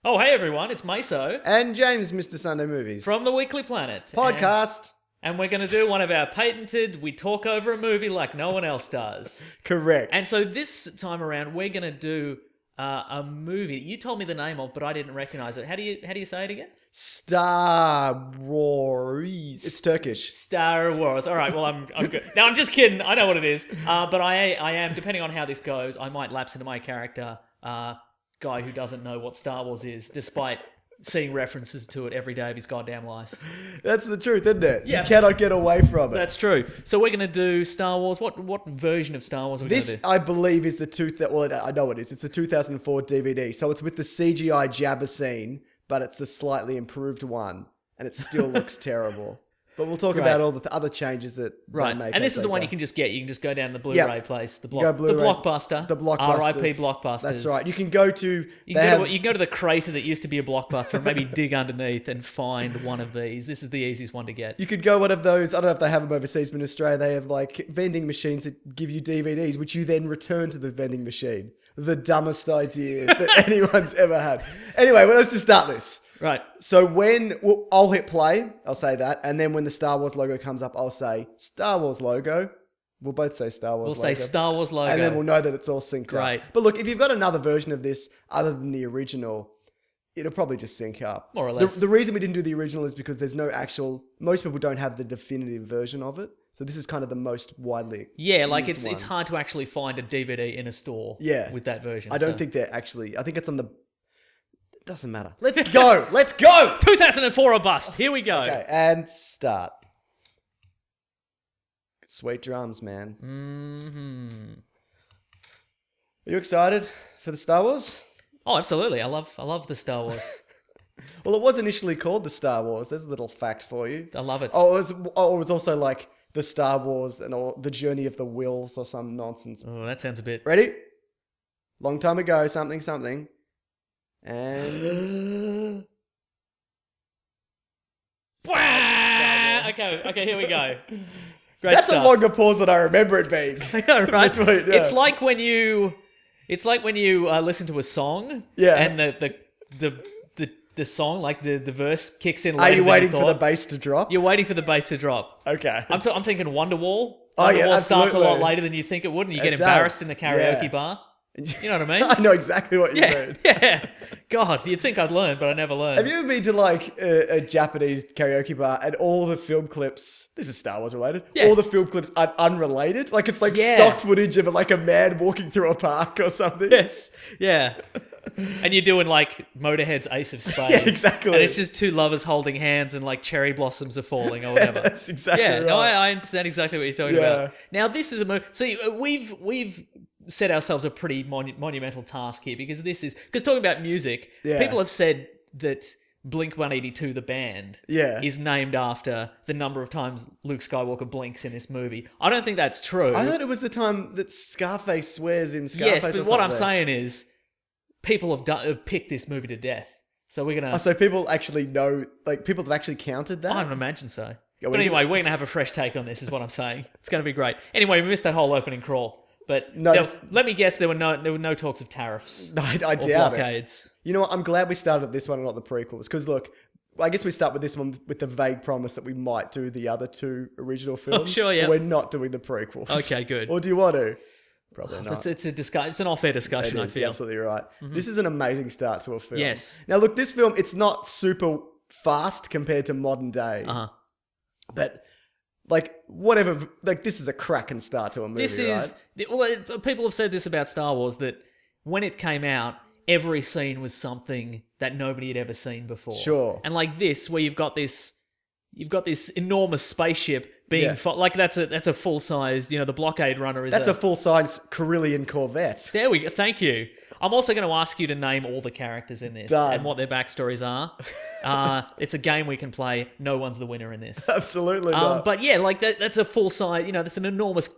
Oh, hey everyone, it's Meso And James, Mr. Sunday Movies. from the Weekly Planet. Podcast. And we're going to do one of our patented, we talk over a movie like no one else does. Correct. And so this time around, we're going to do a movie you told me the name of, but I didn't recognize it. How do you say it again? Star Wars. It's Turkish. Star Wars. All right, well, I'm good. No, I'm just kidding. I know what it is. But I am, depending on how this goes, I might lapse into my character, guy who doesn't know what Star Wars is, despite seeing references to it every day of his goddamn life. That's the truth, isn't it? Yeah. You cannot get away from it. That's true. So we're going to do Star Wars. What version of Star Wars are we going to This, do? I believe, is I know it is. It's the 2004 DVD. So it's with the CGI Jabba scene, but it's the slightly improved one. And it still looks terrible. But we'll talk about all the other changes that they make. And this is the one you can just get. You can just go down the Blu-ray place, the Blockbuster. The Blockbusters. R.I.P. Blockbusters. That's right. You can go to... You can go to the crater that used to be a Blockbuster and maybe dig underneath and find one of these. This is the easiest one to get. You could go one of those, I don't know if they have them overseas, but in Australia they have like vending machines that give you DVDs, which you then return to the vending machine. The dumbest idea that anyone's ever had. Anyway, well, let's just start this. Right. So I'll hit play, I'll say that, and then when the Star Wars logo comes up, I'll say Star Wars logo. We'll both say Star Wars logo. We'll say Star Wars logo. And then we'll know that it's all synced Right. up. But look, if you've got another version of this other than the original, it'll probably just sync up. More or less. The reason we didn't do the original is because there's most people don't have the definitive version of it. So this is kind of the most widely used one. it's hard to actually find a DVD in a store with that version. I don't think they're actually, I think it's on the, it doesn't matter. Let's go. Let's go. 2004 or bust. Here we go. Okay, and start. Sweet drums, man. Mm-hmm. Are you excited for the Star Wars? Oh, absolutely. I love the Star Wars. Well, it was initially called the Star Wars. There's a little fact for you. I love it. It was also like the Star Wars and all the Journey of the Wills or some nonsense. Oh, that sounds a bit... Ready? Long time ago, something. And... Okay, here we go. Great That's stuff. a longer pause than I remember it being. Yeah, right. Between, yeah. It's like when you listen to a song, and the song, like the verse kicks in. Are you waiting for the bass to drop? You're waiting for the bass to drop. Okay. I'm thinking Wonderwall. Oh yeah, Wonderwall starts a lot absolutely. later than you think it would, and you It get embarrassed does. in the karaoke Yeah. bar. You know what I mean? I know exactly what you mean. Yeah. God, you'd think I'd learn, but I never learned. Have you ever been to like a Japanese karaoke bar and all the film clips, this is Star Wars related, Yeah. all the film clips are unrelated? Like it's like stock footage of like a man walking through a park or something. Yes. Yeah. And you're doing like Motorhead's Ace of Spades. Yeah, exactly. And it's just two lovers holding hands and like cherry blossoms are falling or whatever. That's exactly right. No, I understand exactly what you're talking Yeah. about. Now, this is a movie. See, we've set ourselves a pretty monumental task here because talking about music, people have said that Blink-182, the band, is named after the number of times Luke Skywalker blinks in this movie. I don't think that's true. I thought it was the time that Scarface swears in Scarface. Yes, but what I'm saying is people have picked this movie to death. So we're going to... so people actually know, like people have actually counted that? I don't imagine so. Yeah, but anyway, we're going to have a fresh take on this is what I'm saying. It's going to be great. Anyway, we missed that whole opening crawl. But let me guess, there were no talks of tariffs. I or doubt blockades. It. You know what? I'm glad we started this one and not the prequels. Because look, I guess we start with this one with the vague promise that we might do the other two original films. Oh, sure, yeah. We're not doing the prequels. Okay, good. Or do you want to? Probably not. It's an off-air discussion, I feel. You're absolutely right. Mm-hmm. This is an amazing start to a film. Yes. Now look, this film, it's not super fast compared to modern day. Uh-huh. But... like, whatever, like, this is a cracking start to a movie, people have said this about Star Wars, that when it came out, every scene was something that nobody had ever seen before. Sure. And like this, where you've got this enormous spaceship being, like that's a full-size, the blockade runner is That's a full-size Carillion Corvette. There we go, thank you. I'm also going to ask you to name all the characters in this and what their backstories are. It's a game we can play. No one's the winner in this. Absolutely not. But yeah, like that's a full size. That's an enormous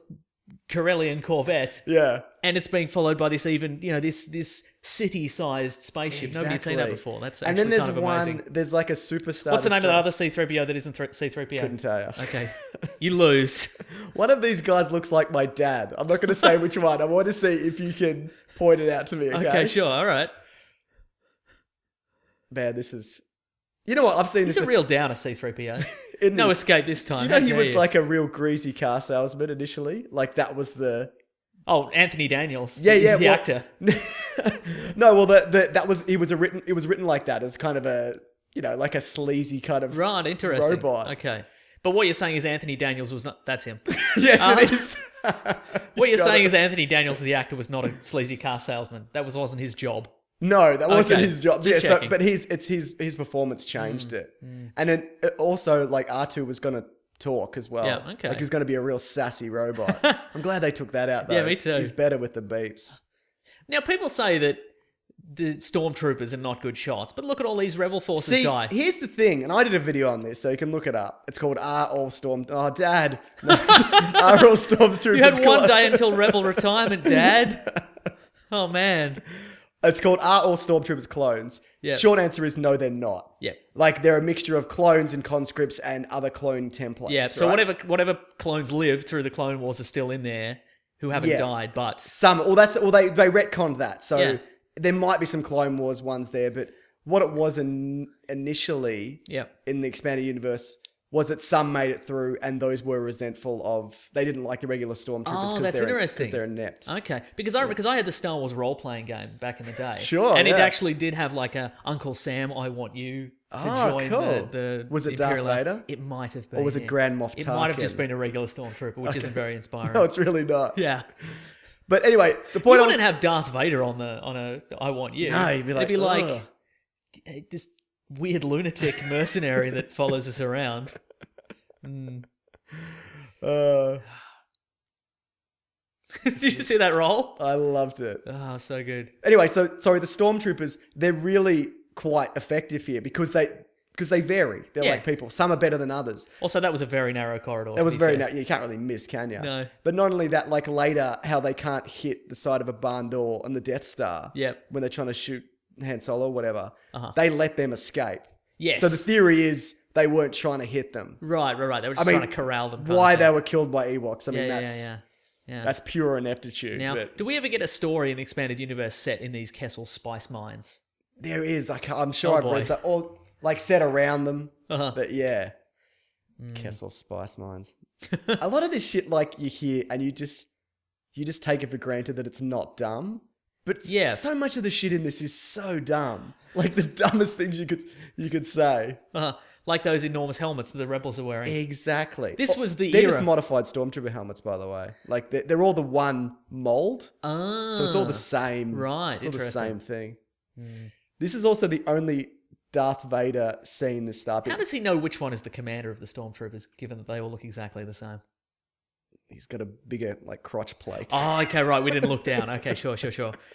Carillion Corvette. Yeah, and it's being followed by this this city-sized spaceship. Exactly. Nobody had seen that before. That's actually and then there's kind of amazing. There's like a superstar. What's the name of the other C-3PO that isn't C-3PO? Couldn't tell you. Okay, you lose. One of these guys looks like my dad. I'm not going to say which one. I want to see if you can point it out to me. Okay, Okay, sure, all right. man, this is... You know what? I've seen He's this... a real downer, C-3PO. No No escape this time. You know, he was like a real greasy car salesman initially. Like that was the... Oh, Anthony Daniels. Yeah, the actor. No, well, it was written like that as kind of a, you know, like a sleazy kind of right, interesting. robot. Okay. But what you're saying is Anthony Daniels was not... That's him. Yes, it is. What you're saying is Anthony Daniels, the actor, was not a sleazy car salesman. That wasn't his job. No, that wasn't Okay. his job. Just Yeah, checking. but his performance changed it. And then also, like, R2 was going to talk as well. Yeah, okay. Like, he was going to be a real sassy robot. I'm glad they took that out, though. Yeah, me too. He's better with the beeps. Now, people say that the Stormtroopers are not good shots, but look at all these Rebel forces die. Here's the thing, and I did a video on this, so you can look it up. It's called Are All Storm... Oh, Dad. Are All Stormtroopers... You had one day until Rebel retirement, Dad. Oh, man. It's called Are All Stormtroopers Clones? Yeah. Short answer is no, they're not. Yeah. Like, they're a mixture of clones and conscripts and other clone templates. Yeah, so right? whatever clones lived through the Clone Wars are still in there who haven't died, but... Some... Well, they retconned that, so there might be some Clone Wars ones there, but what it was initially in the expanded universe was that some made it through and those were resentful of... They didn't like the regular Stormtroopers because they're inept. Okay, because I had the Star Wars role-playing game back in the day. Sure, and it actually did have like a Uncle Sam, I want you to join the Was it Imperial Darth Vader? It might have been. Or was it Grand Moff Tarkin? It might have just been a regular Stormtrooper, which isn't very inspiring. No, it's really not. Yeah. But anyway, the point... You wouldn't have Darth Vader on a I want you. No, you'd be like... It'd be like this weird lunatic mercenary that follows us around. Did you see that roll? I loved it. Oh, so good. Anyway, so sorry, the Stormtroopers, they're really quite effective here because they vary. They're like people. Some are better than others. Also, that was a very narrow corridor. That was very narrow. You can't really miss, can you? No. But not only that, like later, how they can't hit the side of a barn door on the Death Star. Yep. When they're trying to shoot Han Solo or whatever. They let them escape. Yes. So the theory is they weren't trying to hit them. Right. They were just trying to corral them. Why they were killed by Ewoks. I mean, Yeah. that's pure ineptitude. Now, do we ever get a story in the expanded universe set in these Kessel spice mines? There is. I'm sure I've read some, or like set around them. But yeah, Kessel spice mines. A lot of this shit, like you hear, and you just take it for granted that it's not dumb. But so much of the shit in this is so dumb. Like the dumbest things you could say. Like those enormous helmets that the rebels are wearing. Exactly. This was the They're era. just modified Stormtrooper helmets, by the way. Like they're all the one mold. So it's all the same. Right. It's all the same thing. This is also the only Darth Vader scene this Star. How does he know which one is the commander of the Stormtroopers, given that they all look exactly the same? He's got a bigger like crotch plate. Oh, okay, right. We didn't look down. Okay, sure.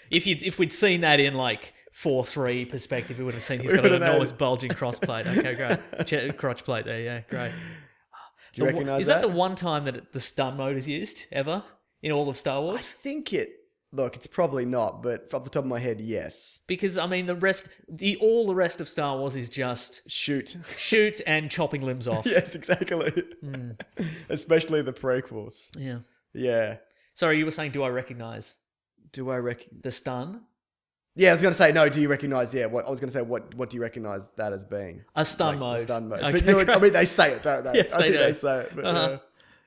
If we'd seen that in like 4:3 perspective, we would have seen he's got an enormous bulging cross plate. Okay, great. Crotch plate there, yeah, great. Do you recognize that? Is that the one time that the stun mode is used ever in all of Star Wars? I think it. Look, it's probably not, but off the top of my head, yes. Because I mean, the rest of Star Wars is just shoot and chopping limbs off. Yes, exactly. Especially the prequels. Yeah. Sorry, you were saying, do I recognize the stun? Yeah, I was going to say, no, do you recognize, I was going to say, what do you recognize that as being? A stun mode. Stun mode. Okay, but I mean, they say it, don't they? Yes, I think they say it. But,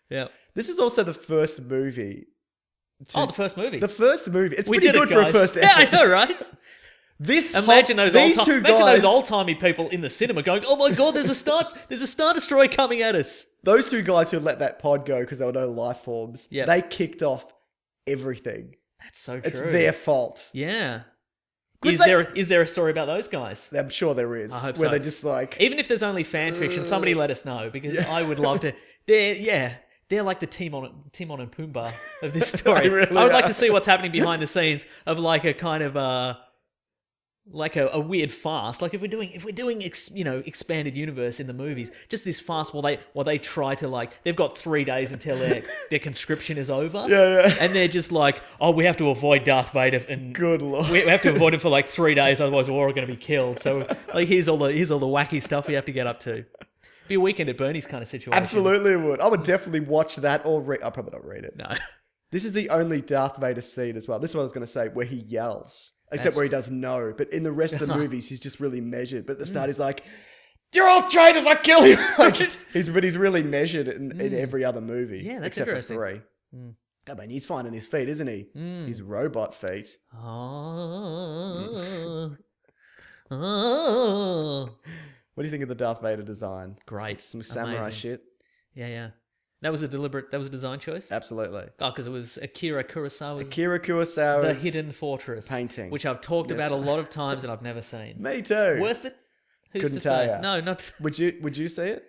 yeah. This is also the first movie. The first movie. The first movie. It's we pretty did good for a first Yeah, I know, right? Imagine those old-timey people in the cinema going, "Oh my god, there's a Star Destroyer coming at us." Those two guys who let that pod go because there were no life forms, they kicked off everything. That's so true. It's their fault. Yeah. Is there a story about those guys? I'm sure there is. I hope where so. they're just like... Even if there's only fan fiction, somebody let us know, because I would love to... They're like the Timon and Pumbaa of this story. I would like to see what's happening behind the scenes of like a kind of like a weird farce. Like if we're doing expanded universe in the movies, just this farce while they try to like, they've got 3 days until their conscription is over. Yeah. And they're just like, oh, we have to avoid Darth Vader, and good lord, we have to avoid him for like 3 days, otherwise we're all going to be killed. So like here's all the wacky stuff we have to get up to. Be a Weekend at Bernie's kind of situation. Absolutely would. I would definitely watch that or I'll probably not read it. No. This is the only Darth Vader scene as well. This is what I was going to say, where he yells. Except where he does no. But in the rest of the movies, he's just really measured. But at the start, he's like, "You're all traitors, I'll kill you." He's really measured in every other movie. Yeah, that's except interesting. for 3. I mean, he's finding his feet, isn't he? His robot feet. Oh. What do you think of the Darth Vader design? Great. Some samurai Amazing. shit. Yeah. That was a design choice? Absolutely. Oh, because it was Akira Kurosawa's The Hidden Fortress painting, which I've talked about a lot of times and I've never seen. Me too. Worth it? Who's Couldn't to tell say? ya. No, not. Would you see it?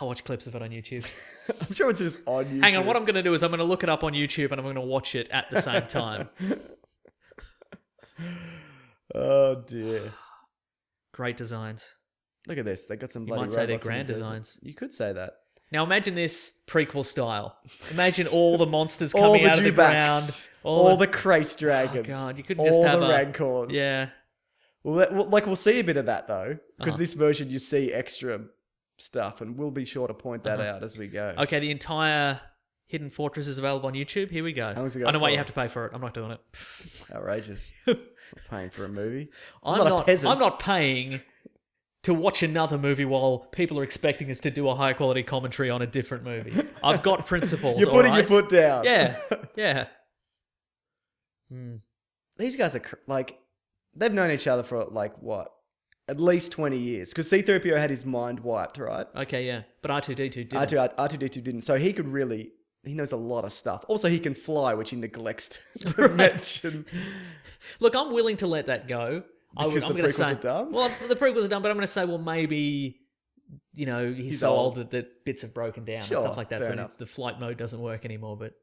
I watch clips of it on YouTube. I'm sure it's just on YouTube. Hang on, what I'm going to do is I'm going to look it up on YouTube and I'm going to watch it at the same time. Oh dear. Great designs. Look at this. They got some You bloody might say they're robots in grand the desert. designs. You could say that. Now imagine this prequel style. Imagine all the monsters All coming the out of the ground. Dewbacks. All the crate dragons. Oh god, you couldn't just have all the Rancors. Yeah. Well, we'll see a bit of that though, because this version you see extra stuff, and we'll be sure to point that out as we go. Okay, the entire Hidden Fortress is available on YouTube. Here we go. How much it go I know why for? you have to pay for it. I'm not doing it. Outrageous. I'm paying for a movie. I'm not a peasant. I'm not paying to watch another movie while people are expecting us to do a high quality commentary on a different movie. I've got principles. You're putting your foot down. Yeah. These guys are they've known each other for what? At least 20 years. Because C-3PO had his mind wiped, right? Okay, yeah. But R2-D2 didn't. R2-D2 didn't. So he knows a lot of stuff. Also, he can fly, which he neglects to mention. Look, I'm willing to let that go. Because the prequels are dumb? Well, the prequels are done, but I'm going to say, well, maybe, he's so old that bits have broken down and stuff like that. So enough. the flight mode doesn't work anymore. But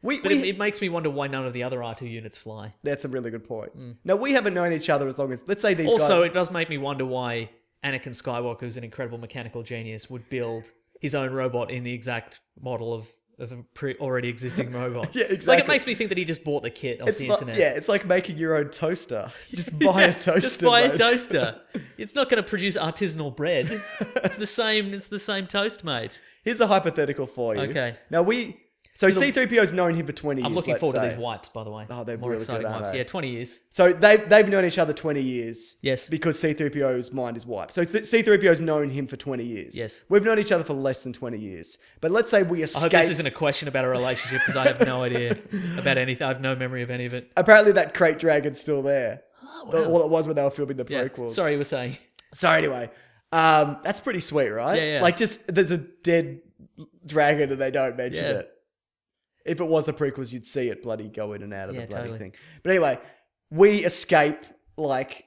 But it makes me wonder why none of the other R2 units fly. That's a really good point. Now, we haven't known each other as long as... Let's say these guys... Also, it does make me wonder why Anakin Skywalker, who's an incredible mechanical genius, would build his own robot in the exact model of a already existing robot. Yeah, exactly. Like, it makes me think that he just bought the kit off the internet. Yeah, it's like making your own toaster. Just buy a toaster. Just buy a toaster. It's not going to produce artisanal bread. It's the same toast, mate. Here's a hypothetical for you. Okay. Now, So C-3PO's known him for 20 years. I'm looking forward to these wipes, by the way. Oh, they're more really exciting good, aren't wipes. they? Yeah, 20 years. So they've known each other 20 years. Yes. Because C-3PO's mind is wiped. So C-3PO's known him for 20 years. Yes. We've known each other for less than 20 years. But let's say we I escaped... hope this isn't a question about a relationship because I have no idea about anything. I have no memory of any of it. Apparently that crate dragon's still there. Oh, wow. Well, it was when they were filming the Yeah. prequels. Sorry, you were saying. So anyway, that's pretty sweet, right? Yeah. Like just there's a dead dragon and they don't mention Yeah. it. If it was the prequels, you'd see it bloody go in and out of the bloody totally. thing. But anyway, we escape let's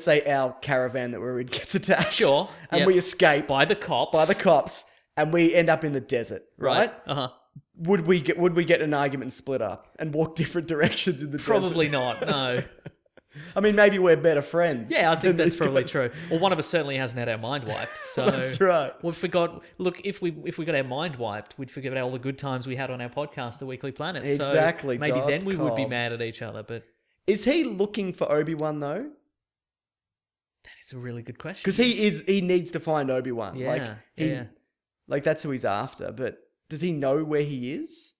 say our caravan that we're in gets attacked. Sure. And Yep. we escape By the cops. and we end up in the desert, right? Uh-huh. Would we get in an argument and split up and walk different directions in the Probably desert? not, no. I mean, maybe we're better friends. Yeah, I think than that's these probably guys. true. Well, one of us certainly hasn't had our mind wiped. So That's right. we forgot. Look, if we got our mind wiped, we'd forget all the good times we had on our podcast, The Weekly Planet. Exactly, So maybe then we would be .com. mad at each other. But Is he looking for Obi-Wan though? that is a really good question. Because he needs to find Obi-Wan. Yeah, yeah. Like that's who he's after. But does he know where he is?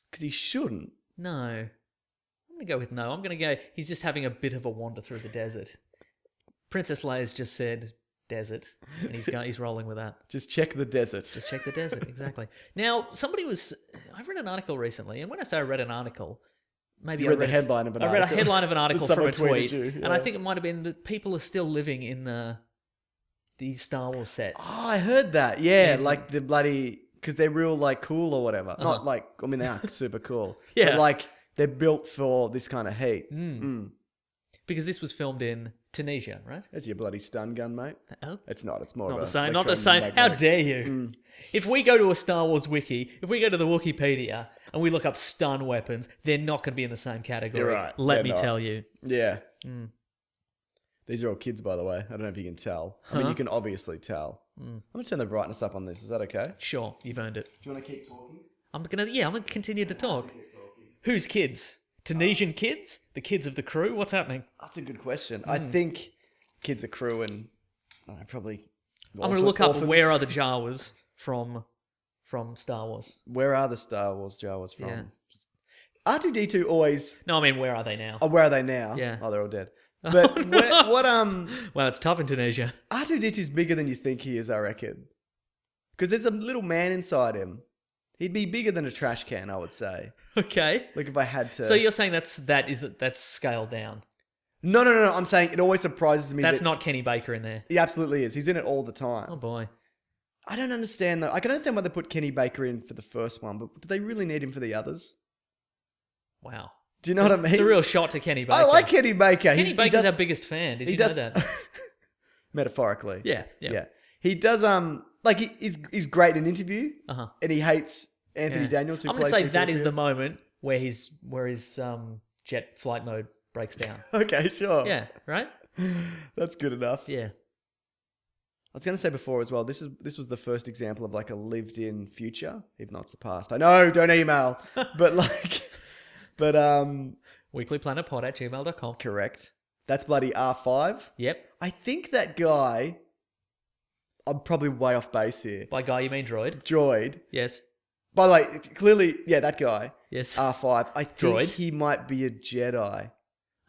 Because he shouldn't. No. I'm going to go with no. I'm going to go, he's just having a bit of a wander through the desert. Princess Leia's just said desert, and he's rolling with that. Just check the desert. Just check the desert, exactly. Now, I read an article recently, and when I say I read an article, maybe You read the headline of an I read a article. headline of an article from a Someone tweeted tweet, you, and I yeah. think it might have been that people are still living in the Star Wars sets. Oh, I heard that. Yeah, And- like the bloody... Because they're real like cool or whatever. Uh-huh. Not like... I mean, they are super cool. Yeah. But like they're built for this kind of heat. Because this was filmed in Tunisia, right? That's your bloody stun gun, mate. Oh. It's not. It's more Not of the a same. Not the same. How electromagnetic- dare you? If we go to a Star Wars wiki, if we go to the Wikipedia and we look up stun weapons, they're not going to be in the same category. You're right. Let They're me not. tell you. Yeah. These are all kids, by the way. I don't know if you can tell. I mean, you can obviously tell. I'm going to turn the brightness up on this. Is that okay? Sure, you've earned it. Do you want to keep talking? I'm gonna continue to talk. Whose kids? Tunisian kids? The kids of the crew? What's happening? That's a good question. I think kids are crew and probably... I'm gonna look up orphans. where are the Jawas from Star Wars. Where are the Star Wars Jawas from? Yeah. R2-D2 always... No, I mean, where are they now? Oh, where are they now? Yeah. Oh, they're all dead. But what Well, it's tough in Tunisia. R2-D2's bigger than you think he is, I reckon. Because there's a little man inside him. He'd be bigger than a trash can, I would say. Okay. Like if I had to... So you're saying that's scaled down? No. I'm saying it always surprises me. That's not Kenny Baker in there. He absolutely is. He's in it all the time. Oh boy. I don't understand though. I can understand why they put Kenny Baker in for the first one, but do they really need him for the others? Wow. Do you know what I mean? It's a real shot to Kenny Baker. I like Kenny Baker. Kenny Baker's our biggest fan. Did you know that? Metaphorically. Yeah. He does he's great in an interview, and he hates Anthony Daniels. Who I'm going to plays say that is C-3PO. the moment where his jet flight mode breaks down. Okay, sure. Yeah, right? That's good enough. Yeah. I was going to say before as well, this was the first example of like a lived-in future, if not the past. I know, don't email. but weeklyplanetpod@gmail.com. correct. That's bloody R5. Yep. I think that guy, I'm probably way off base here. By guy, you mean droid? Droid. Yes. By the way, clearly, yeah, that guy. Yes. R5. I think Droid? he might be a Jedi.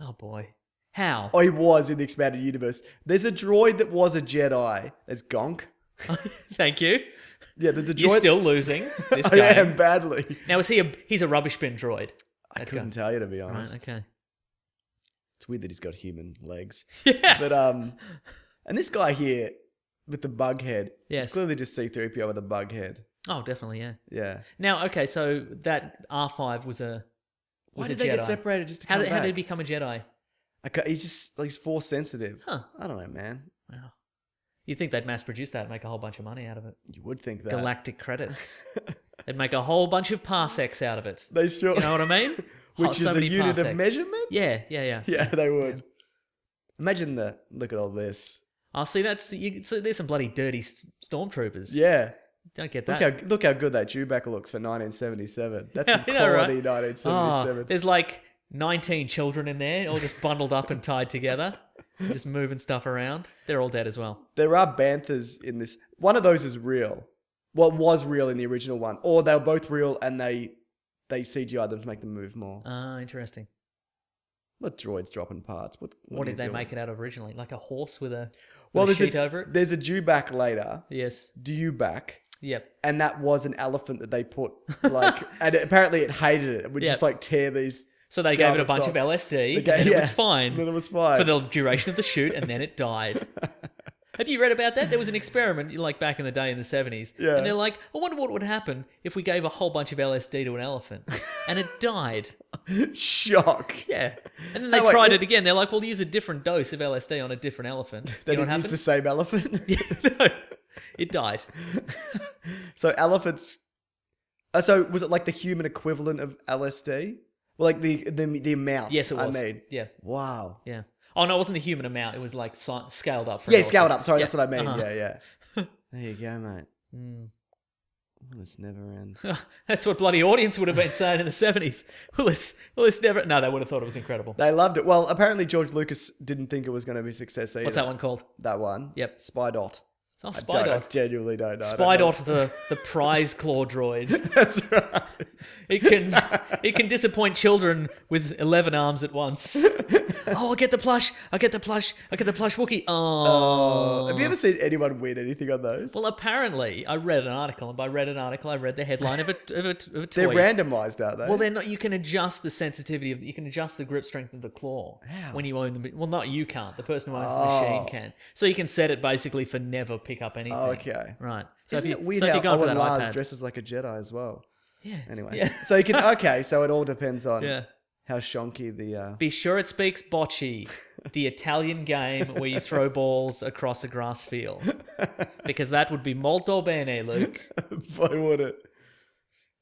Oh, boy. How? Oh, he was in the expanded universe. There's a droid that was a Jedi. There's Gonk. Thank you. Yeah, there's a droid. You're still losing this I game. am badly. Now, he's a rubbish bin droid? I couldn't tell you, to be honest. Right, okay. It's weird that he's got human legs. Yeah. But, and this guy here with the bug head. Yes. It's clearly just C-3PO with a bug head. Oh, definitely, yeah. Yeah. Now, okay, so that R5 was a Why a did they Jedi. get separated just to How come did back? he become a Jedi? He's force sensitive. Huh. I don't know, man. Wow. You'd think they'd mass produce that and make a whole bunch of money out of it. You would think that. Galactic credits. They'd make a whole bunch of parsecs out of it. They sure. You know what I mean? Which is so a many unit parsecs. of measurement? Yeah. Yeah, they would. Imagine look at all this. Oh, see, there's some bloody dirty stormtroopers. Yeah. Don't get that. Look how good that Chewbacca looks for 1977. That's some I know, quality right? 1977. Oh, there's like 19 children in there, all just bundled up and tied together, just moving stuff around. They're all dead as well. There are banthas in this. One of those is real. Well, was real in the original one. Or they were both real and they CGI'd them to make them move more. Ah, interesting. What droids dropping parts? What did they make it out of originally? Like a horse with a there's sheet over it? There's a dewback later. Yes. Dewback. Yep. And that was an elephant that they put and apparently it hated it. It would just tear these. So they gave it a bunch of LSD and it was fine. Then it was fine. For the duration of the shoot and then it died. Have you read about that? There was an experiment like back in the day in the 70s. Yeah. And they're like, I wonder what would happen if we gave a whole bunch of LSD to an elephant. And it died. Shock. Yeah. And then they tried it again. They're like, we'll use a different dose of LSD on a different elephant. They You know what didn't use the same elephant? Yeah, no. It died. So elephants... so was it like the human equivalent of LSD? Well, like the amount Yes, it was. I made. Yeah. Wow. Yeah. Oh, no, it wasn't the human amount. It was like scaled up. For Yeah, an scaled elephant. up. Sorry, Yeah. that's what I mean. Uh-huh. Yeah. There you go, mate. Will this never end? That's what bloody audience would have been saying in the 70s. Will this never... No, they would have thought it was incredible. They loved it. Well, apparently George Lucas didn't think it was going to be a success either. What's that one called? That one? Yep. Spy Dot. Oh, I Spydot. genuinely don't know. Spydot, the prize claw droid. That's right. It can disappoint children with 11 arms at once. Oh, I'll get the plush Wookiee. Oh. Have you ever seen anyone win anything on those? Well, apparently, I read an article, and by read an article, I read the headline of a tweet. They're randomized, aren't they? Well, they're not. You can adjust the sensitivity you can adjust the grip strength of the claw How? when you own them. Well, not you can't. The person who owns the machine can. So you can set it basically for never pick up anything. Oh, okay. Right. So Isn't if it you, weird so if how you're going for Owen that Lars iPad, dresses like a Jedi as well? yeah. Anyway, Yeah. so you can okay. So it all depends on Yeah. how shonky the. Be sure it speaks bocce, the Italian game where you throw balls across a grass field, because that would be molto bene, Luke. Boy, would it?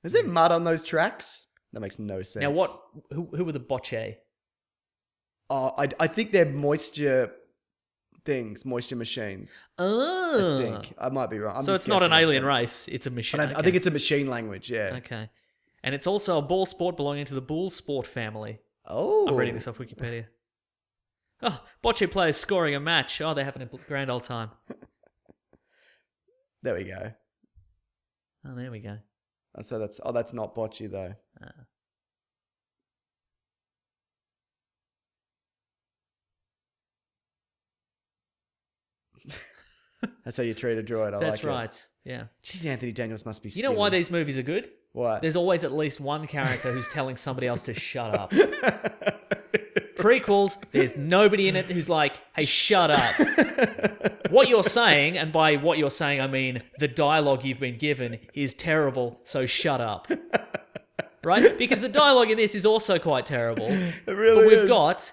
Is there mud on those tracks? That makes no sense. Now, who were the bocce? Oh, I think they're moisture machines. Oh, I think I might be wrong. so it's not an alien race; it's a machine. I think it's a machine language. Yeah. Okay, and it's also a ball sport belonging to the bull sport family. Oh, I'm reading this off Wikipedia. Oh, bocce players scoring a match. Oh, they're having a grand old time. There we go. Oh, there we go. So that's not bocce though. That's how you treat a droid. That's right. Yeah. Jeez, Anthony Daniels must be You know why these movies are good? Why? There's always at least one character who's telling somebody else to shut up. Prequels, there's nobody in it who's like, hey, shut up. What you're saying, and by what you're saying, I mean the dialogue you've been given is terrible, so shut up. Right? Because the dialogue in this is also quite terrible. It really but is. we've got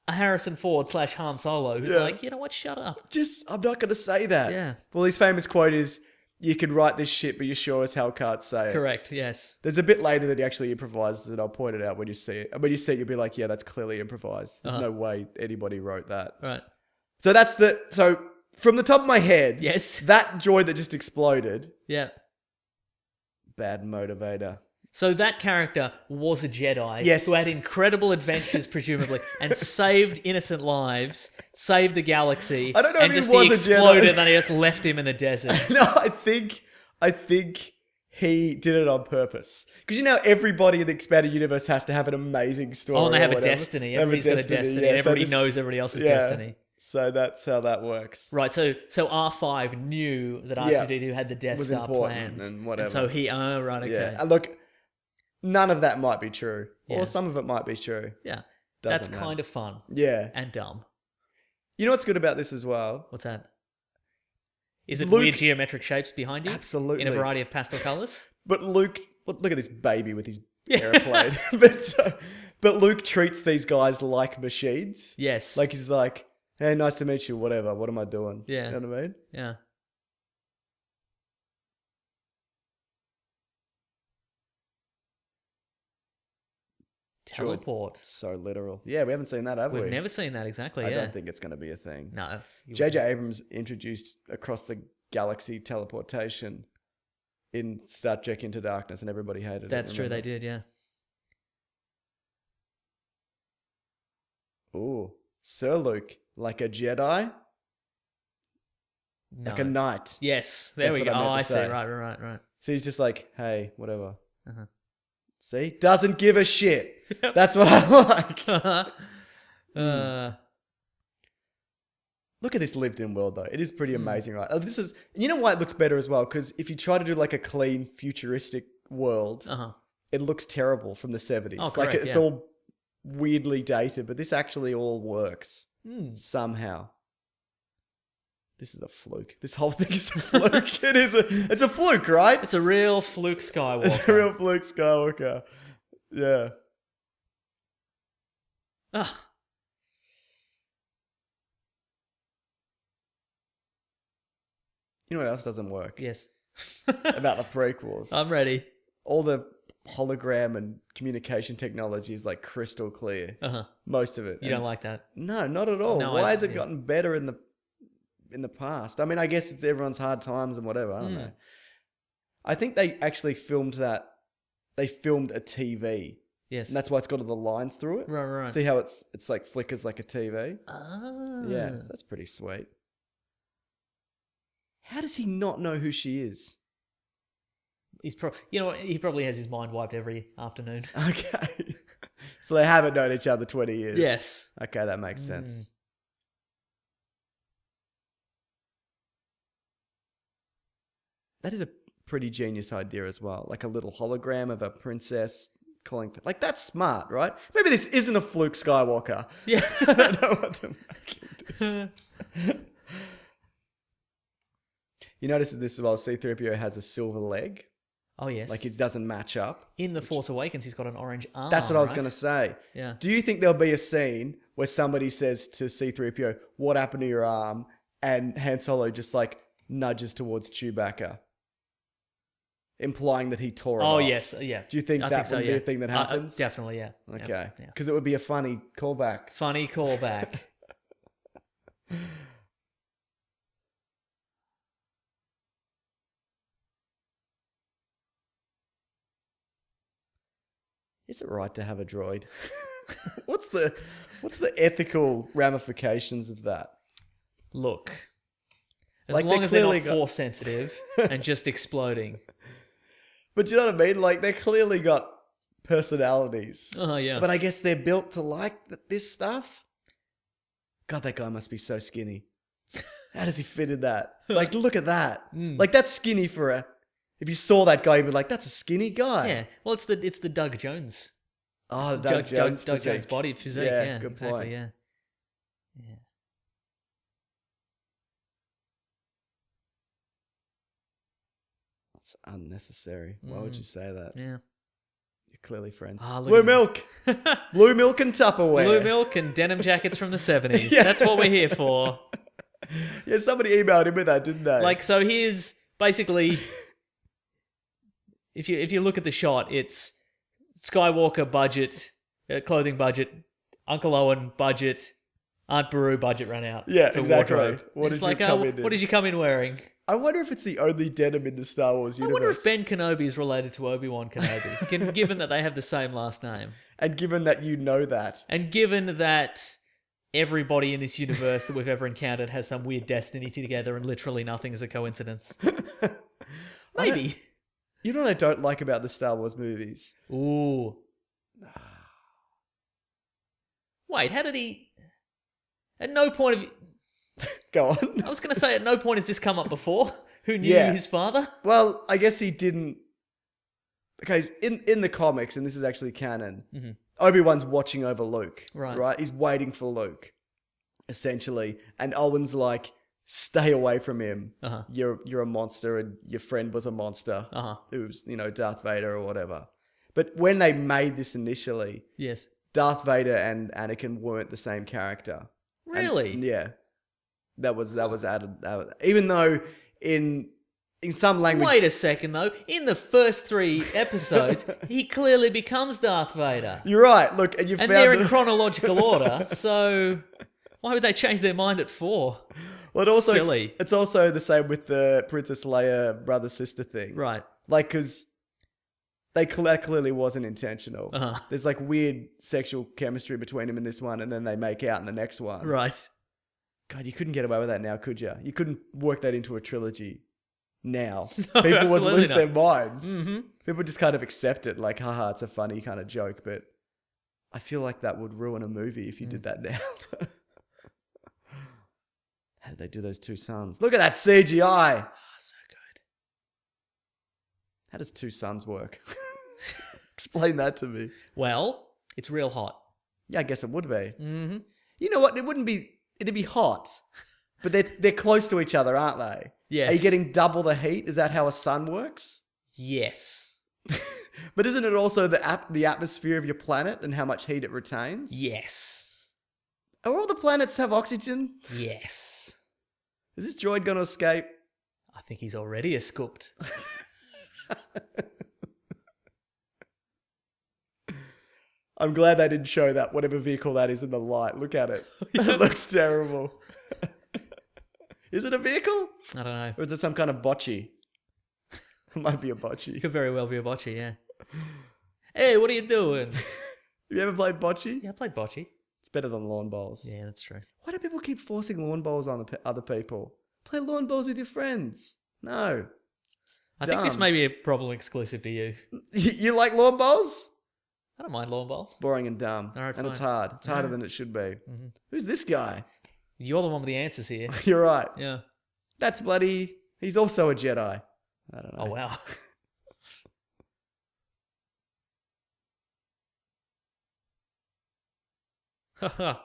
a Harrison Ford / Han Solo who's like, you know what, shut up. I'm not going to say that. Yeah. Well, his famous quote is, you can write this shit, but you sure as hell can't say it. Correct, yes. There's a bit later that he actually improvises, and I'll point it out when you see it. And when you see it, you'll be like, yeah, that's clearly improvised. There's no way anybody wrote that. Right. So so from the top of my head, yes, that droid that just exploded. Yeah. Bad motivator. So that character was a Jedi Yes. who had incredible adventures, presumably, and saved innocent lives, saved the galaxy. I don't know and if just he he was a exploded Jedi. and then he just left him in the desert. No, I think he did it on purpose. Because everybody in the expanded universe has to have an amazing story. Oh, and they have or a whatever. destiny. They have Everybody's got a destiny. yeah. So Everybody knows everybody else's destiny. So that's how that works. Right, so R5 knew that R2-D2 had the Death Was Star important plans. and whatever. so he, right, okay. Yeah. And look, none of that might be true. Yeah. Or some of it might be true. Yeah. Doesn't That's matter. kind of fun. Yeah. And dumb. You know what's good about this as well? What's that? Is it Luke- weird geometric shapes behind you? Absolutely. In a variety of pastel colours? But Luke, look at this baby with his airplane. But Luke treats these guys like machines. Yes. Like he's like, hey, nice to meet you, whatever. What am I doing? Yeah. You know what I mean? Yeah. Teleport. So literal. Yeah, we haven't seen that, have we? We've never seen that exactly, I yeah. don't think it's going to be a thing. No. J.J. Abrams introduced across the galaxy teleportation in Star Trek Into Darkness, and everybody hated it. That's true, remember? they did, yeah. Ooh, Sir Luke, like a Jedi? No. Like a knight. Yes, there That's we go. what I Oh, meant I to see. say. Right. So he's just like, hey, whatever. Uh-huh. See? Doesn't give a shit. That's what I like. Look at this lived-in world, though. It is pretty amazing, right? Oh, you know why it looks better as well? Because if you try to do like a clean, futuristic world, it looks terrible from the 70s. Oh, correct, it's all weirdly dated, but this actually all works somehow. This is a fluke. This whole thing is a fluke. It's a fluke, right? It's a real fluke Skywalker. It's a real fluke Skywalker. Yeah. Ah. You know what else doesn't work? Yes. About the prequels. I'm ready. All the hologram and communication technology is like crystal clear. Most of it. You don't like that? No, not at all. No, Why has it gotten better in the past? I mean, I guess it's everyone's hard times and whatever. I don't know. I think they actually filmed that. They filmed a TV. Yes. And that's why it's got all the lines through it. Right. See how it's like flickers like a TV? Ah. Yeah, so that's pretty sweet. How does he not know who she is? He's he probably has his mind wiped every afternoon. Okay. So they haven't known each other 20 years. Yes. Okay, that makes sense. That is a pretty genius idea as well. Like a little hologram of a princess calling... Like, that's smart, right? Maybe this isn't a fluke Skywalker. Yeah. I don't know what to make of this. You notice this as well, C-3PO has a silver leg. Oh, yes. Like, it doesn't match up. In The Force Awakens, he's got an orange arm. That's what I was right? going to say. Yeah. Do you think there'll be a scene where somebody says to C-3PO, what happened to your arm? And Han Solo just like nudges towards Chewbacca, implying that he tore it off? Oh, yes. Yeah. Do you think I that think would be a thing that happens? Definitely, yeah. Okay. Yeah. Because it would be a funny callback. Funny callback. Is it right to have a droid? What's the ethical ramifications of that? Look. As Like, long they as they're clearly not got- force sensitive and just exploding. But you know what I mean? Like, they clearly got personalities. Oh, yeah. But I guess they're built to like this stuff. God, that guy must be so skinny. How does he fit in that? Like, look at that. Like, that's skinny for a... If you saw that guy, you'd be like, that's a skinny guy. Yeah. Well, it's the Doug Jones. Oh, the Doug Jones Doug Jones body physique. Yeah, good exactly. point. Yeah. That's unnecessary. Why would you say that? Yeah. You're clearly friends. Oh, Blue milk. Blue milk and Tupperware. Blue milk and denim jackets from the 70s. Yeah. That's what we're here for. Yeah, somebody emailed him with that, didn't they? Like, so here's basically, if you look at the shot, it's Skywalker budget, clothing budget, Uncle Owen budget, Aunt Beru budget run out. Yeah, for exactly. Wardrobe. What did you come in? What did you come in wearing? I wonder if it's the only denim in the Star Wars universe. I wonder if Ben Kenobi is related to Obi-Wan Kenobi, given that they have the same last name. And given that you know that. And given that everybody in this universe that we've ever encountered has some weird destiny together and literally nothing is a coincidence. Maybe. You know what I don't like about the Star Wars movies? Ooh. Wait, how did he... At no point of... Go on. I was going to say, at no point has this come up before. Who knew his father? Well, I guess he didn't... Okay, in the comics, and this is actually canon, Obi-Wan's watching over Luke. Right? He's waiting for Luke, essentially. And Owen's like, stay away from him. You're a monster, and your friend was a monster. Who's, Darth Vader or whatever. But when they made this initially... Yes. Darth Vader and Anakin weren't the same character. Really? And, yeah. That was added. Even though in some language... Wait a second, though. In the first 3 episodes, he clearly becomes Darth Vader. You're right. Look, and they're in chronological order, so why would they change their mind at 4? Well, Silly. It's also the same with the Princess Leia brother-sister thing. Right. Like, because... that clearly wasn't intentional. There's like weird sexual chemistry between him in this one, and then they make out in the next one. Right. God, you couldn't get away with that now, could you? You couldn't work that into a trilogy now. No, people would lose their minds. Mm-hmm. People just kind of accept it, like, haha, it's a funny kind of joke. But I feel like that would ruin a movie if you did that now. How did they do those 2 suns? Look at that CGI. So good. How does 2 suns work? Explain that to me. Well, it's real hot. Yeah, I guess it would be. Mm-hmm. You know what? It'd be hot. But they're close to each other, aren't they? Yes. Are you getting double the heat? Is that how a sun works? Yes. But isn't it also the atmosphere of your planet and how much heat it retains? Yes. Are all the planets have oxygen? Yes. Is this droid going to escape? I think he's already escaped. I'm glad they didn't show that, whatever vehicle that is in the light. Look at it. It looks terrible. Is it a vehicle? I don't know. Or is it some kind of bocce? It might be a bocce. It could very well be a bocce, yeah. Hey, what are you doing? You ever played bocce? Yeah, I played bocce. It's better than lawn bowls. Yeah, that's true. Why do people keep forcing lawn bowls on other people? Play lawn bowls with your friends. No. I think this may be a problem exclusive to you. You like lawn bowls? I don't mind lawn bowls. Boring and dumb. All right, and fine. it's hard. It's harder than it should be. Mm-hmm. Who's this guy? You're the one with the answers here. You're right. Yeah. That's bloody... He's also a Jedi. I don't know. Oh, wow. Haha.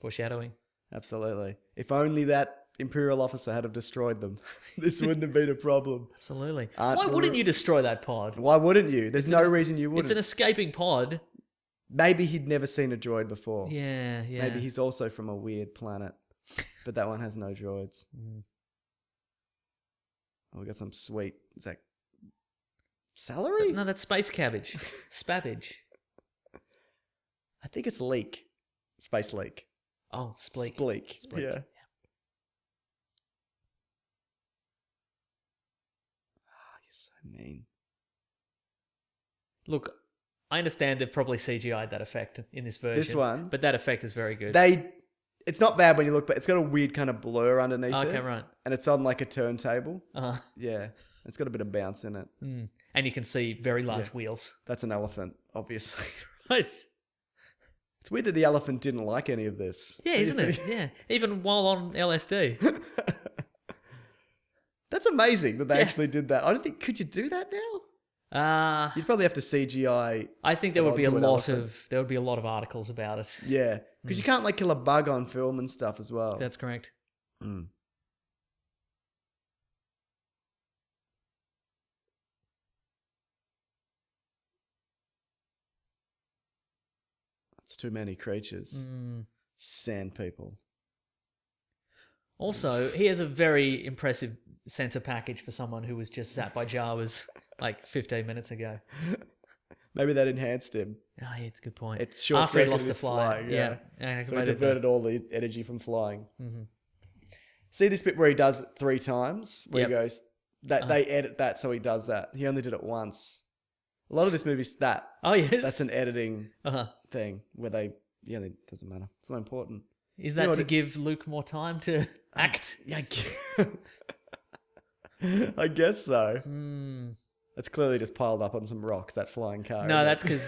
Foreshadowing. Absolutely. If only that Imperial officer had have destroyed them, this wouldn't have been a problem. Absolutely. Why wouldn't you destroy that pod? Why wouldn't you? There's no reason you wouldn't. It's an escaping pod. Maybe he'd never seen a droid before. Yeah. Maybe he's also from a weird planet, but that one has no droids. Oh, we got some sweet... Is that celery? No, that's space cabbage. Spabbage. I think it's leek. Space leek. Oh, spleek. Spleek. Spleek. Yeah. You're so mean. Look, I understand they've probably CGI'd that effect in this version. This one. But that effect is very good. It's not bad when you look, but it's got a weird kind of blur underneath it. Okay, right. And it's on like a turntable. Uh-huh. Yeah. It's got a bit of bounce in it. And you can see very large wheels. That's an elephant, obviously. Right. It's weird that the elephant didn't like any of this. Yeah, isn't it? Yeah. Even while on LSD. That's amazing that they actually did that. I don't think... Could you do that now? You'd probably have to CGI... I think there would be a lot of articles about it. Yeah. Because you can't like kill a bug on film and stuff as well. That's correct. It's too many creatures. Sand people. Also, he has a very impressive sensor package for someone who was just sat by Jawas like 15 minutes ago. Maybe that enhanced him. Oh, yeah, it's a good point. It's short after he lost the flying. Yeah. So he diverted all the energy from flying. See this bit where he does it 3 times? Where he goes... They edit that so he does that. He only did it once. A lot of this movie's that. Oh, yes. That's an editing thing where they... Yeah, it doesn't matter. It's not important. Is that to give Luke more time to act? Yeah, I guess so. It's clearly just piled up on some rocks, that flying car. No, that's because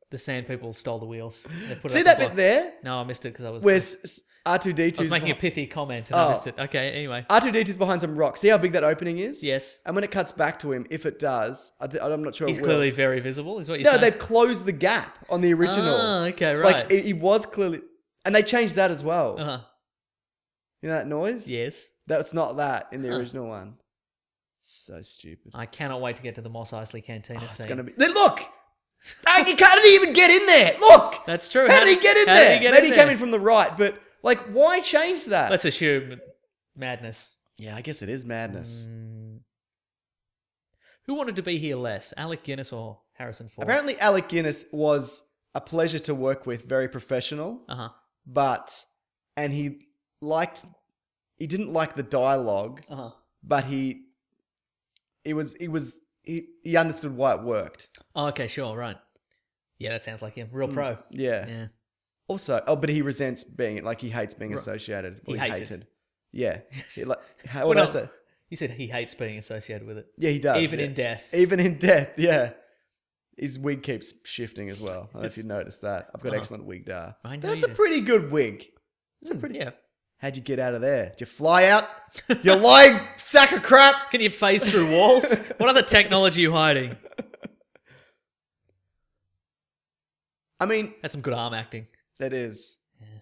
the sand people stole the wheels. They put See that bit there? No, I missed it because I was... Where's R2-D2's... I was making a pithy comment and I missed it. Okay, anyway. R2-D2's behind some rocks. See how big that opening is? Yes. And when it cuts back to him, if it does, I'm not sure He's it will. clearly very visible, is what you're saying? No, they've closed the gap on the original. Oh, okay, right. Like, he was clearly... And they changed that as well. You know that noise? Yes. That's not that in the original one. So stupid. I cannot wait to get to the Mos Eisley Cantina scene. It's going to be... Look! He can't even get in there! Look! That's true. How did he get in there? Maybe he came in from the right, but... Like, why change that? Let's assume madness. Yeah, I guess it is madness. Who wanted to be here less, Alec Guinness or Harrison Ford? Apparently, Alec Guinness was a pleasure to work with, very professional. But... And he didn't like the dialogue, but he understood why it worked. Oh, okay, sure, right. Yeah, that sounds like him. Real pro. Yeah. Also, but he resents being, like, he hates being associated. He hated. Yeah. What did I say? You said he hates being associated with it. Yeah, he does. Even in death. Even in death, yeah. His wig keeps shifting as well. I don't know if you noticed that. I've got excellent wig dar. That's a pretty good wig. Yeah. How'd you get out of there? Did you fly out? You lying sack of crap! Can you phase through walls? What other technology are you hiding? I mean... That's some good arm acting. That is. Yeah.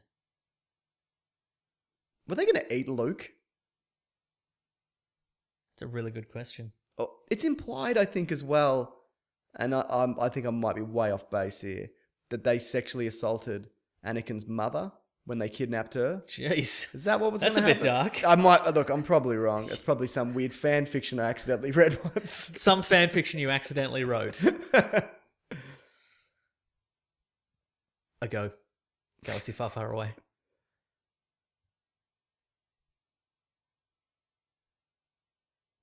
Were they going to eat Luke? It's a really good question. Oh, it's implied, I think, as well, and I think I might be way off base here, that they sexually assaulted Anakin's mother when they kidnapped her. Jeez. Is that what was going to happen? That's a bit dark. Look, I'm probably wrong. It's probably some weird fan fiction I accidentally read once. Some fan fiction you accidentally wrote. A go. Galaxy far, far away.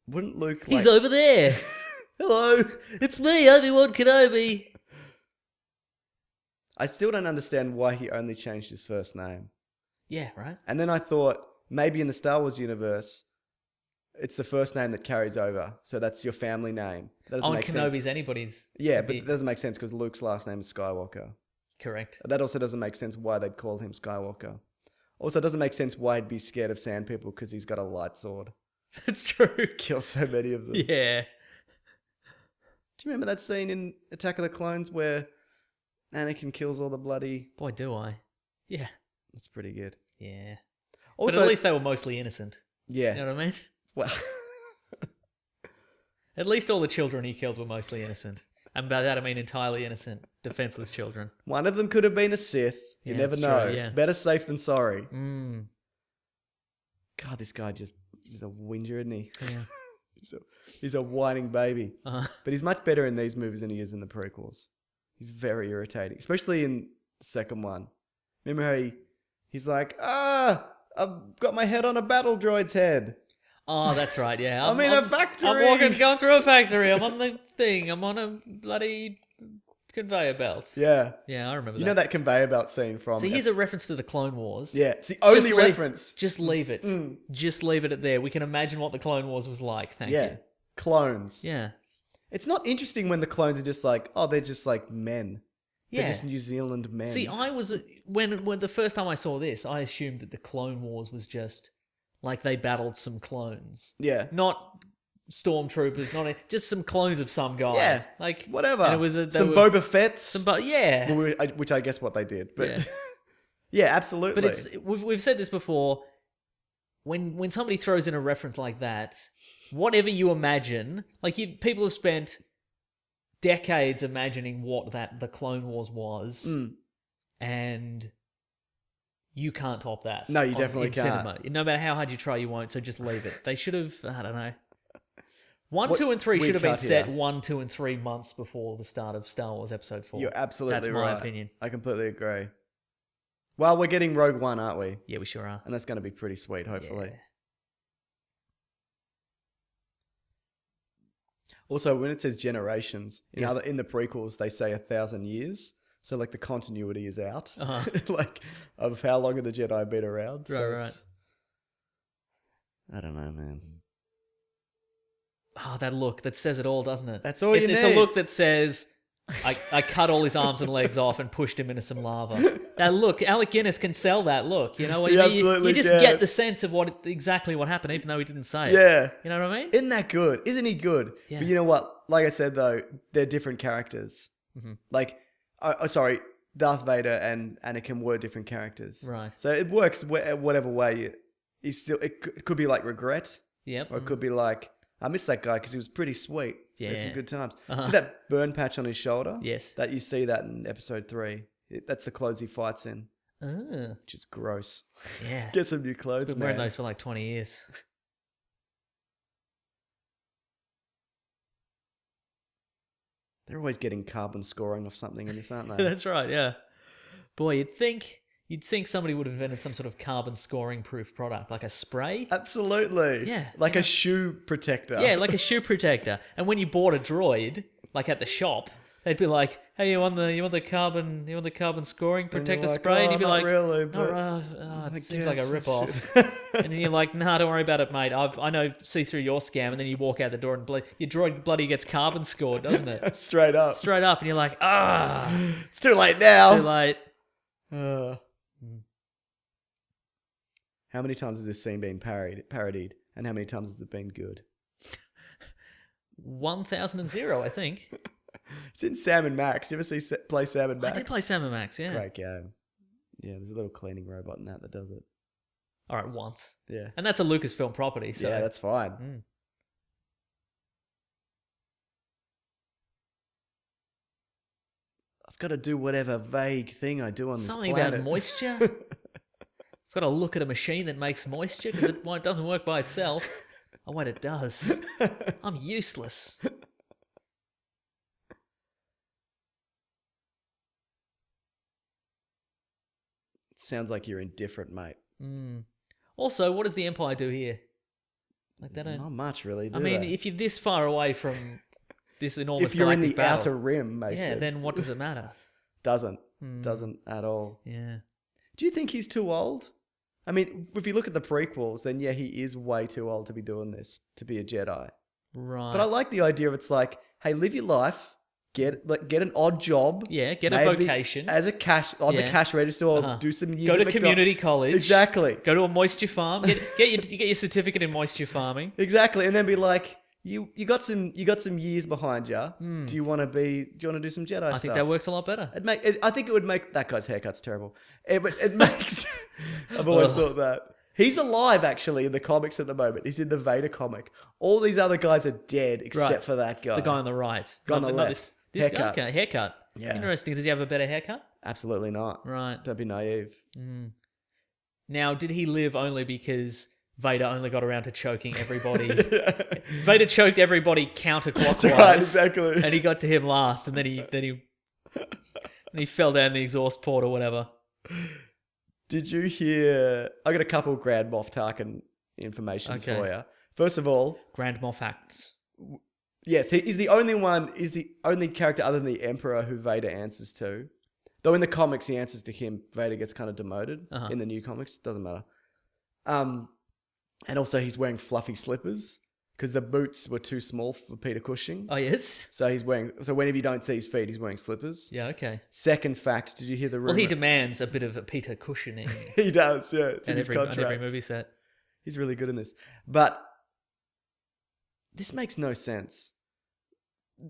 Wouldn't Luke... He's over there. Hello. It's me, Obi-Wan Kenobi. I still don't understand why he only changed his first name. Yeah, right. And then I thought, maybe in the Star Wars universe, it's the first name that carries over. So that's your family name. That doesn't make Kenobi's sense. Anybody's. Yeah, but it doesn't make sense because Luke's last name is Skywalker. Correct. That also doesn't make sense why they'd call him Skywalker. Also, it doesn't make sense why he'd be scared of sand people because he's got a light sword. That's true. Kill so many of them. Yeah. Do you remember that scene in Attack of the Clones where Anakin kills all the bloody... Boy, do I. Yeah. That's pretty good. Yeah. Also, but at least they were mostly innocent. Yeah. You know what I mean? Well... At least all the children he killed were mostly innocent. And by that I mean entirely innocent, defenseless children. One of them could have been a Sith. You never know. True, yeah. Better safe than sorry. God, this guy he's a whinger, isn't he? Yeah. he's a whining baby. But he's much better in these movies than he is in the prequels. He's very irritating, especially in the second one. Remember how he's like, I've got my head on a battle droid's head. Oh, that's right, yeah. I'm in a factory. I'm going through a factory. I'm on the thing. I'm on a bloody conveyor belt. Yeah. Yeah, I remember that. You know that conveyor belt scene from... See, here's a reference to the Clone Wars. Yeah, it's the only reference. Just leave it. Just leave it at there. We can imagine what the Clone Wars was like. Thank you. Yeah, clones. Yeah. It's not interesting when the clones are just like, they're just like men. They're just New Zealand men. See, I was when the first time I saw this, I assumed that the Clone Wars was just like they battled some clones. Yeah. Not stormtroopers, just some clones of some guy. Yeah. Like whatever. And it was Boba Fett's. Yeah. Which I guess what they did. But yeah, absolutely. But we've said this before. When somebody throws in a reference like that, whatever you imagine, like people have spent decades imagining what the Clone Wars was, and you can't top that. No, you definitely can't. Cinema. No matter how hard you try, you won't. So just leave it. They should have. I don't know. 1, 2, and 3 should have been set 1, 2, and 3 months before the start of Star Wars Episode 4. You're absolutely right. That's my opinion. I completely agree. Well, we're getting Rogue One, aren't we? Yeah, we sure are. And that's going to be pretty sweet, hopefully. Yeah. Also, when it says generations, in the prequels, they say 1,000 years. So, like, the continuity is out. Like, of how long have the Jedi been around. Right. I don't know, man. Oh, that look. That says it all, doesn't it? That's all you need. It's a look that says... I cut all his arms and legs off and pushed him into some lava. That look, Alec Guinness can sell that look. You know what I mean? You just get the sense of exactly what happened, even though he didn't say it. Yeah. You know what I mean? Isn't that good? Isn't he good? Yeah. But you know what? Like I said, though, they're different characters. Mm-hmm. Like, sorry, Darth Vader and Anakin were different characters. Right. So it works whatever way. It could be like regret. Yep. Or it could be like, I miss that guy because he was pretty sweet. Yeah. Had some good times. See that burn patch on his shoulder? Yes. That you see that in episode 3. That's the clothes he fights in. Oh. Which is gross. Yeah. Get some new clothes, He's been wearing those for like 20 years. They're always getting carbon scoring off something in this, aren't they? That's right, yeah. Boy, you'd think somebody would have invented some sort of carbon scoring proof product, like a spray. Absolutely. Yeah. Like a shoe protector. Yeah, like a shoe protector. And when you bought a droid, like at the shop, they'd be like, "Hey, you want the carbon scoring protector like, spray?" And you'd be like, really, it seems like a rip-off. And then you're like, "Nah, don't worry about it, mate. I know, see through your scam." And then you walk out the door and your droid bloody gets carbon scored, doesn't it? Straight up. And you're like, it's too late now. Too late. How many times has this scene been parodied? And how many times has it been good? 1,000, I think. It's in Sam & Max. You ever play Sam & Max? I did play Sam & Max, yeah. Great game. Yeah, there's a little cleaning robot in that does it. All right, once. Yeah. And that's a Lucasfilm property, so... Yeah, that's fine. I've got to do whatever vague thing I do on this planet. Something about moisture? I've got to look at a machine that makes moisture because it doesn't work by itself. Oh, wait, it does. I'm useless. Sounds like you're indifferent, mate. Also, what does the Empire do here? Like they don't. Not much, really. If you're this far away from this enormous, if you're in the battle, outer rim, makes sense. then what does it matter? Doesn't at all. Yeah. Do you think he's too old? I mean, if you look at the prequels, then yeah, he is way too old to be doing this, to be a Jedi. Right. But I like the idea of it's like, hey, live your life. Get an odd job. Yeah, get a vocation. As a cash, on the cash register or do some years Go to community college. Exactly. Go to a moisture farm. Get your certificate in moisture farming. Exactly. And then be like, you got some years behind you. Do you want to do some Jedi stuff? I think that works a lot better. I think it would make that guy's haircut's terrible. It makes I've always thought that. He's alive, actually, in the comics at the moment. He's in the Vader comic. All these other guys are dead except for that guy. The guy on the right. Guy on the left. This guy? Okay, haircut. Yeah. Interesting. Does he have a better haircut? Absolutely not. Right. Don't be naive. Now, did he live only because Vader only got around to choking everybody? Vader choked everybody counterclockwise. That's right, exactly. And he got to him last, and then he fell down the exhaust port or whatever. Did you hear... I got a couple Grand Moff Tarkin information for you. First of all... Grand Moff facts. Yes, he's the only character other than the Emperor who Vader answers to. Though in the comics he answers to him, Vader gets kind of demoted. In the new comics, doesn't matter. And also he's wearing fluffy slippers because the boots were too small for Peter Cushing. Oh, yes? So whenever you don't see his feet, he's wearing slippers. Yeah, okay. Second fact, did you hear the rumor? Well, he demands a bit of a Peter cushioning. He does, yeah. It's in his on contract. every movie set. He's really good in this. But this makes no sense.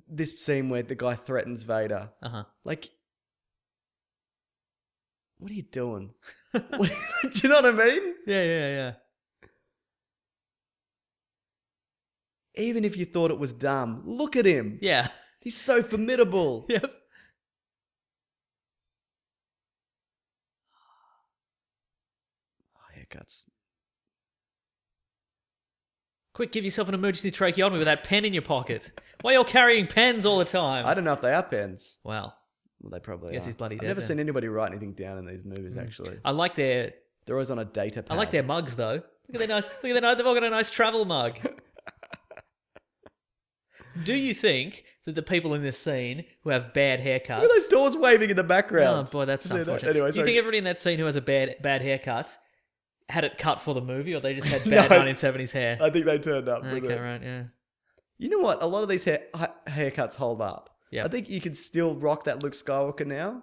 This scene where the guy threatens Vader. Uh-huh. Like, what are you doing? Do you know what I mean? Yeah. Even if you thought it was dumb, look at him. Yeah. He's so formidable. Yep. Oh, haircuts. Quick, give yourself an emergency tracheotomy with that pen in your pocket. Why are you carrying pens all the time? I don't know if they are pens. Wow. Well, they probably are. Guess he's bloody dead. I've never then. seen anybody write anything down in these movies, actually. I like their They're always on a data pad. I like their mugs though. Look at their nice. They've all got a nice travel mug. Do you think that the people in this scene who have bad haircuts? Look at those doors waving in the background. Oh boy, that's unfortunate. That? Anyway, do you think everybody in that scene who has a bad haircut had it cut for the movie, or they just had bad 1970s hair? I think they turned up. Okay, right, yeah. You know what? A lot of these haircuts hold up. Yeah. I think you could still rock that Luke Skywalker now.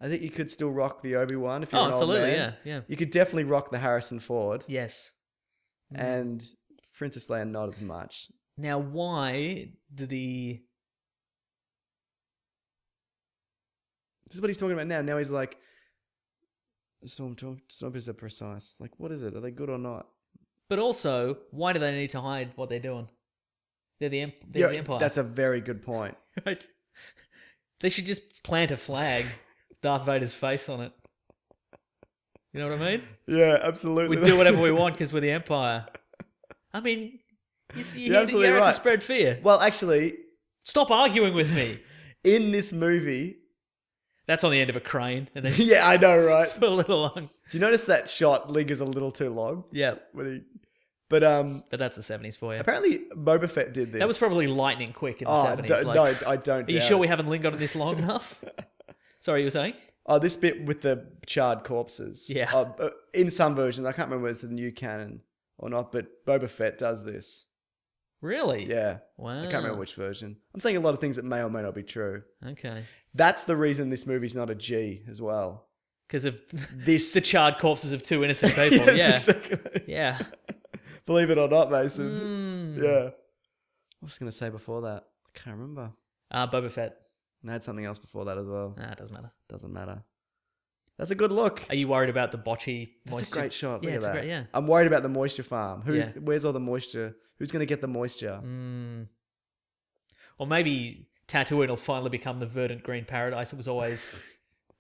I think you could still rock the Obi-Wan if you're an old man. Yeah. You could definitely rock the Harrison Ford. Yes. And Princess Leia not as much. Now, why do the... This is what he's talking about now. Now he's like, Stormtroopers are precise. Like, what is it? Are they good or not? But also, why do they need to hide what they're doing? They're the Empire. That's a very good point. Right? They should just plant a flag, Darth Vader's face on it. You know what I mean? Yeah, absolutely. We do whatever we want because we're the Empire. I mean, you're absolutely here right. to spread fear. Well, actually... Stop arguing with me. In this movie... That's on the end of a crane. And then yeah, I know, right? It's a little long. Do you notice that shot lingers a little too long? Yeah. But that's the 70s for you. Apparently, Boba Fett did this. That was probably lightning quick in the 70s. No, I don't. Are you sure we haven't lingered on this long enough? Sorry, you were saying? Oh, this bit with the charred corpses. Yeah. In some versions, I can't remember whether it's the new canon or not, but Boba Fett does this. Really? Yeah. Wow. I can't remember which version. I'm saying a lot of things that may or may not be true. Okay. That's the reason this movie's not a G as well. Because of the charred corpses of two innocent people. Yes, yeah. Exactly. Yeah. Believe it or not, Mason. Yeah. What was I going to say before that? I can't remember. Boba Fett. And I had something else before that as well. Nah, it doesn't matter. Doesn't matter. That's a good look. Are you worried about the botchy moisture? That's a great shot. Look Yeah, at that. yeah. I'm worried about the moisture farm. Where's all the moisture? Who's going to get the moisture? Or maybe Tatooine will finally become the verdant green paradise it was always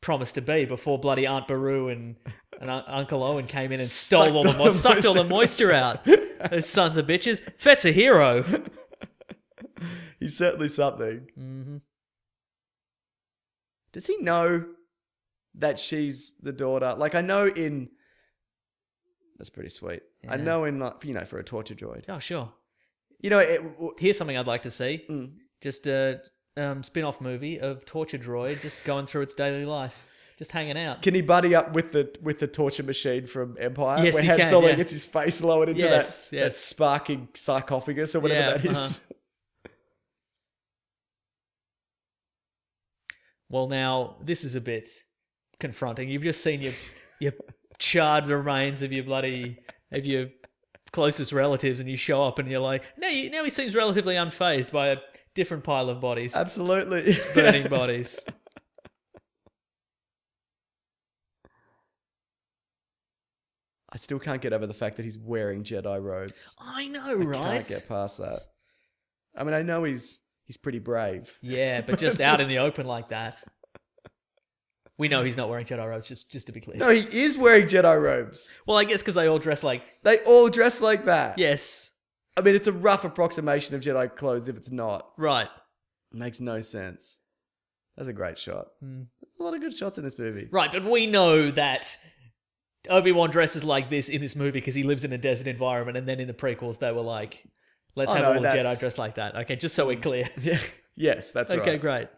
promised to be before bloody Aunt Beru and Uncle Owen came in and sucked all the moisture out. Those sons of bitches. Fett's a hero. He's certainly something. Mm-hmm. Does he know that she's the daughter? Like, I know in... That's pretty sweet. Yeah. I know in, for a torture droid. Oh, sure. Here's something I'd like to see. Just a spin-off movie of torture droid just going through its daily life. Just hanging out. Can he buddy up with the torture machine from Empire? Yes, where he Han can. Solo gets his face lowered into that yes. sparking sarcophagus or whatever that is. Well, now, this is a bit confronting. You've just seen your charred remains of your closest relatives, and you show up and you're like, now he seems relatively unfazed by a different pile of bodies. Absolutely. Burning bodies. I still can't get over the fact that he's wearing Jedi robes. I know, right? I can't get past that. I mean, I know he's pretty brave. Yeah, but just out in the open like that. We know he's not wearing Jedi robes, just to be clear. No, he is wearing Jedi robes. Well, I guess because they all dress like... They all dress like that. Yes. I mean, it's a rough approximation of Jedi clothes if it's not. Right. It makes no sense. That's a great shot. A lot of good shots in this movie. Right, but we know that Obi-Wan dresses like this in this movie because he lives in a desert environment, and then in the prequels they were like, let's have all the Jedi dress like that. Okay, just so we're clear. Yeah. Yes, that's right. Okay, great.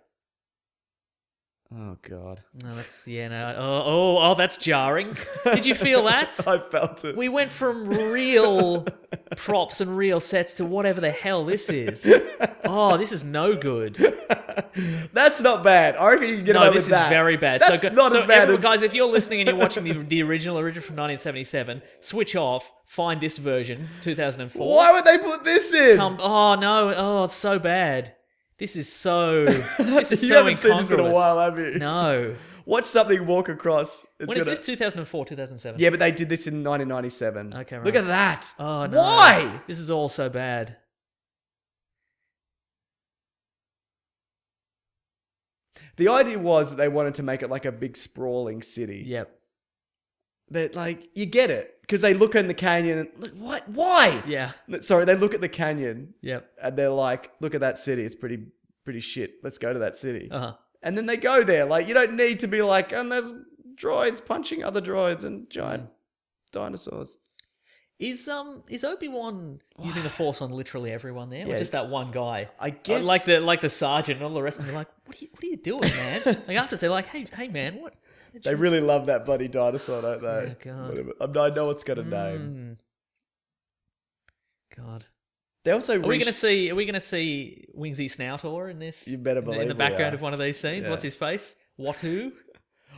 Oh God. No, that's no. Oh, that's jarring. Did you feel that? I felt it. We went from real props and real sets to whatever the hell this is. Oh, this is no good. That's not bad. I reckon you can get away with that. No, this is very bad. That's not as bad as... Guys, if you're listening and you're watching the original from 1977, switch off, find this version, 2004. Why would they put this in? Oh, no. Oh, it's so bad. This is so... This is you so haven't incongruous. seen this in a while, have you? No. Watch something walk across. When is this? 2004, 2007? Yeah, but they did this in 1997. Okay, right. Look at that. Oh, no. Why? This is all so bad. The idea was that they wanted to make it like a big sprawling city. Yep. But like, you get it. Because they look in the canyon and look, what? Why? Yeah. Sorry, they look at the canyon. Yep. And they're like, look at that city. It's pretty shit. Let's go to that city. Uh-huh. And then they go there. Like, you don't need to be like, and there's droids punching other droids and giant dinosaurs. Is Obi-Wan using the Force on literally everyone there, or Yeah. just that one guy? I guess like the sergeant and all the rest of them are like, what are you doing, man? Like after say like, hey man, what? they really love that bloody dinosaur, don't they? Oh, God. Whatever. I know it's got a name. God. They also Are we gonna see Wingsy Snoutor in this? You better believe in the we background are. of one of these scenes. Yeah. What's his face? Watu?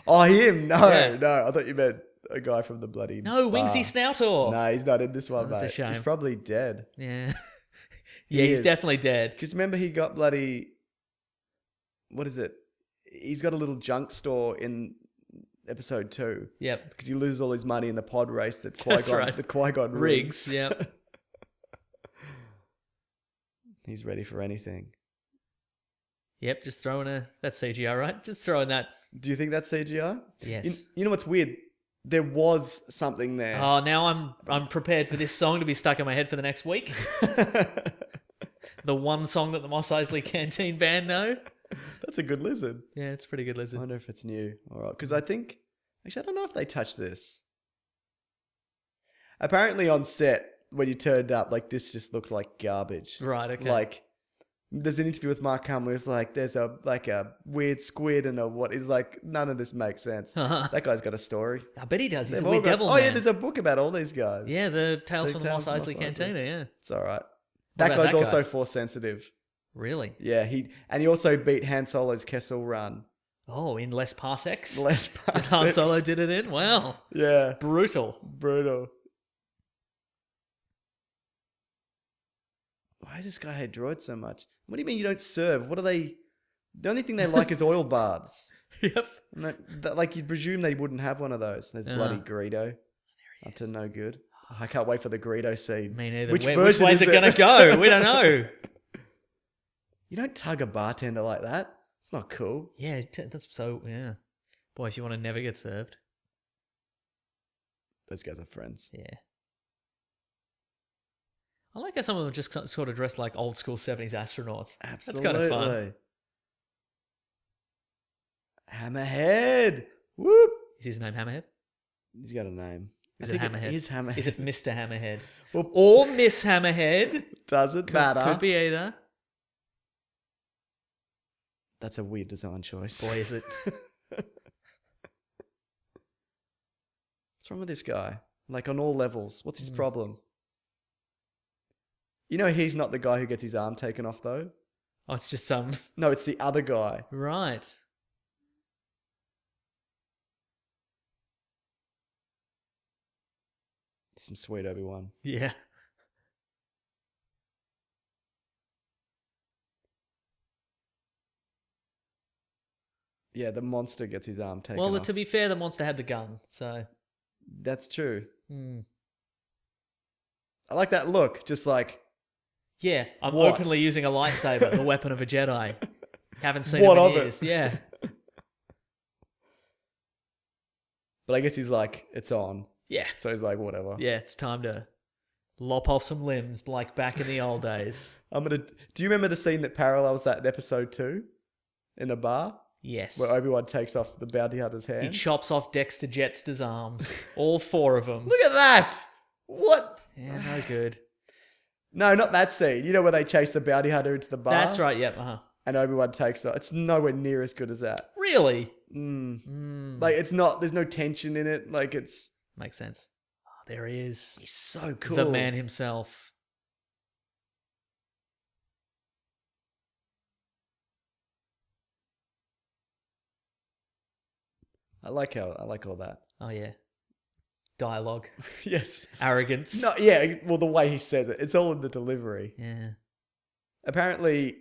Oh, him? No, Yeah. no. I thought you meant a guy from the bloody No, bar. Wingsy Snoutor. No, he's not in this one, That's a mate. shame. He's probably dead. Yeah. He Yeah, he's is. definitely dead. Because remember he got bloody... What is it? He's got a little junk store in episode 2. Yep. Because he loses all his money in the pod race that That's Qui-Gon, right. the Qui-Gon Riggs, yep. He's ready for anything. Yep, just throwing that's CGI, right? Just throwing that. Do you think that's CGI? Yes. You know what's weird? There was something there. Oh, now I'm prepared for this song to be stuck in my head for the next week. The one song that the Mos Eisley Canteen band know. That's a good listen. Yeah, it's a pretty good I listen. wonder if it's new. All right, because I think... Actually, I don't know if they touched this. Apparently on set, when you turned up, like, this just looked like garbage. Right, okay. Like, there's an interview with Mark Hamill. It's like, there's a weird squid and what is like, none of this makes sense. That guy's got a story. I bet he does. He's They've a all wee got- devil Oh, man. yeah, there's a book about all these guys. Yeah, the Tales from the Mos Tales from Eisley Mos Eisley. Cantina, yeah. It's all right. What That about guy's that also guy? Force sensitive. Really? Yeah, he also beat Han Solo's Kessel Run. Oh, in less parsecs? Less Han parsecs. Solo did it in? Wow. Yeah. Brutal. Brutal. Why does this guy hate droids so much? What do you mean you don't serve? What are they... The only thing they like is oil baths. Yep. Like, you'd presume they wouldn't have one of those. There's bloody Greedo. Up to no good. Oh, I can't wait for the Greedo scene. Me neither. Which Which version way's is it going to go? We don't know. You don't tug a bartender like that. It's not cool. Yeah, that's so, yeah. Boy, if you want to never get served. Those guys are friends. Yeah. I like how some of them just sort of dress like old school 70s astronauts. Absolutely. That's kind of fun. Hammerhead. Whoop. Is his name Hammerhead? He's got a name. Is it Hammerhead? It is Hammerhead. Is it Mr. Hammerhead? Well, Or Miss Hammerhead? doesn't matter. Could be either. That's a weird design choice. Boy, is it. What's wrong with this guy? Like, on all levels. What's his problem? You know he's not the guy who gets his arm taken off, though? Oh, it's just some... No, it's the other guy. Right. Some sweet Obi-Wan. Yeah. Yeah, the monster gets his arm taken Well, off. to be fair, the monster had the gun, so... That's true. Hmm. I like that look. Just like... Yeah, I'm What? openly using a lightsaber, the weapon of a Jedi. Haven't seen What it in of it? years. Yeah. But I guess he's like, it's on. Yeah. So he's like, whatever. Yeah, it's time to lop off some limbs like back in the old days. Do you remember the scene that parallels that in episode 2? In a bar? Yes. Where Obi-Wan takes off the bounty hunter's hand? He chops off Dexter Jettster's arms. All 4 of them. Look at that! What? Yeah, no good. No, not that scene. You know where they chase the bounty hunter into the bar? That's right, yep, uh-huh. and Obi-Wan takes off. It's nowhere near as good as that. Really? Like, it's not, there's no tension in it. Like, it's... Makes sense. Oh, there he is. He's so cool. The man himself. I like all that. Oh, yeah. Dialogue. Yes. Arrogance. No, yeah, well, the way he says it. It's all in the delivery. Yeah. Apparently,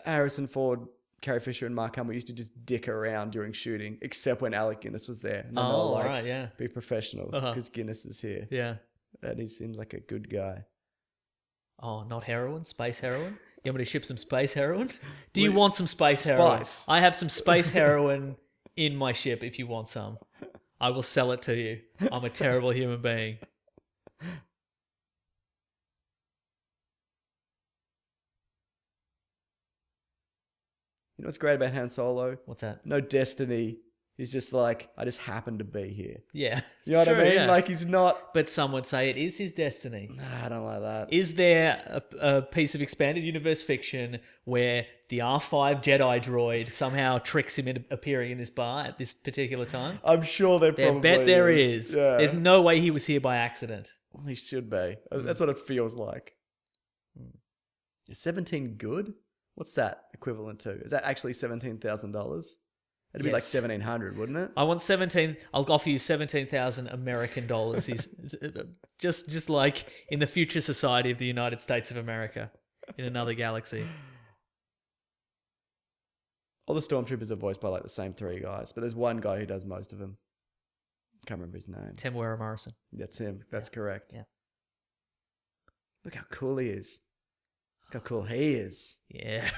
Harrison Ford, Carrie Fisher, and Mark Hamill used to just dick around during shooting, except when Alec Guinness was there. And then they'll, like, right, yeah. be professional because Guinness is here. Yeah. And he seems like a good guy. Oh, not heroin? Space heroin? You want me to ship some space heroin? Do you want some space heroin? Spice. I have some space heroin in my ship if you want some. I will sell it to you. I'm a terrible human being. You know what's great about Han Solo? What's that? No destiny. He's just like, I just happen to be here. Yeah. You know what I mean? Yeah. Like, he's not... But some would say it is his destiny. Nah, I don't like that. Is there a piece of expanded universe fiction where the R5 Jedi droid somehow tricks him into appearing in this bar at this particular time? I'm sure there probably bet there is. Yeah. There's no way he was here by accident. Well, he should be. That's what it feels like. Is 17 good? What's that equivalent to? Is that actually $17,000? It'd be like 1,700, wouldn't it? I want 17. I'll offer you 17,000 American dollars. He's just like in the future society of the United States of America, in another galaxy. All the Stormtroopers are voiced by like the same three guys, but there's one guy who does most of them. Can't remember his name. Temuera Morrison. That's him. That's correct. Yeah. Look how cool he is. Look how cool he is. Yeah.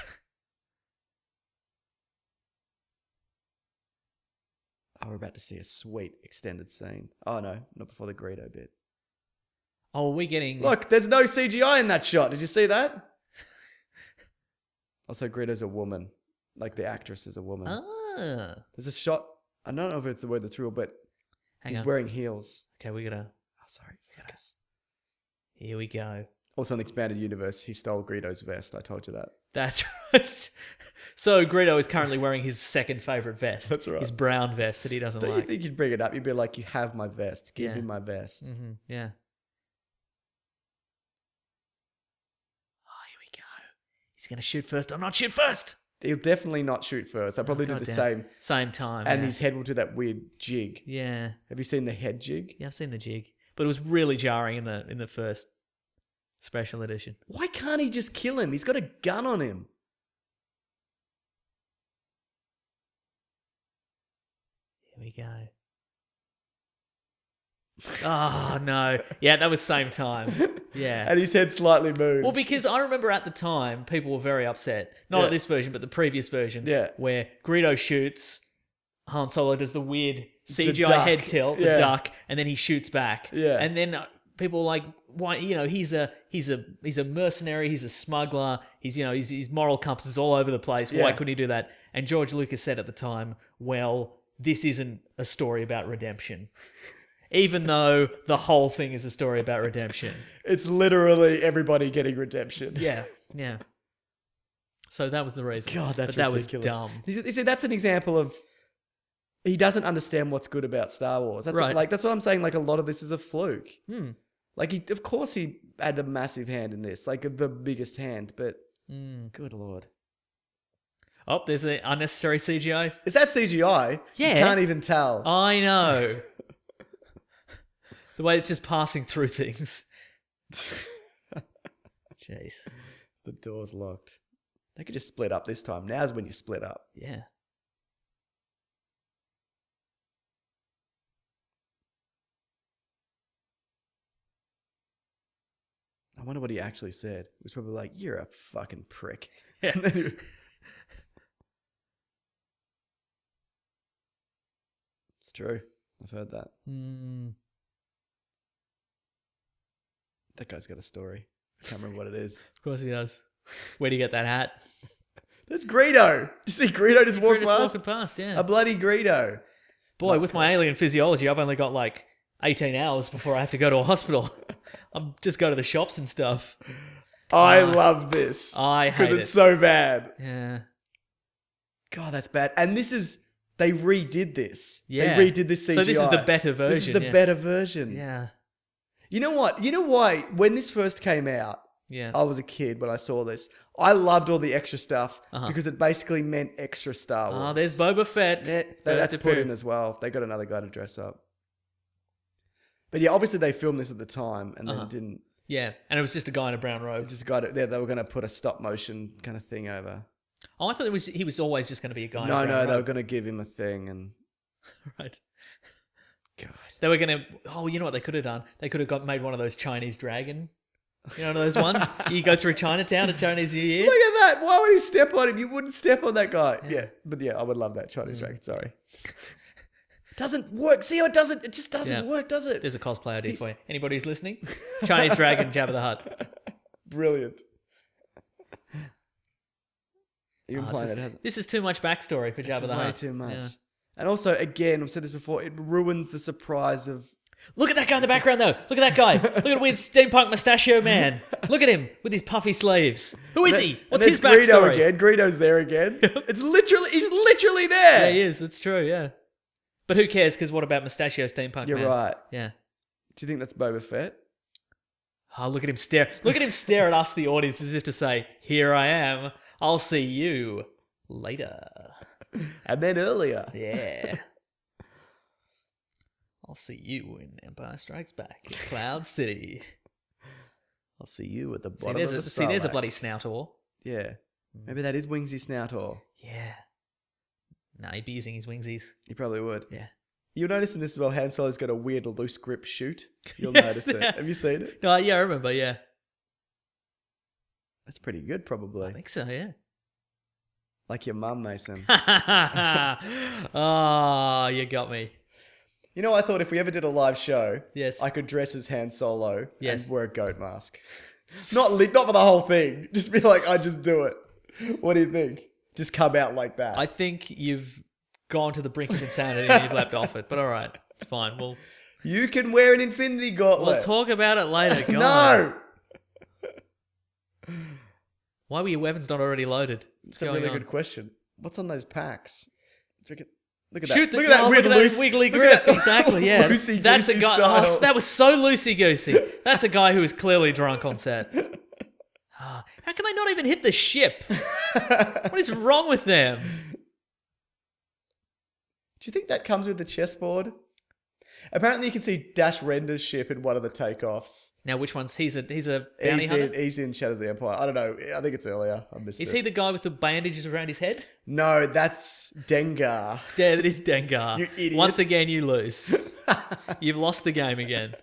Oh, we're about to see a sweet extended scene. Oh no, not before the Greedo bit. Oh, we're getting... Look, there's no CGI in that shot. Did you see that? Also, Greedo's a woman. Like, the actress is a woman. Ah. There's a shot. I don't know if it's the word that's real, but he's wearing heels. Okay, we gotta... Oh, sorry. Focus. Here we go. Also, in the expanded universe, he stole Greedo's vest. I told you that. That's right. So Greedo is currently wearing his second favorite vest. That's right. His brown vest that he doesn't Don't like. you think you'd bring it up? You'd be like, you have my vest. Give me my vest. Mm-hmm. Yeah. Oh, here we go. He's going to shoot first or not shoot first. He'll definitely not shoot first. I probably do the same time. And his head will do that weird jig. Yeah. Have you seen the head jig? Yeah, I've seen the jig. But it was really jarring in the first special edition. Why can't he just kill him? He's got a gun on him. Here we go. Oh, no. Yeah, that was same time. Yeah. And his head slightly moved. Well, because I remember at the time, people were very upset. Not at this version, but the previous version. Yeah. Where Greedo shoots, Han Solo does the weird CGI head tilt, the duck, and then he shoots back. Yeah. And then people are like, why? You know, he's a mercenary. He's a smuggler. His moral compass is all over the place. Why couldn't he do that? And George Lucas said at the time, well, this isn't a story about redemption. Even though the whole thing is a story about redemption. It's literally everybody getting redemption. Yeah, yeah. So that was the reason. God, that was dumb. You see, that's an example of he doesn't understand what's good about Star Wars. That's right. That's what I'm saying. Like, a lot of this is a fluke. Hmm. Like, of course he had a massive hand in this, like the biggest hand, but good Lord. Oh, there's an unnecessary CGI. Is that CGI? Yeah. You can't even tell. I know. The way it's just passing through things. Jeez. The door's locked. They could just split up this time. Now's when you split up. Yeah. I wonder what he actually said. He was probably like, you're a fucking prick. Yeah. It's true. I've heard that. That guy's got a story. I can't remember what it is. Of course he does. Where'd he get that hat? That's Greedo. You see Greedo just walk past? Walking past, yeah. A bloody Greedo. Boy, with my alien physiology, I've only got like 18 hours before I have to go to a hospital. I'll just go to the shops and stuff. I love this. I hate it. Because it's so bad. Yeah. God, that's bad. And they redid this. Yeah. They redid this CGI. So this is the better version. This is the better version. Yeah. You know what? You know why? When this first came out, I was a kid when I saw this. I loved all the extra stuff because it basically meant extra Star Wars. Oh, there's Boba Fett. That's put in as well. They got another guy to dress up. But yeah, obviously they filmed this at the time and then didn't. Yeah, and it was just a guy in a brown robe. It's just a guy. They were going to put a stop motion kind of thing over. Oh, I thought he was always just going to be a guy. No, in a brown robe. they were going to give him a thing and. Right. God. They were going to. Oh, you know what they could have done? They could have made one of those Chinese dragon. You know, one of those ones? You go through Chinatown at Chinese New Year. Look at that. Why would he step on him? You wouldn't step on that guy. Yeah. But I would love that Chinese dragon. Sorry. Doesn't work. See how it doesn't? It just doesn't work, does it? There's a cosplay idea for you. Anybody who's listening? Chinese dragon, Jabba the Hutt. Brilliant. Even playing it hasn't. This is too much backstory for Jabba the Hutt. Way too much. Yeah. And also, again, I've said this before, it ruins the surprise of... Look at that guy in the background, though. Look at that guy. Look at the weird steampunk mustachio man. Look at him with his puffy sleeves. Who is he? What's his backstory? Greedo's there again. He's literally there. Yeah, he is. That's true, yeah. But who cares? Because what about mustachio steampunk man? You're right. Yeah. Do you think that's Boba Fett? Oh, look at him stare. Look at him stare at us, the audience, as if to say, here I am. I'll see you later. And then earlier. Yeah. I'll see you in Empire Strikes Back in Cloud City. I'll see you at the bottom of the See, there's a bloody snoutor. Yeah. Maybe that is Wingsy Snoutor. Yeah. No, he'd be using his wingsies. He probably would. Yeah. You'll notice in this as well, Han Solo's got a weird loose grip shoot. You'll notice it. Have you seen it? No, yeah, I remember, yeah. That's pretty good, probably. I think so, yeah. Like your mum, Mason. Oh, you got me. You know, I thought if we ever did a live show, yes, I could dress as Han Solo and wear a goat mask. Not for the whole thing. Just be like, I just do it. What do you think? Just come out like that. I think you've gone to the brink of insanity and you've leapt off it. But all right, it's fine. You can wear an Infinity Gauntlet. We'll talk about it later. No. Why were your weapons not already loaded? It's a really good question. What's on those packs? Look at that. Shoot look at that weird wiggly grip. Exactly, yeah. That's a guy. Style. Oh, that was so loosey goosey. That's a guy who was clearly drunk on set. How can they not even hit the ship? What is wrong with them? Do you think that comes with the chessboard? Apparently, you can see Dash Render's ship in one of the takeoffs. Now, which one's he's a bounty hunter? He's in Shadow of the Empire. I don't know. I think it's earlier. I missed it. Is he the guy with the bandages around his head? No, that's Dengar. Yeah, that is Dengar. You idiot. Once again, you lose. You've lost the game again.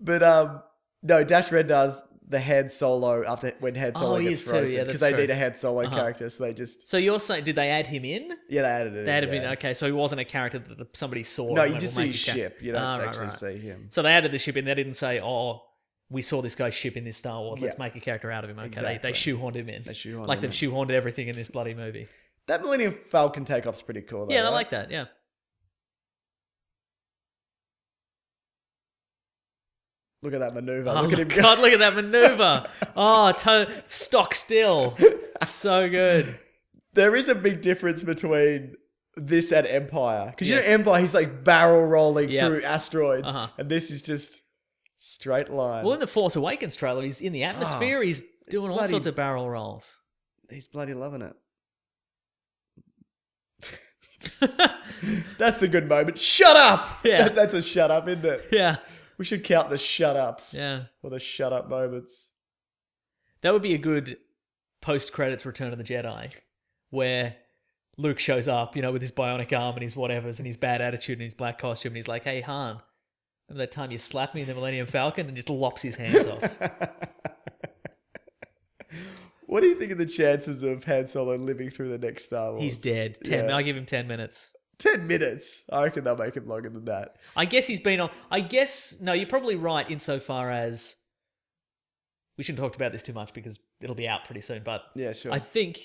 But no, Dash Red does the Han Solo when Han Solo gets frozen because they need a Han Solo character, so they just. So you're saying, did they add him in? Yeah, they added it. They added him in. Okay, so he wasn't a character that somebody saw. No, you just see his ship. You don't actually see him. So they added the ship in. They didn't say, "Oh, we saw this guy's ship in this Star Wars. Let's make a character out of him." Okay, exactly. They shoehorned him in. They've shoehorned everything in this bloody movie. That Millennium Falcon takeoff's pretty cool, though. Yeah, I like that. Yeah. Look at that maneuver. Oh, look at him God, look at that maneuver. Oh, stock still. So good. There is a big difference between this and Empire. Because you know Empire, he's like barrel rolling through asteroids. And this is just straight line. Well, in the Force Awakens trailer, he's in the atmosphere. He's doing all sorts of barrel rolls. He's bloody loving it. That's the good moment. Shut up! Yeah. That's a shut up, isn't it? Yeah. We should count the shut-ups. Yeah. Or the shut-up moments. That would be a good post-credits Return of the Jedi, where Luke shows up, with his bionic arm and his whatevers and his bad attitude and his black costume, and he's like, "Hey, Han, remember that time you slapped me in the Millennium Falcon?" and just lops his hands off. What do you think of the chances of Han Solo living through the next Star Wars? He's dead. I give him 10 minutes. 10 minutes. I reckon they'll make him longer than that. I guess he's been on... no, you're probably right insofar as... We shouldn't talk about this too much because it'll be out pretty soon, but... Yeah, sure. I think...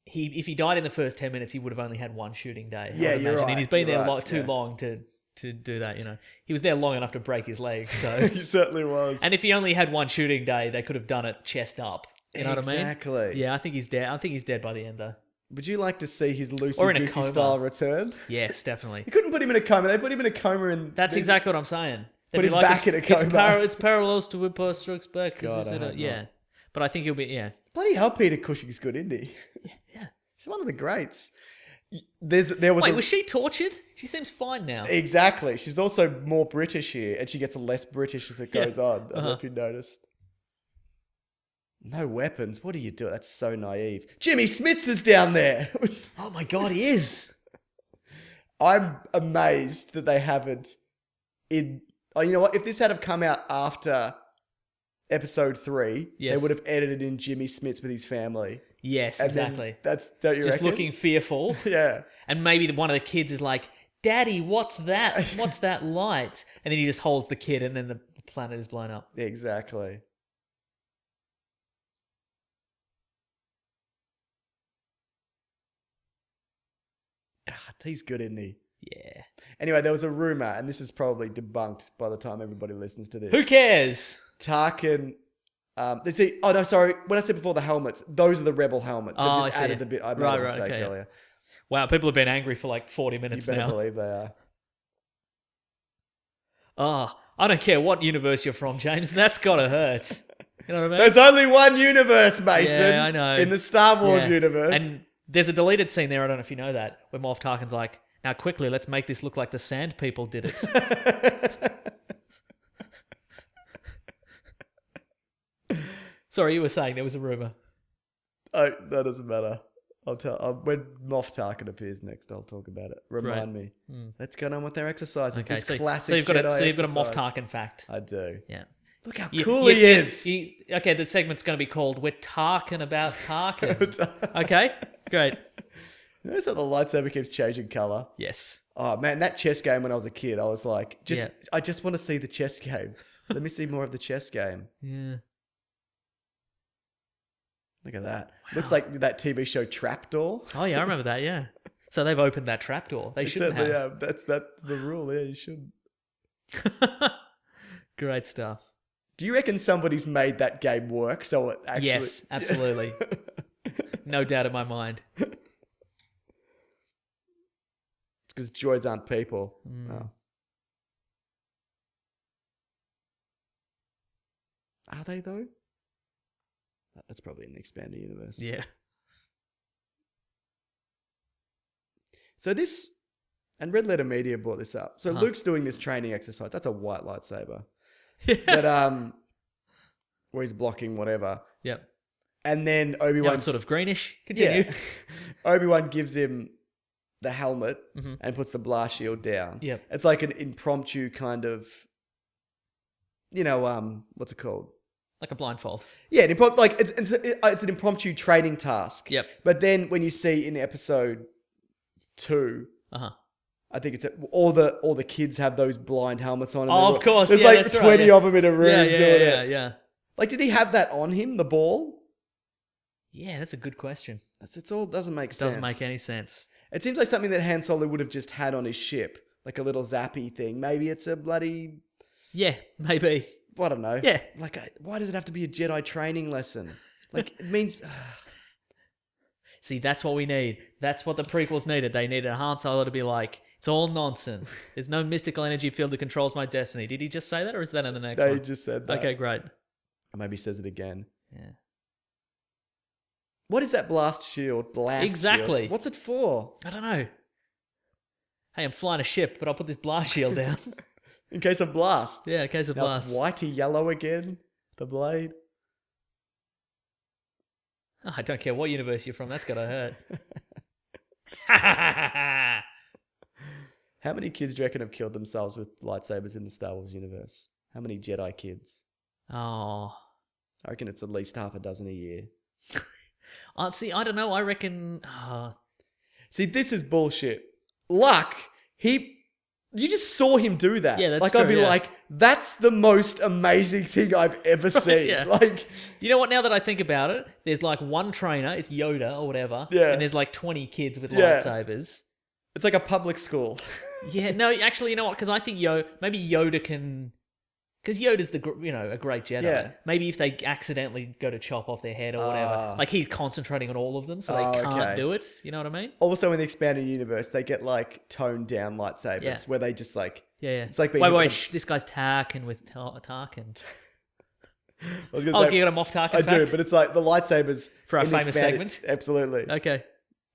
if he died in the first 10 minutes, he would have only had one shooting day. Yeah, you're right. And he's been there too long to to do that. He was there long enough to break his leg. So He certainly was. and if he only had one shooting day, they could have done it chest up. You know what I mean? Exactly. Yeah, I think he's dead. I think he's dead by the end, though. Would you like to see his Or in a loosey-goosey coma. style return? Yes, definitely. You couldn't put him in a coma. They put him in a coma and... That's exactly what I'm saying. They'd Put be him like, back in a coma. It's parallels to Empire Strikes Back. God, I hope Yeah. not. But I think he'll be, yeah. Bloody hell, Peter Cushing's good, isn't he? Yeah. He's one of the greats. There was Wait, was she tortured? She seems fine now. Exactly. She's also more British here, and she gets less British as it goes on. I don't know if you noticed. No weapons. What are you doing? That's so naive. Jimmy Smits is down there. Oh my God, he is. I'm amazed that they haven't in... Oh, you know what? If this had have come out after episode 3, Yes. they would have edited in Jimmy Smits with his family. Yes, And exactly. then don't you Just reckon? looking fearful. Yeah. And maybe one of the kids is like, Daddy, what's that? What's that light? And then he just holds the kid and then the planet is blown up. Exactly. God, he's good, isn't he? Yeah. Anyway, there was a rumor, and this is probably debunked by the time everybody listens to this. Who cares? Tarkin. They see. Oh no, sorry. When I said before the helmets, those are the rebel helmets. They've just I see. added the bit. I made a mistake earlier. Wow, people have been angry for like 40 You minutes better now. believe they are. Oh, I don't care what universe you're from, James. That's gotta hurt. You know what I mean? There's only one universe, Mason. Yeah, I know. In the Star Wars Yeah. universe. And there's a deleted scene there, I don't know if you know that, where Moff Tarkin's like, now quickly, let's make this look like the Sand People did it. Sorry, you were saying there was a rumor. Oh, that doesn't matter. I'll tell. When Moff Tarkin appears next, I'll talk about it. Remind me. Let's get on with their exercises. Okay, This so classic you've got Jedi so you've got a Moff exercise. Tarkin fact. I do. Yeah. Look how cool he is. Okay, the segment's going to be called "We're Tarkin About Tarkin." Okay, great. Notice that the lightsaber keeps changing color. Yes. Oh man, that chess game when I was a kid, I was like, I just want to see the chess game. Let me see more of the chess game. Yeah. Look at that. Looks like that TV show Trapdoor. Oh yeah, I remember that. Yeah. So they've opened that trapdoor. They shouldn't have. Yeah, that's the rule. Yeah, you shouldn't. Great stuff. Do you reckon somebody's made that game work so it actually... Yes, absolutely. No doubt in my mind. It's because droids aren't people. Oh. Are they though? That's probably in the expanded universe. Yeah. So this, and Red Letter Media brought this up. So Luke's doing this training exercise. That's a white lightsaber. Yeah. But where he's blocking whatever. Yep. And then Now Obi-Wan... it's sort of greenish. Continue. Yeah. Obi-Wan gives him the helmet and puts the blast shield down. Yep. It's like an impromptu kind of, what's it called? Like a blindfold. Yeah, it's an impromptu training task. Yep. But then when you see in episode 2, I think it's all the kids have those blind helmets on. Oh, of course. There's like 20 of them in a room doing it. Yeah. Like, did he have that on him, the ball? Yeah, that's a good question. It all doesn't make sense. Doesn't make any sense. It seems like something that Han Solo would have just had on his ship, like a little zappy thing. Maybe it's a bloody... Yeah, maybe. I don't know. Yeah. Like, why does it have to be a Jedi training lesson? Like, it means... See, that's what we need. That's what the prequels needed. They needed a Han Solo to be like, it's all nonsense. There's no mystical energy field that controls my destiny. Did he just say that, or is that in the next one? No, he just said that. Okay, great. Or maybe he says it again. Yeah. What is that blast shield? Exactly. Shield? What's it for? I don't know. Hey, I'm flying a ship, but I'll put this blast shield down. In case of blasts. Yeah, in case of now blasts. It's whitey yellow again. The blade. Oh, I don't care what universe you're from. That's gotta hurt. How many kids do you reckon have killed themselves with lightsabers in the Star Wars universe? How many Jedi kids? Oh. I reckon it's at least half a dozen a year. See, I don't know. I reckon... See, this is bullshit. Luck, you just saw him do that. Yeah, that's like, true, I'd be like, that's the most amazing thing I've ever seen. Yeah. Like, you know what? Now that I think about it, there's like one trainer, it's Yoda or whatever, Yeah. and there's like 20 kids with Yeah. lightsabers. It's like a public school. Yeah, no, actually, you know what? Because I think maybe Yoda can... Because Yoda's a great Jedi. Yeah. Maybe if they accidentally go to chop off their head or whatever, like he's concentrating on all of them, so they can't do it. You know what I mean? Also, in the expanded universe, they get like toned down lightsabers where they just like it's like being wait, this guy's Tarkin with Tarkin. I was gonna say, you got him off Tarkin. I do, but it's like the lightsabers for our famous segment. Absolutely. Okay.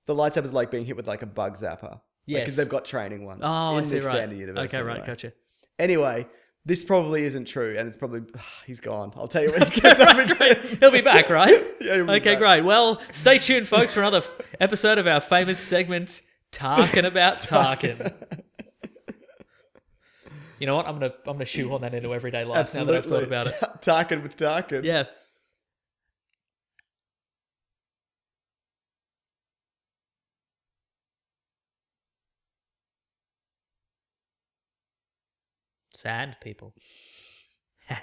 The lightsabers like being hit with like a bug zapper. Yes, because they've got training ones. Oh, in I see. The expanded Right. universe. Okay, anyway. Right. Gotcha. Anyway. This probably isn't true, and it's probably... he's gone. I'll tell you when he gets up again. He'll be back, right? Yeah, he'll be okay, back. Great. Well, stay tuned, folks, for another episode of our famous segment, Tarkin About Tarkin. You know what? I'm gonna shoehorn that into everyday life. Absolutely. Now that I've thought about it. Tarkin with Tarkin. Yeah. Sand people. How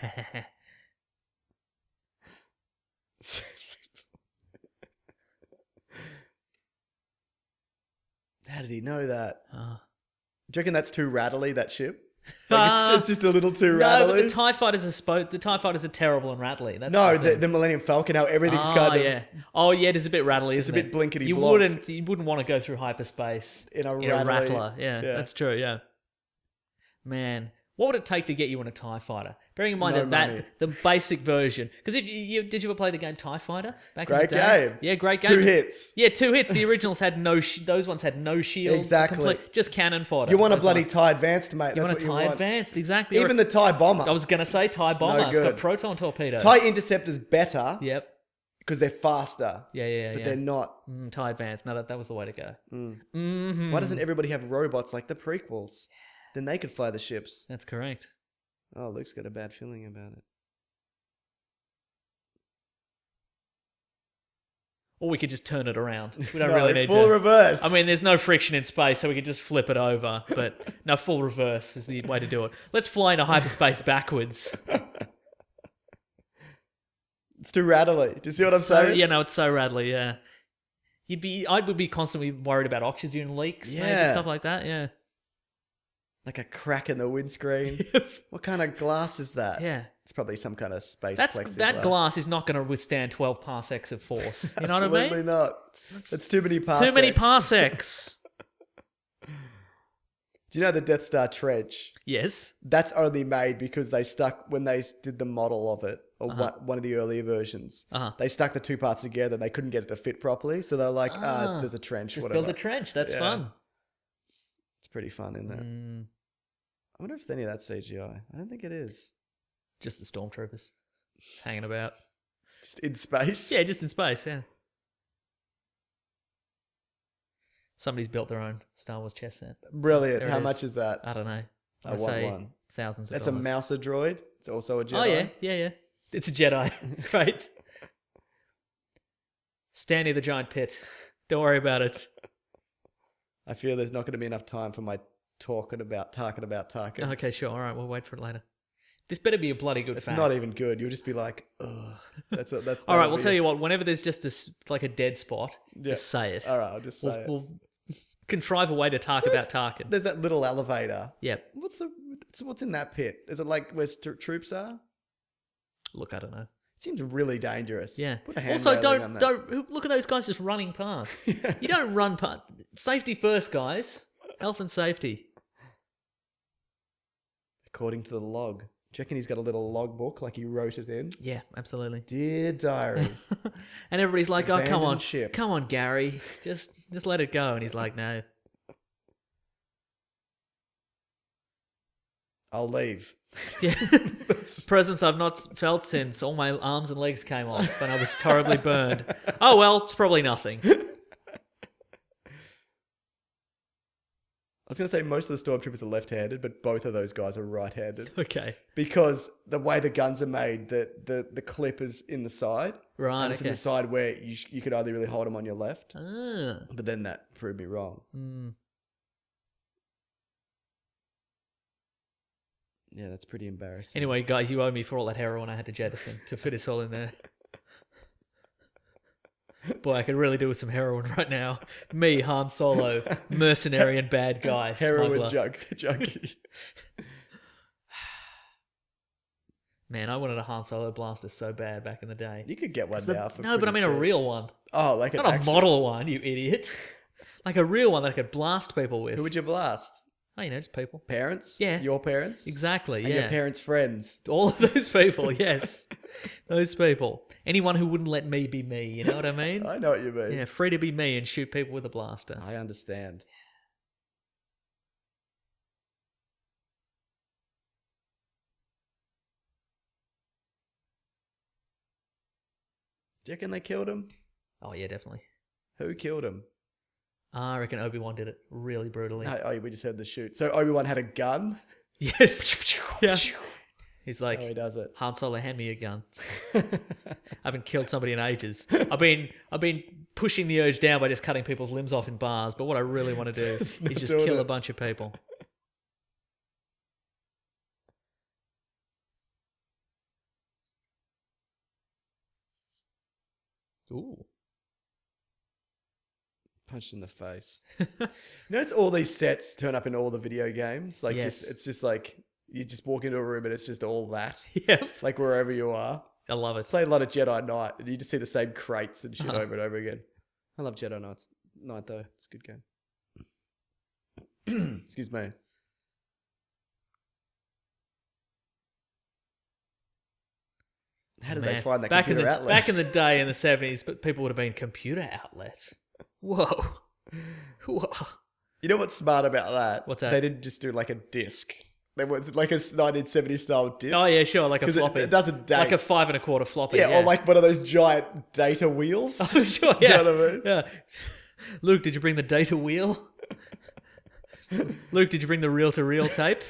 did he know that? Oh. Do you reckon that's too rattly, that ship? Like it's just a little too rattly? No, but the TIE fighters are terrible and rattly. That's the Millennium Falcon, how everything's kind of... Yeah. Oh, yeah, it is a bit rattly, isn't it? It's a bit blinkety You block. wouldn't want to go through hyperspace in a rattler. Yeah, that's true, yeah. Man, what would it take to get you in a TIE fighter? Bearing in mind the basic version. Because did you ever play the game TIE Fighter back in the day? Great game. Yeah, great game. 2 hits. Yeah, 2 hits. The originals had those ones had no shields. Exactly. Just cannon fodder. You want a bloody TIE Advanced, mate. You want a TIE Advanced, exactly. Even the TIE Bomber. I was going to say TIE Bomber. No It's got good. proton torpedoes. TIE Interceptor's better. Yep. Because they're faster. Yeah. But they're not. TIE Advanced. No, that was the way to go. Mm-hmm. Why doesn't everybody have robots like the prequels? Then they could fly the ships. That's correct. Oh, Luke's got a bad feeling about it. Or we could just turn it around. We don't really need full reverse. I mean, there's no friction in space, so we could just flip it over. But no, full reverse is the way to do it. Let's fly into hyperspace backwards. It's too rattly. Do you see what I'm saying? Yeah, no, it's so rattly, yeah. I would be constantly worried about oxygen leaks, maybe, stuff like that, yeah. Like a crack in the windscreen. What kind of glass is that? Yeah. It's probably some kind of space plexiglass. That glass is not going to withstand 12 parsecs of force. You know what I mean? Absolutely not. It's too many parsecs. Too many parsecs. Do you know the Death Star trench? Yes. That's only made because they stuck, when they did the model of it, or one of the earlier versions, they stuck the 2 parts together and they couldn't get it to fit properly. So they're like, there's a trench. Just whatever. build a trench. That's fun. It's pretty fun, isn't it? I wonder if any of that's CGI. I don't think it is. Just the Stormtroopers. Just hanging about. Just in space? Yeah, just in space, yeah. Somebody's built their own Star Wars chess set. Brilliant. How much is that? I don't know. I want one. Thousands of That's dollars. a Mouser droid. It's also a Jedi. Oh, yeah. It's a Jedi. Great. Stand near the giant pit. Don't worry about it. I feel there's not going to be enough time for my talking about Tarkin. Okay, sure. All right, we'll wait for it later. This better be a bloody good fact. It's not even good. You'll just be like, ugh. That's all right, we'll tell you what. Whenever there's just like a dead spot, just say it. All right, I'll just say it. We'll contrive a way to talk about Tarkin. There's that little elevator. Yep. What's in that pit? Is it like where troops are? Look, I don't know. It seems really dangerous. Yeah. Put a hand Also, on that. don't look at those guys just running past. You don't run past. Safety first, guys. Health and safety. According to the log. Do you reckon he's got a little logbook like he wrote it in? Yeah, absolutely. Dear diary. And everybody's like, "Oh, come on, ship. come on, Gary, just let it go." And he's like, "No." I'll leave. Yeah. Presents I've not felt since all my arms and legs came off and I was terribly burned. Oh well, it's probably nothing. I was going to say most of the Stormtroopers are left-handed, but both of those guys are right-handed. Okay. Because the way the guns are made, the clip is in the side. Right, and it's in the side where you could either really hold them on your left. Ah. But then that proved me wrong. Mm. Yeah, that's pretty embarrassing. Anyway, guys, you owe me for all that heroin I had to jettison to fit us all in there. Boy, I could really do with some heroin right now. Me, Han Solo, mercenary and bad guy, Heroin smuggler. junkie. Man, I wanted a Han Solo blaster so bad back in the day. You could get one now for No, but I mean cheap. a real one. Oh, like not a model one, you idiot. Like a real one that I could blast people with. Who would you blast? Oh, you know, just people. Parents? Yeah. Your parents? Exactly, and yeah. your parents' friends. All of those people, yes. Those people. Anyone who wouldn't let me be me, you know what I mean? I know what you mean. Yeah, free to be me and shoot people with a blaster. I understand. Do you reckon they killed him? Oh, yeah, definitely. Who killed him? I reckon Obi-Wan did it really brutally. Oh, we just heard the shoot. So Obi-Wan had a gun? Yes. Yeah. He's like, That's how he does it. Han Solo, hand me a gun. I haven't killed somebody in ages. I've been pushing the urge down by just cutting people's limbs off in bars, but what I really want to do is just kill a bunch of people. Ooh. Punched in the face. Notice all these sets turn up in all the video games. Like, Yes. it's just like you just walk into a room and it's just all that. Yeah. Like wherever you are. I love it. Played a lot of Jedi Knight, and you just see the same crates and shit over and over again. I love Jedi Knight though. It's a good game. Excuse me. How did they find that computer outlet? Back in the day in the 70s, but people would have been computer outlet. Whoa. Whoa. You know what's smart about that? What's that? They didn't just do like a disc. They went like a 1970s style disc. Oh yeah, sure, like a floppy. It doesn't date. Like a 5 1/4 floppy. Yeah, or like one of those giant data wheels. Oh, sure, yeah. You know what I mean? Yeah. Luke, did you bring the data wheel? Luke, did you bring the reel-to-reel tape?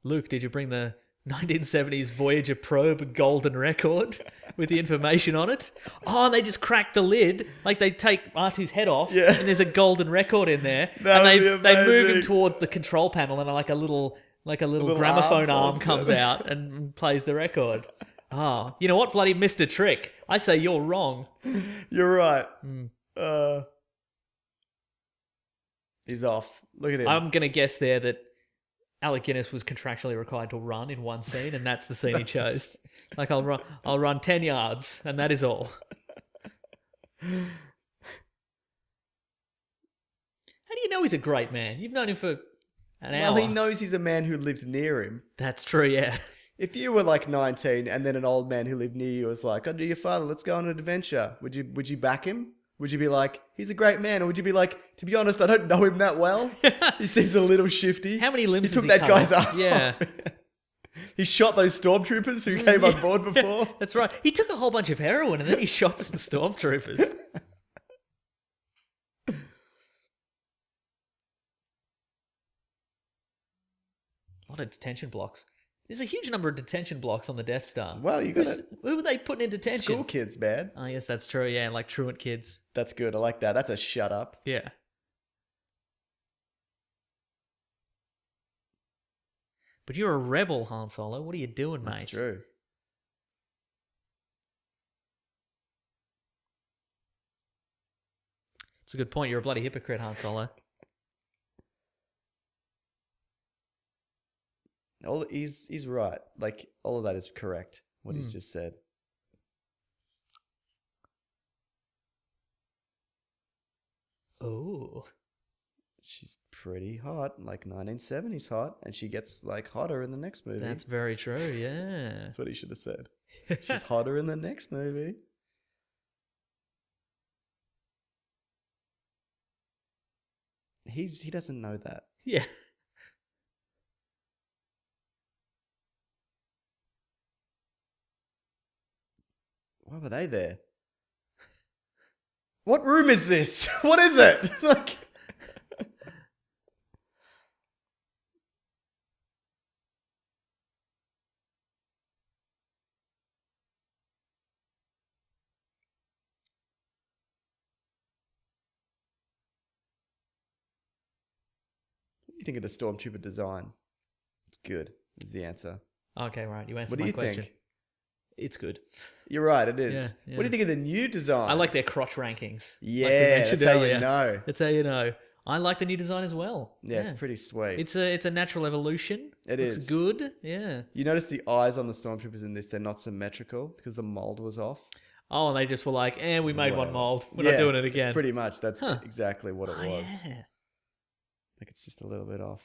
Luke, did you bring the 1970s Voyager probe golden record with the information on it? Oh, and they just cracked the lid. Like they take R2's head off, and there's a golden record in there. That and would be they move him amazing. towards the control panel, and like a little gramophone arm comes out and plays the record. Oh, you know what? Bloody missed a trick. I say you're wrong. You're right. He's off. Look at him. I'm going to guess there that Alec Guinness was contractually required to run in one scene, and that's the scene he chose. Like, I'll run 10 yards, and that is all. How do you know he's a great man? You've known him for an hour. Well, he knows he's a man who lived near him. That's true, yeah. If you were like 19 and then an old man who lived near you was like, "Oh, do your father, let's go on an adventure." Would you back him? Would you be like, "He's a great man," or would you be like, "To be honest, I don't know him that well. He seems a little shifty." How many limbs He took has that cut guy's off? arm Yeah. off. He shot those stormtroopers who came on board before. That's right. He took a whole bunch of heroin and then he shot some stormtroopers. A lot of detention blocks. There's a huge number of detention blocks on the Death Star. Well, you got Who were they putting in detention? school kids, man. Oh, yes, that's true. Yeah, like truant kids. That's good. I like that. That's a shut up. Yeah. But you're a rebel, Han Solo. What are you doing, mate? That's true. It's a good point. You're a bloody hypocrite, Han Solo. He's right. Like, all of that is correct, what he's just said. Oh. She's pretty hot, like 1970s hot, and she gets like hotter in the next movie. That's very true, yeah. That's what he should have said. She's hotter in the next movie. He doesn't know that. Yeah. Why were they there? What room is this? What is it? Like, what do you think of the Stormtrooper design? It's good is the answer. Okay, right. You answered What do my you question. think? It's good. You're right, it is. Yeah. What do you think of the new design? I like their crotch rankings. Yeah, like we mentioned that's earlier. how you know. That's how you know. I like the new design as well. Yeah, it's pretty sweet. It's a natural evolution. It's good. Yeah. You notice the eyes on the Stormtroopers in this, they're not symmetrical because the mold was off. Oh, and they just were like, we made one mold. We're not doing it again. Pretty much. That's exactly what it was. Yeah. Like it's just a little bit off.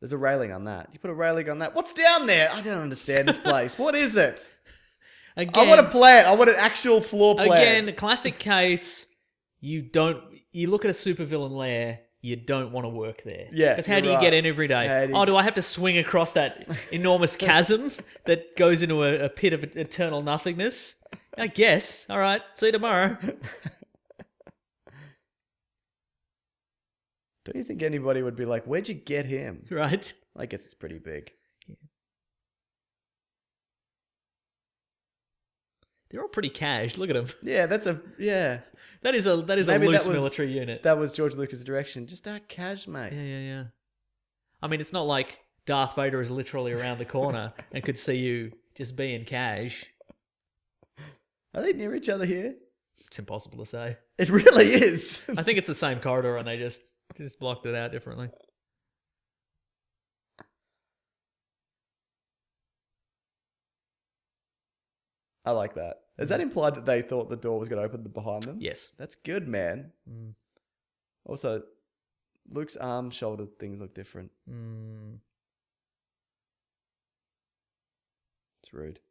There's a railing on that. You put a railing on that. What's down there? I don't understand this place. What is it? Again, I want a plant. I want an actual floor plan. Again, classic case. You look at a supervillain lair. You don't want to work there. Yeah. Because how do you get in every day? Do I have to swing across that enormous chasm that goes into a pit of eternal nothingness? I guess. All right. See you tomorrow. Don't you think anybody would be like, where'd you get him? Right. I guess it's pretty big. Yeah. They're all pretty cash. Look at them. Yeah, That is a Maybe loose military unit. That was George Lucas' direction. Just act cash, mate. Yeah. I mean, it's not like Darth Vader is literally around the corner and could see you just being cash. Are they near each other here? It's impossible to say. It really is. I think it's the same corridor and they just blocked it out differently. I like that. Is that implied that they thought the door was going to open behind them? Yes. That's good, man. Also, Luke's arm, shoulder things look different. It's rude.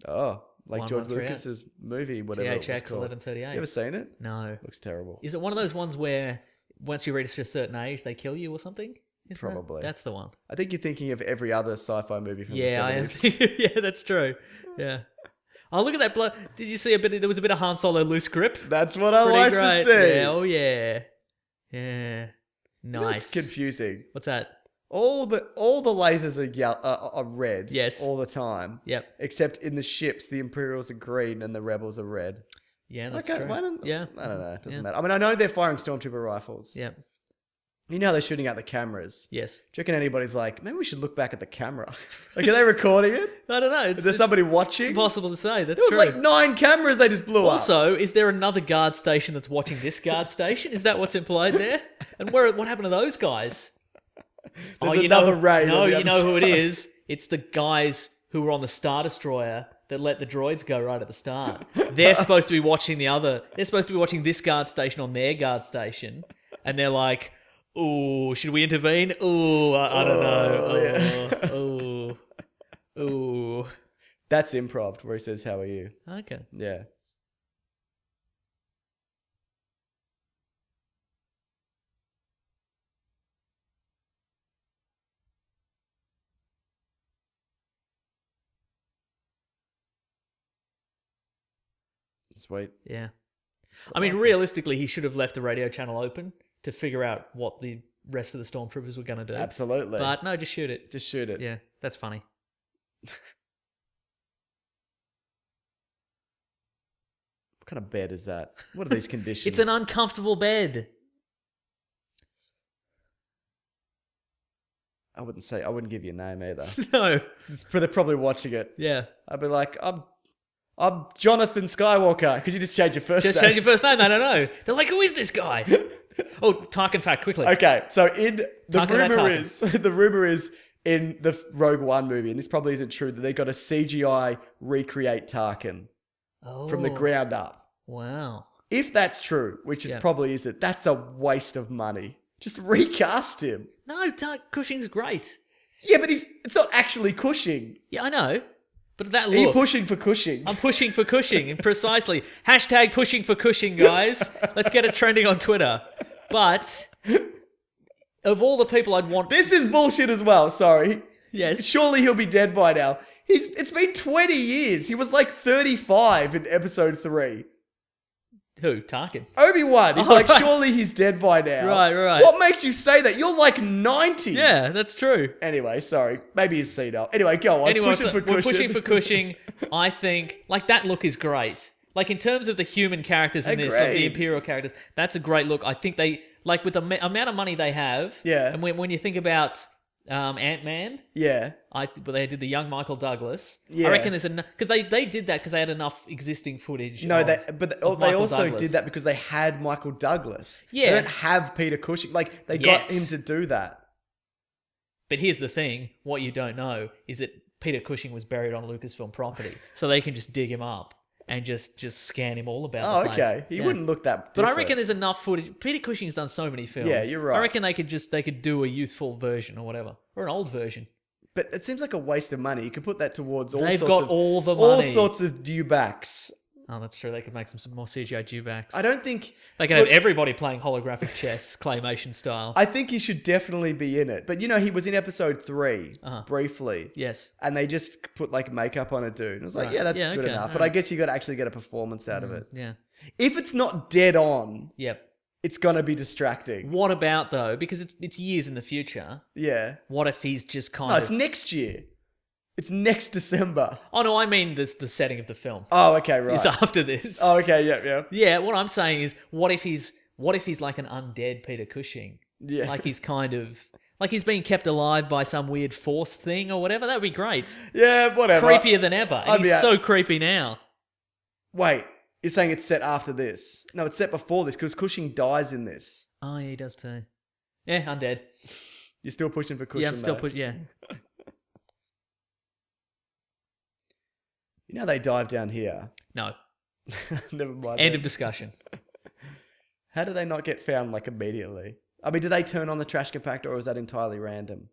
Oh, like George Lucas's movie, whatever it was THX called. 1138. You ever seen it? No. Looks terrible. Is it one of those ones where once you reach a certain age, they kill you or something? Probably. That's the one. I think you're thinking of every other sci-fi movie from the 70s. I am. Yeah, that's true. Yeah. Oh, look at that blood. Did you see there was a bit of Han Solo loose grip? That's what I like to see. Yeah, oh yeah. Yeah. Nice. It's confusing. What's that? All the lasers are red. Yes. All the time. Yep. Except in the ships, the Imperials are green and the Rebels are red. Yeah, that's okay, true. I don't know. It doesn't matter. I mean, I know they're firing Stormtrooper rifles. Yep. You know how they're shooting out the cameras. Yes. Do you reckon anybody's like, maybe we should look back at the camera? Like, are they recording it? I don't know. Is there somebody watching? It's impossible to say. That's true. There was like 9 cameras they just blew up. Also, is there another guard station that's watching this guard station? Is that what's implied there? And what happened to those guys? There's another raid. No, you know who it is. It's the guys who were on the Star Destroyer that let the droids go right at the start. They're supposed to be watching They're supposed to be watching this guard station on their guard station, and they're like, "Ooh, should we intervene? Ooh, I don't know. Ooh." That's improv, where he says, "How are you?" Okay. Yeah. Sweet. Yeah. I mean, realistically, he should have left the radio channel open to figure out what the rest of the Stormtroopers were going to do. Absolutely. But no, just shoot it. Just shoot it. Yeah, that's funny. What kind of bed is that? What are these conditions? It's an uncomfortable bed. I wouldn't give you a name either. No. They're probably watching it. Yeah. I'd be like, I'm Jonathan Skywalker. Could you just change your first name? Just change your first name. No. They're like, who is this guy? Oh, Tarkin fact, quickly. Okay, so the rumor is in the Rogue One movie, and this probably isn't true, that they got a CGI recreate Tarkin from the ground up. Wow. If that's true, which is probably isn't, that's a waste of money. Just recast him. No, Cushing's great. Yeah, but it's not actually Cushing. Yeah, I know. But that look. Are you pushing for Cushing? I'm pushing for Cushing, precisely. Hashtag pushing for Cushing, guys. Let's get it trending on Twitter. But of all the people I'd want... This is bullshit as well, sorry. Yes. Surely he'll be dead by now. It's been 20 years. He was like 35 in episode 3. Who? Tarkin? Obi-Wan. He's right. Surely he's dead by now. Right. What makes you say that? You're like 90. Yeah, that's true. Anyway, sorry. Maybe he's senile. Anyway, go on. We're pushing for Cushing. I think, like, that look is great. Like, in terms of the human characters in this, like the Imperial characters, that's a great look. I think Like with the amount of money they have. Yeah. And when you think about Ant-Man. Yeah. But they did the young Michael Douglas. Yeah. I reckon there's enough because they did that because they had enough existing footage. No, of they Michael also Douglas. did that because they had Michael Douglas. Yeah. They don't have Peter Cushing. Like they got him to do that. But here's the thing: what you don't know is that Peter Cushing was buried on Lucasfilm property, so they can just dig him up and just scan him all about the place. Okay. He wouldn't look that different. But I reckon there's enough footage. Peter Cushing's done so many films. Yeah, you're right. I reckon they could do a youthful version or whatever, or an old version. But it seems like a waste of money. You could put that towards all They've sorts got of all the all money. sorts of dewbacks. Oh, that's true. They could make some more CGI dewbacks. I don't think they can have everybody playing holographic chess, claymation style. I think he should definitely be in it. But he was in episode 3 briefly. Yes. And they just put like makeup on a dude. And I was like, Right. yeah, that's Yeah, good okay, enough. all But right. I guess you got to actually get a performance out of it. Yeah. If it's not dead on, Yep. it's gonna be distracting. What about though? Because it's years in the future. Yeah. What if he's just kind No, of? it's next year. It's next December. Oh no, I mean the setting of the film. Oh, okay, right. Is after this. Oh, okay, yeah. Yeah, what I'm saying is, what if he's like an undead Peter Cushing? Yeah. Like he's kind of like he's being kept alive by some weird force thing or whatever. That'd be great. Yeah, whatever. Creepier than ever. And he's I'd be so creepy now. Wait, you're saying it's set after this? No, it's set before this because Cushing dies in this. Oh yeah, he does too. Yeah, undead. You're still pushing for Cushing. Yeah, I'm still though. pushing. Yeah. They dive down here. No. Never mind. End of discussion. How do they not get found like immediately? I mean, do they turn on the trash compactor or is that entirely random?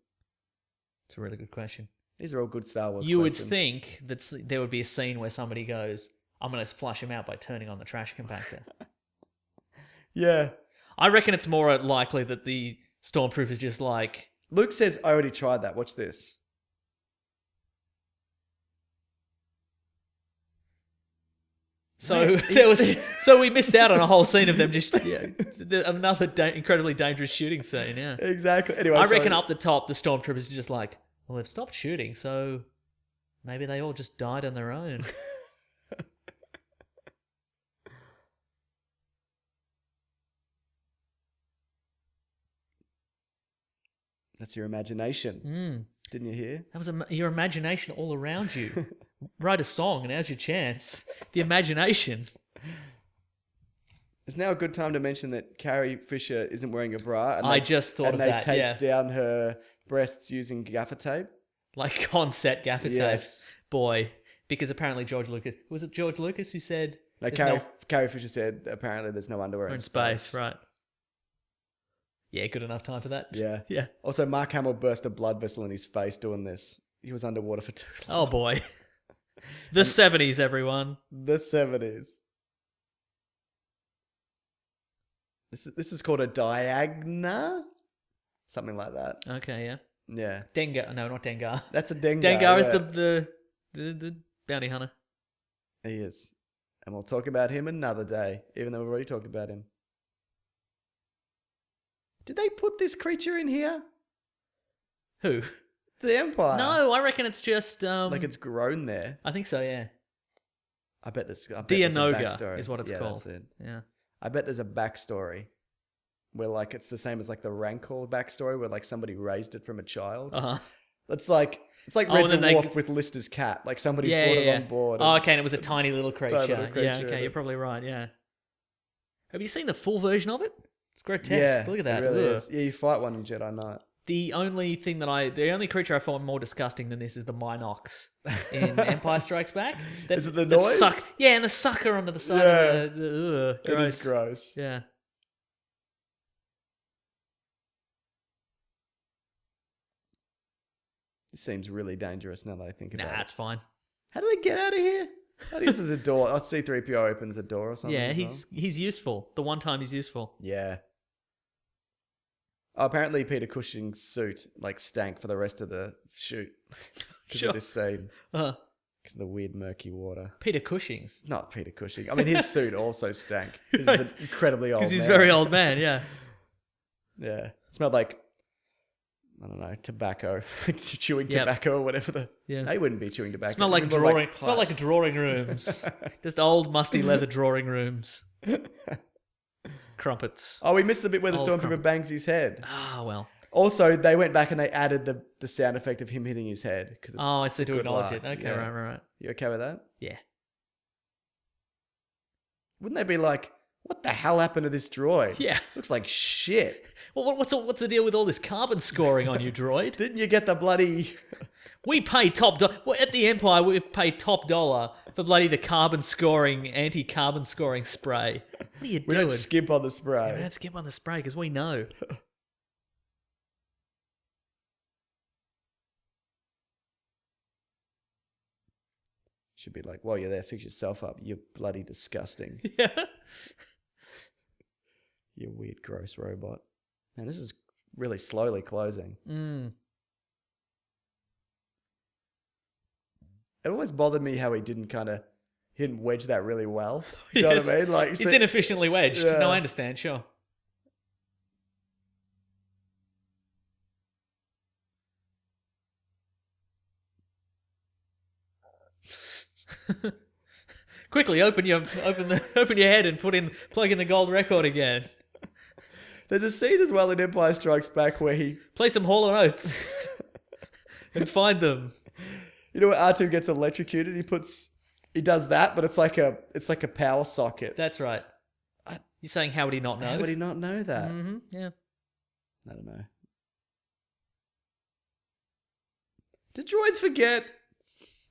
It's a really good question. These are all good Star Wars You would questions. think that there would be a scene where somebody goes, I'm going to flush him out by turning on the trash compactor. Yeah. I reckon it's more likely that the Stormtrooper's just like... Luke says, I already tried that. Watch this. So we missed out on a whole scene of them just... Yeah, another incredibly dangerous shooting scene, yeah. Exactly. Anyway, I reckon up the top, the Stormtroopers are just like, well, they've stopped shooting, so maybe they all just died on their own. That's your imagination. Didn't you hear? That was your imagination all around you. Write a song, and now's your chance. The imagination. It's now a good time to mention that Carrie Fisher isn't wearing a bra. And I just thought of that, And they yeah. taped down her breasts using gaffer tape. Like on-set gaffer tape. Yes. Boy. Because apparently George Lucas... Was it George Lucas who said... No, Carrie Fisher said apparently there's no underwear in space, right. Yeah, good enough time for that. Yeah. Yeah. Also, Mark Hamill burst a blood vessel in his face doing this. He was underwater for too long. Oh, boy. The 70s, everyone. The 70s. This is called a diagna? Something like that. Okay, yeah. Yeah. Dengar. No, not Dengar. That's a Dengar. Dengar is the bounty hunter. He is. And we'll talk about him another day, even though we've already talked about him. Did they put this creature in here? Who? The Empire. No, I reckon it's just... like it's grown there. I think so, yeah. I bet there's a Dianoga backstory. is what it's called. That's it. Yeah. I bet there's a backstory where like it's the same as like the Rancor backstory where like somebody raised it from a child. Uh-huh. It's like Red Dwarf with Lister's cat. Like somebody's brought it on board. Oh, okay, and it was a tiny little creature. Yeah, okay, and you're probably right, yeah. Have you seen the full version of it? It's grotesque. Yeah, Look at that. It really is. Yeah, you fight one in Jedi Knight. The only creature I find more disgusting than this is the Minox in Empire Strikes Back. Is it the noise? And the sucker onto the side of the It is gross. Yeah. It seems really dangerous now that I think about it. Nah, it's fine. How do they get out of here? I think this is a door. Oh, C-3PO opens a door or something. Yeah, he's useful. The one time he's useful. Yeah. Oh, apparently Peter Cushing's suit like stank for the rest of the shoot because of this scene. Because of the weird murky water. Peter Cushing's? Not Peter Cushing. I mean, his suit also stank because he's an incredibly old man. Because he's very old man, yeah. Yeah. It smelled like, I don't know, tobacco. Chewing tobacco or whatever. He wouldn't be chewing tobacco. Smell like drawing rooms. Just old musty leather drawing rooms. Crumpets. Oh, we missed the bit where the Old Stormtrooper Crumpets. bangs his head. Ah, well. Also, they went back and they added the sound effect of him hitting his head. It's to acknowledge it. Okay, Yeah. right. You okay with that? Yeah. Wouldn't they be like, what the hell happened to this droid? Yeah. Looks like shit. Well, what's the deal with all this carbon scoring on you, droid? Didn't you get the bloody... We pay top dollar. At the Empire, we pay top dollar for bloody the carbon scoring, anti-carbon scoring spray. What are you doing? We don't skimp on the spray. Yeah, we don't skip on the spray because we know. Should be like, while you're there, fix yourself up. You're bloody disgusting. Yeah. You weird, gross robot. Man, this is really slowly closing. It always bothered me how he didn't wedge that really well. Do you know what I mean? Like, it's inefficiently wedged. Yeah. No, I understand, sure. Quickly, open your head and plug in the gold record again. There's a scene as well in Empire Strikes Back where he... Play some Hall & Oates and find them. You know, when R2 gets electrocuted, he does that, but it's like a power socket. That's right. You're saying how would he not know? How would he not know that? Mm-hmm. Yeah. I don't know. Did droids forget?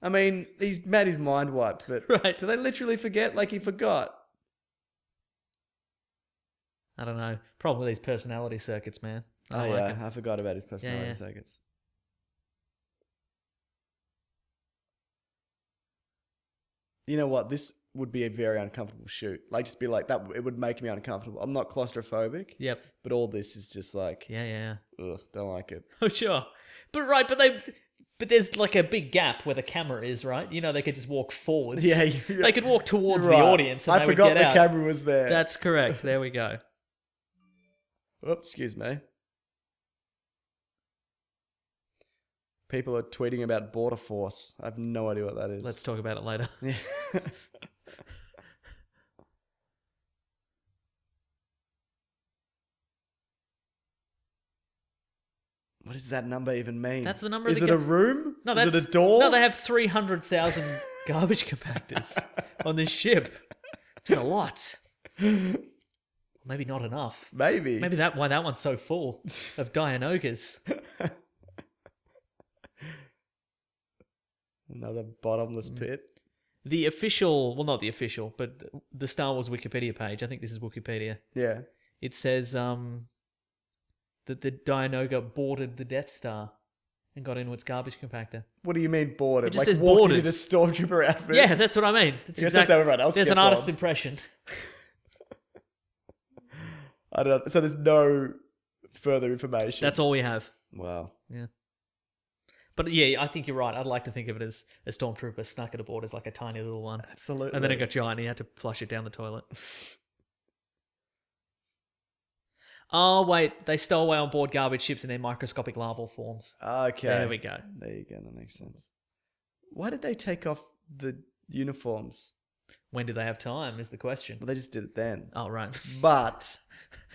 I mean, he's had his mind wiped, but right. Do they literally forget like he forgot? I don't know. Problem with these personality circuits, man. I forgot about his personality circuits. You know what? This would be a very uncomfortable shoot. Like, just be like that. It would make me uncomfortable. I'm not claustrophobic. Yep. But all this is just like, yeah. Ugh, don't like it. Oh, sure. But there's like a big gap where the camera is, right? You know, they could just walk forwards. Yeah. They could walk towards Right. the audience and I they would forgot get the out. camera was there. That's correct. There we go. Oh, excuse me. People are tweeting about Border Force. I have no idea what that is. Let's talk about it later. Yeah. What does that number even mean? That's the number Is of it a room? No, is it a door? No, they have 300,000 garbage compactors on this ship. Which is a lot. Maybe not enough. Maybe why that one's so full of Dianogas. Another bottomless pit. The official, well, not the official, but the Star Wars Wikipedia page, I think this is Wikipedia. Yeah. It says that the Dianoga boarded the Death Star and got into its garbage compactor. What do you mean boarded? It just like says walked boarded. in a Stormtrooper outfit? Yeah, that's what I mean. That's how everyone else There's gets an artist on. impression. I don't know. So there's no further information. That's all we have. Wow. Yeah. But yeah, I think you're right. I'd like to think of it as a Stormtrooper snuck it aboard as like a tiny little one. Absolutely. And then it got giant and he had to flush it down the toilet. Oh, wait. They stow away on board garbage ships in their microscopic larval forms. Okay. There we go. There you go. That makes sense. Why did they take off the uniforms? When did they have time is the question. Well, they just did it then. Oh, right. But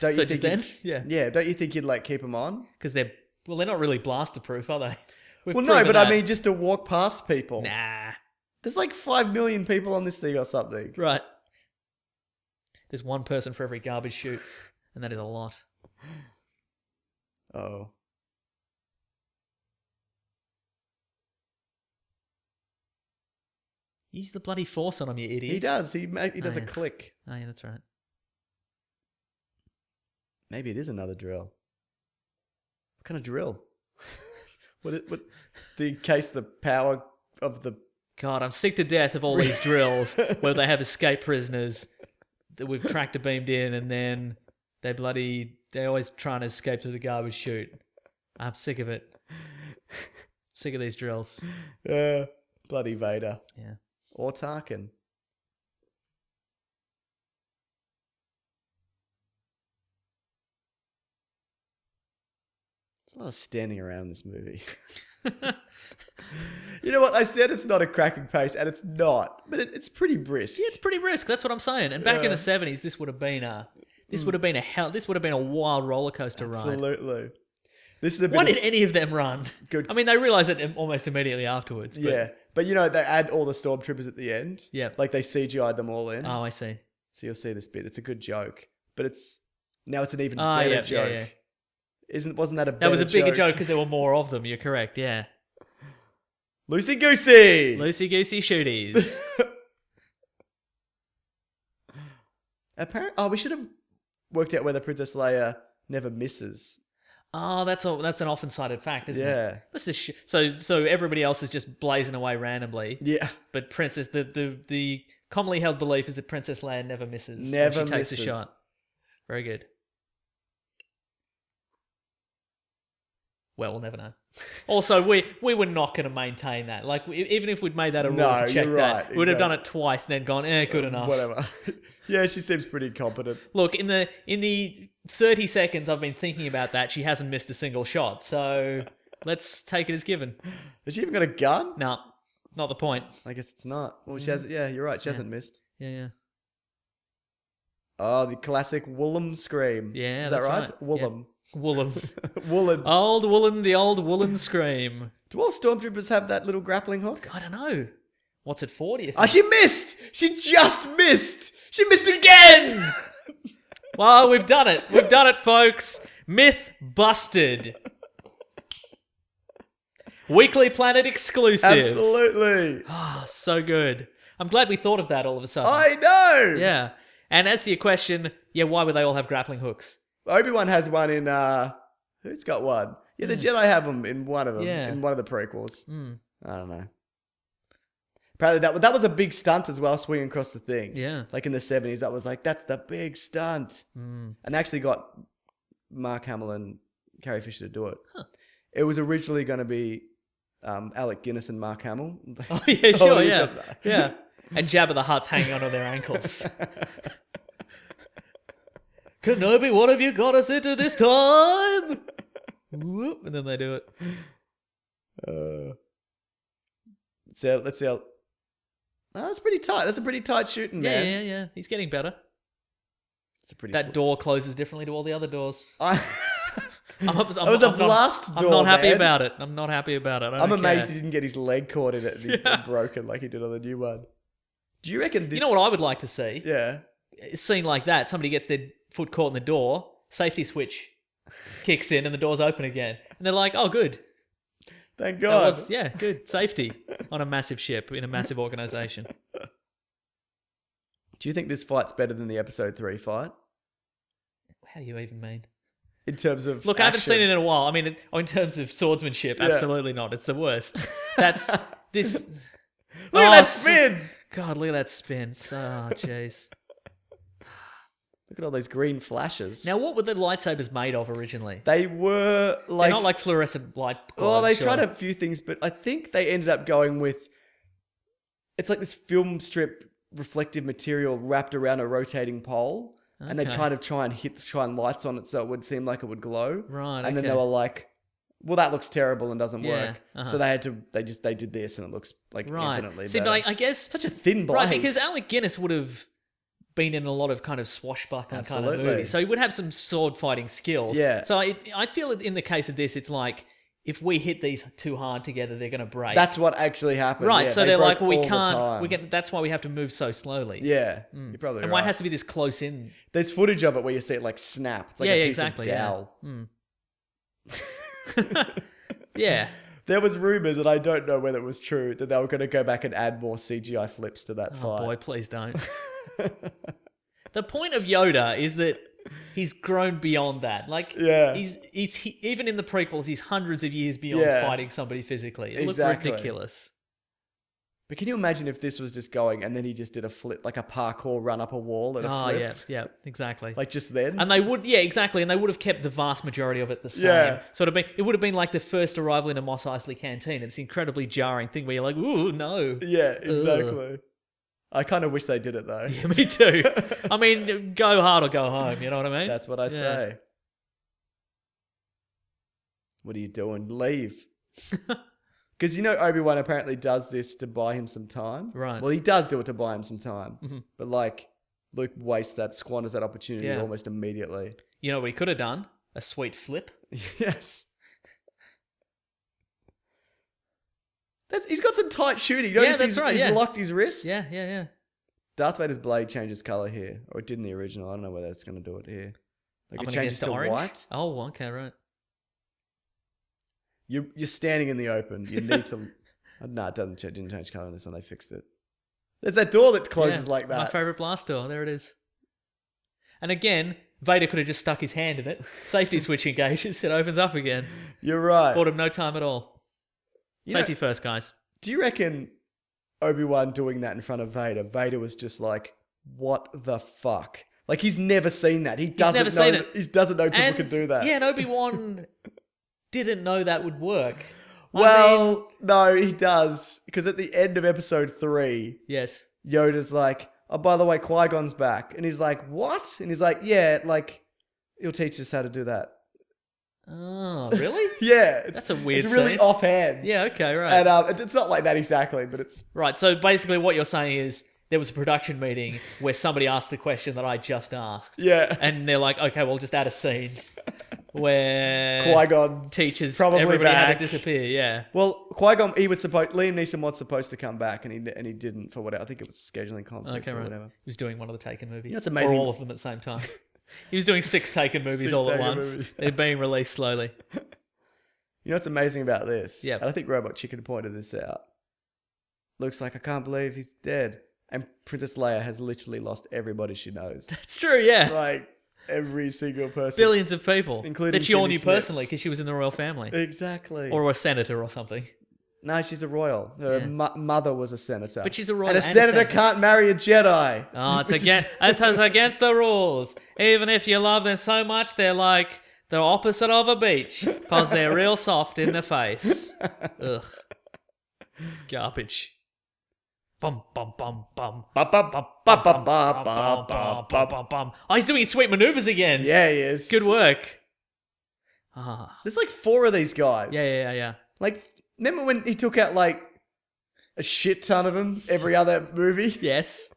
don't So you just think then? Yeah. Yeah, don't you think you'd like keep them on? Because they're not really blaster proof, are they? We've Well, no, proven but that. I mean just to walk past people. Nah. There's like 5 million people on this thing or something. Right. There's one person for every garbage chute, and that is a lot. Oh. Use the bloody force on him, you idiot. He does. He does a yeah. click. Oh, yeah, that's right. Maybe it is another drill. What kind of drill? what in case the power of the... God, I'm sick to death of all these drills where they have escape prisoners that we've tractor beamed in and then they're always trying to escape to the garbage chute. I'm sick of it. Sick of these drills. Bloody Vader. Yeah. Or Tarkin. There's a lot of standing around in this movie. You know what? I said it's not a cracking pace, and it's not. But it's pretty brisk. Yeah, it's pretty brisk. That's what I'm saying. And back in the 70s, this would have been This would have been This would have been a wild roller coaster ride. Absolutely. This is a bit Why did any of them run? Good. I mean, they realised it almost immediately afterwards. But... Yeah, but they add all the Stormtroopers at the end. Yeah. Like they CGI'd them all in. Oh, I see. So you'll see this bit. It's a good joke, but now it's an even better joke. Yeah. Wasn't that a better joke? That was a bigger joke because there were more of them. You're correct. Yeah. Loosey goosey. Loosey goosey shooties. We should have worked out whether Princess Leia never misses. Oh, that's an often cited fact, isn't it? Yeah. This is so everybody else is just blazing away randomly. Yeah. But the commonly held belief is that Princess Leia never misses. Never when she takes misses. a shot. Very good. Well, we'll never know. Also, we were not going to maintain that. Like, even if we'd made that a rule to check that, we would have done it twice and then gone, good enough. Whatever. Yeah, she seems pretty competent. Look, in the 30 seconds I've been thinking about that, she hasn't missed a single shot. So let's take it as given. Has she even got a gun? No, not the point. I guess it's not. Well, she hasn't. Yeah, you're right. She hasn't missed. Yeah. Oh, the classic Woolham scream. Yeah, is that that's right? Woolham. Yeah. Woolen. Woolen. Old Woolen, the old Woolen scream. Do all Stormtroopers have that little grappling hook? I don't know. What's it for, do you think? Oh, she missed! She just missed! She missed again! Well, we've done it. We've done it, folks. Myth busted. Weekly Planet exclusive. Absolutely. Ah, so good. I'm glad we thought of that all of a sudden. I know! Yeah. And as to your question, why would they all have grappling hooks? Obi-Wan has one in, who's got one? Yeah, the Jedi have them in one of them. Yeah. In one of the prequels. I don't know. Apparently that was a big stunt as well, swinging across the thing. Yeah. Like in the 70s, that was like, that's the big stunt. And actually got Mark Hamill and Carrie Fisher to do it. Huh. It was originally going to be Alec Guinness and Mark Hamill. Oh, yeah, sure, yeah. Yeah. And Jabba the Hutt's hanging onto their ankles. Kenobi, what have you got us into this time? Whoop, and then they do it. Let's see how... Oh, that's pretty tight. That's a pretty tight shooting, man. Yeah. He's getting better. It's a pretty... That door closes differently to all the other doors. It was a blast door, I'm not happy man. about it. I'm not happy about it. I'm amazed he didn't get his leg caught in it and he broken like he did on the new one. Do you reckon this... You know what I would like to see? Yeah. A scene like that. Somebody gets their foot caught in the door, safety switch kicks in and the door's open again. And they're like, oh, good. Thank God. Good. Safety on a massive ship in a massive organization. Do you think this fight's better than the episode 3 fight? How do you even mean? In terms of Look, action. I haven't seen it in a while. I mean, in terms of swordsmanship, absolutely not. It's the worst. That's this. Look at that spin! God, look at that spin. Oh, jeez. Look at all those green flashes. Now, what were the lightsabers made of originally? They were like... They're not like fluorescent light globes. Well, they tried a few things, but I think they ended up going with... It's like this film strip reflective material wrapped around a rotating pole. Okay. And they'd kind of try and shine lights on it so it would seem like it would glow. Right, And then they were like, well, that looks terrible and doesn't work. Uh-huh. So they did this and it looks like infinitely See, better. but I guess... Such a thin blade. Right, because Alec Guinness would have been in a lot of kind of swashbuckling kind of movies. So he would have some sword fighting skills. Yeah. So I feel in the case of this, it's like, if we hit these too hard together, they're going to break. That's what actually happened. Right, yeah, so they're like, well, we all the can't... time. That's why we have to move so slowly. Yeah, you're probably right. And why it has to be this close in? There's footage of it where you see it like snap. It's like a piece of dowel. Yeah. There was rumors, and I don't know whether it was true, that they were going to go back and add more CGI flips to that fight. Oh boy, please don't. The point of Yoda is that he's grown beyond that. Like, he's even in the prequels, he's hundreds of years beyond fighting somebody physically. It looked ridiculous. But can you imagine if this was just going and then he just did a flip, like a parkour run up a wall and a flip? Yeah, exactly. Like just then? And they would, exactly. And they would have kept the vast majority of it the same. Yeah. So it would have been like the first arrival in a Mos Eisley Cantina. It's an incredibly jarring thing where you're like, ooh, no. Yeah, exactly. Ugh. I kind of wish they did it though. Yeah, me too. I mean, go hard or go home, you know what I mean? That's what I say. What are you doing? Leave. Because Obi-Wan apparently does this to buy him some time. Right. Well, he does do it to buy him some time. Mm-hmm. But like, Luke squanders that opportunity almost immediately. You know what he could have done? A sweet flip. Yes. He's got some tight shooting. You notice that's right. He's locked his wrist. Yeah. Darth Vader's blade changes color here, or it did in the original. I don't know whether it's going to do it here. Like it changes to orange? white. Oh, okay, right. You're standing in the open. You need to. No, it didn't change color in this one. They fixed it. There's that door that closes like that. My favorite blast door. There it is. And again, Vader could have just stuck his hand in it. Safety switch engages. It opens up again. You're right. Bought him no time at all. Safety first, guys. Do you reckon Obi-Wan doing that in front of Vader was just like, what the fuck? Like, he's never seen that. He doesn't know people can do that. Yeah, and Obi-Wan didn't know that would work. Well, no, he does. Because at the end of episode 3, yes, Yoda's like, oh, by the way, Qui-Gon's back. And he's like, what? And he's like, yeah, like, he'll teach us how to do that. Oh, really? Yeah. That's a weird It's really scene. offhand. Yeah, okay, right. And it's not like that exactly, but it's... Right, so basically what you're saying is there was a production meeting where somebody asked the question that I just asked. Yeah. And they're like, okay, we'll just add a scene where Qui-Gon teaches probably everybody back. how to disappear, yeah. Well, Qui-Gon, Liam Neeson was supposed to come back and he didn't for whatever. I think it was scheduling conflict or whatever. He was doing one of the Taken movies. That's amazing. Or all of them at the same time. He was doing 6 Taken movies all at once. They're being released slowly. You know what's amazing about this? Yeah. And I think Robot Chicken pointed this out. Luke's like, I can't believe he's dead. And Princess Leia has literally lost everybody she knows. That's true, yeah. Like, every single person. Billions of people. Including that she all Jimmy knew Smiths. personally because she was in the royal family. Exactly. Or a senator or something. No, she's a royal. Her mother was a senator. But she's a royal and a senator can't marry a Jedi. Oh, it's against the rules. Even if you love them so much, they're like the opposite of a beach because they're real soft in the face. Ugh. Garbage. Bum bum bum bum. Oh, he's doing his sweet maneuvers again. Yeah, he is. Good work. There's like 4 of these guys. Yeah. Like, remember when he took out like a shit ton of them every other movie? Yes.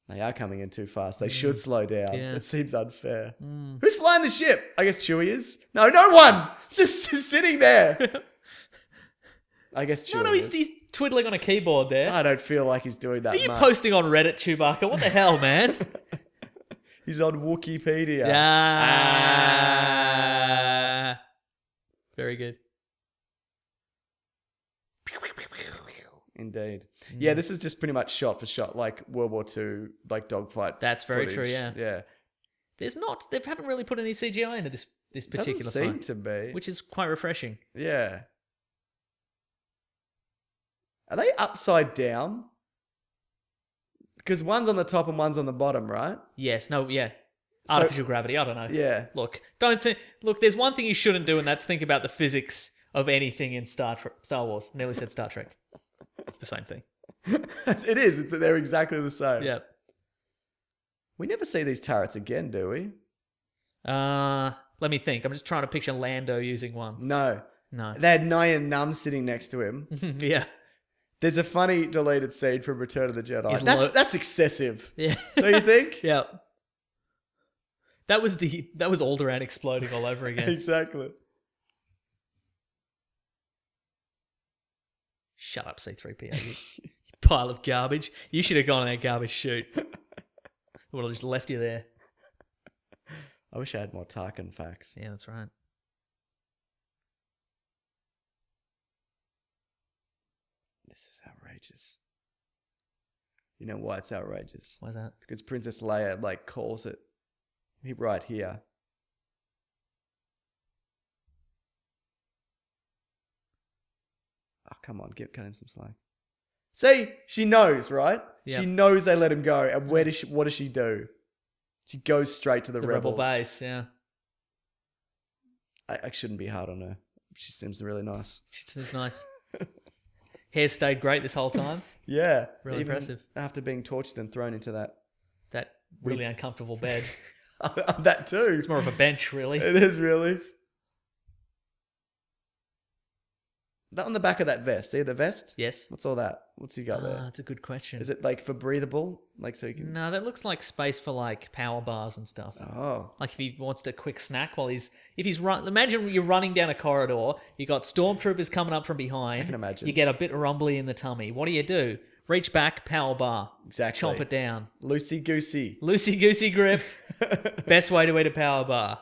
They are coming in too fast. They should slow down. Yeah. It seems unfair. Who's flying the ship? I guess Chewie is. No one. Just sitting there. I guess Chewie No, he's twiddling on a keyboard there. I don't feel like he's doing that much. Are you posting on Reddit, Chewbacca? What the hell, man? He's on Wikipedia. Yeah. Very good. Indeed. Yeah, this is just pretty much shot for shot, like World War II, like dogfight. That's very footage. true, yeah. Yeah. They haven't really put any CGI into this particular Doesn't seem fight, to be. which is quite refreshing. Yeah. Are they upside down? Because one's on the top and one's on the bottom, right? Yes, no, yeah. Artificial gravity, I don't know. Yeah. Look, there's one thing you shouldn't do, and that's think about the physics of anything in Star Wars. Nearly said Star Trek. It's the same thing. It is. They're exactly the same. Yeah. We never see these turrets again, do we? Let me think. I'm just trying to picture Lando using one. No. They had Nyan Num sitting next to him. Yeah. There's a funny deleted scene from Return of the Jedi. That's excessive. Yeah. Don't you think? Yeah. That was Alderaan exploding all over again. Exactly. Shut up, C-3PO. You pile of garbage. You should have gone on that garbage chute. Would have just left you there. I wish I had more Tarkin facts. Yeah, that's right. This is outrageous. You know why it's outrageous? Why's that? Because Princess Leia calls it right here. Oh, come on, cut him some slack. See, she knows, right? Yep. She knows they let him go, and what does she do? She goes straight to the rebel rebels. base. Yeah, I shouldn't be hard on her. She seems really nice. She seems nice. Hair stayed great this whole time. Yeah, Really impressive. After being tortured and thrown into that really uncomfortable bed. That too. It's more of a bench, really. It is really. That on the back of that vest. See the vest? Yes. What's all that? What's he got there? That's a good question. Is it like for breathable? Like so you can... No, that looks like space for like power bars and stuff. Oh. Like if he wants a quick snack while if he's imagine you're running down a corridor, you got stormtroopers coming up from behind. I can imagine. You get a bit rumbly in the tummy. What do? Reach back, power bar. Exactly. Chomp it down. Loosey goosey. Loosey goosey grip. Best way to eat a power bar.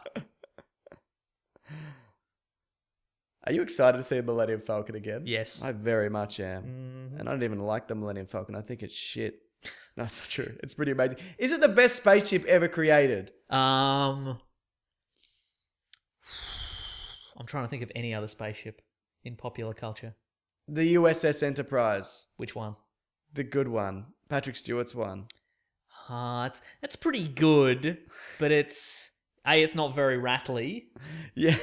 Are you excited to see a Millennium Falcon again? Yes. I very much am. Mm-hmm. And I don't even like the Millennium Falcon. I think it's shit. No, it's not true. It's pretty amazing. Is it the best spaceship ever created? I'm trying to think of any other spaceship in popular culture. The USS Enterprise. Which one? The good one. Patrick Stewart's one. It's pretty good, but it's not very rattly. Yeah.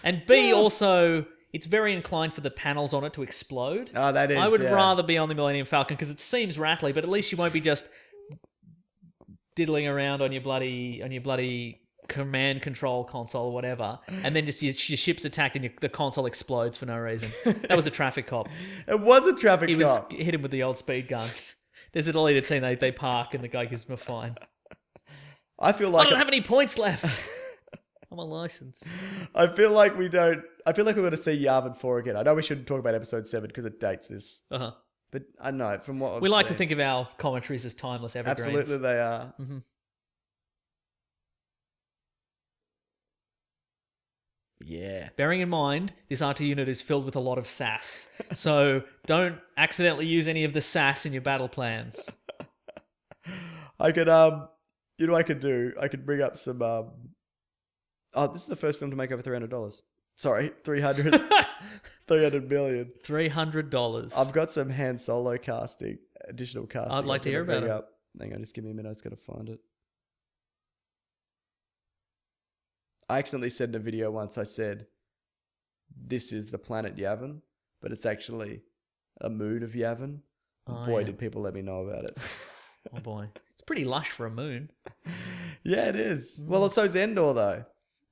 And B, also, it's very inclined for the panels on it to explode. Oh, that is. I would rather be on the Millennium Falcon because it seems rattly, but at least you won't be just diddling around on your bloody command control console or whatever, and then just your ship's attacked and the console explodes for no reason. That was a traffic cop. It was a traffic cop. He hit him with the old speed gun. There's a deleted scene they park and the guy gives him a fine. I feel like I don't have any points left. I'm on license. I feel like we're going to see Yavin 4 again. I know we shouldn't talk about episode 7 because it dates this. Uh-huh. But I know from what we like to think of our commentaries as timeless evergreens. Absolutely they are. Mm-hmm. Yeah. Bearing in mind, this RT unit is filled with a lot of sass. So don't accidentally use any of the sass in your battle plans. I could, you know what I could do? I could bring up some, this is the first film to make over $300. Sorry, 300 million. $300. I've got some Han Solo additional casting. I'd like to hear about it. Hang on, just give me a minute. I just got to find it. I accidentally said in a video once, I said, this is the planet Yavin, but it's actually a moon of Yavin. Did people let me know about it. Oh boy. It's pretty lush for a moon. Yeah, it is. Well, so's Endor, though.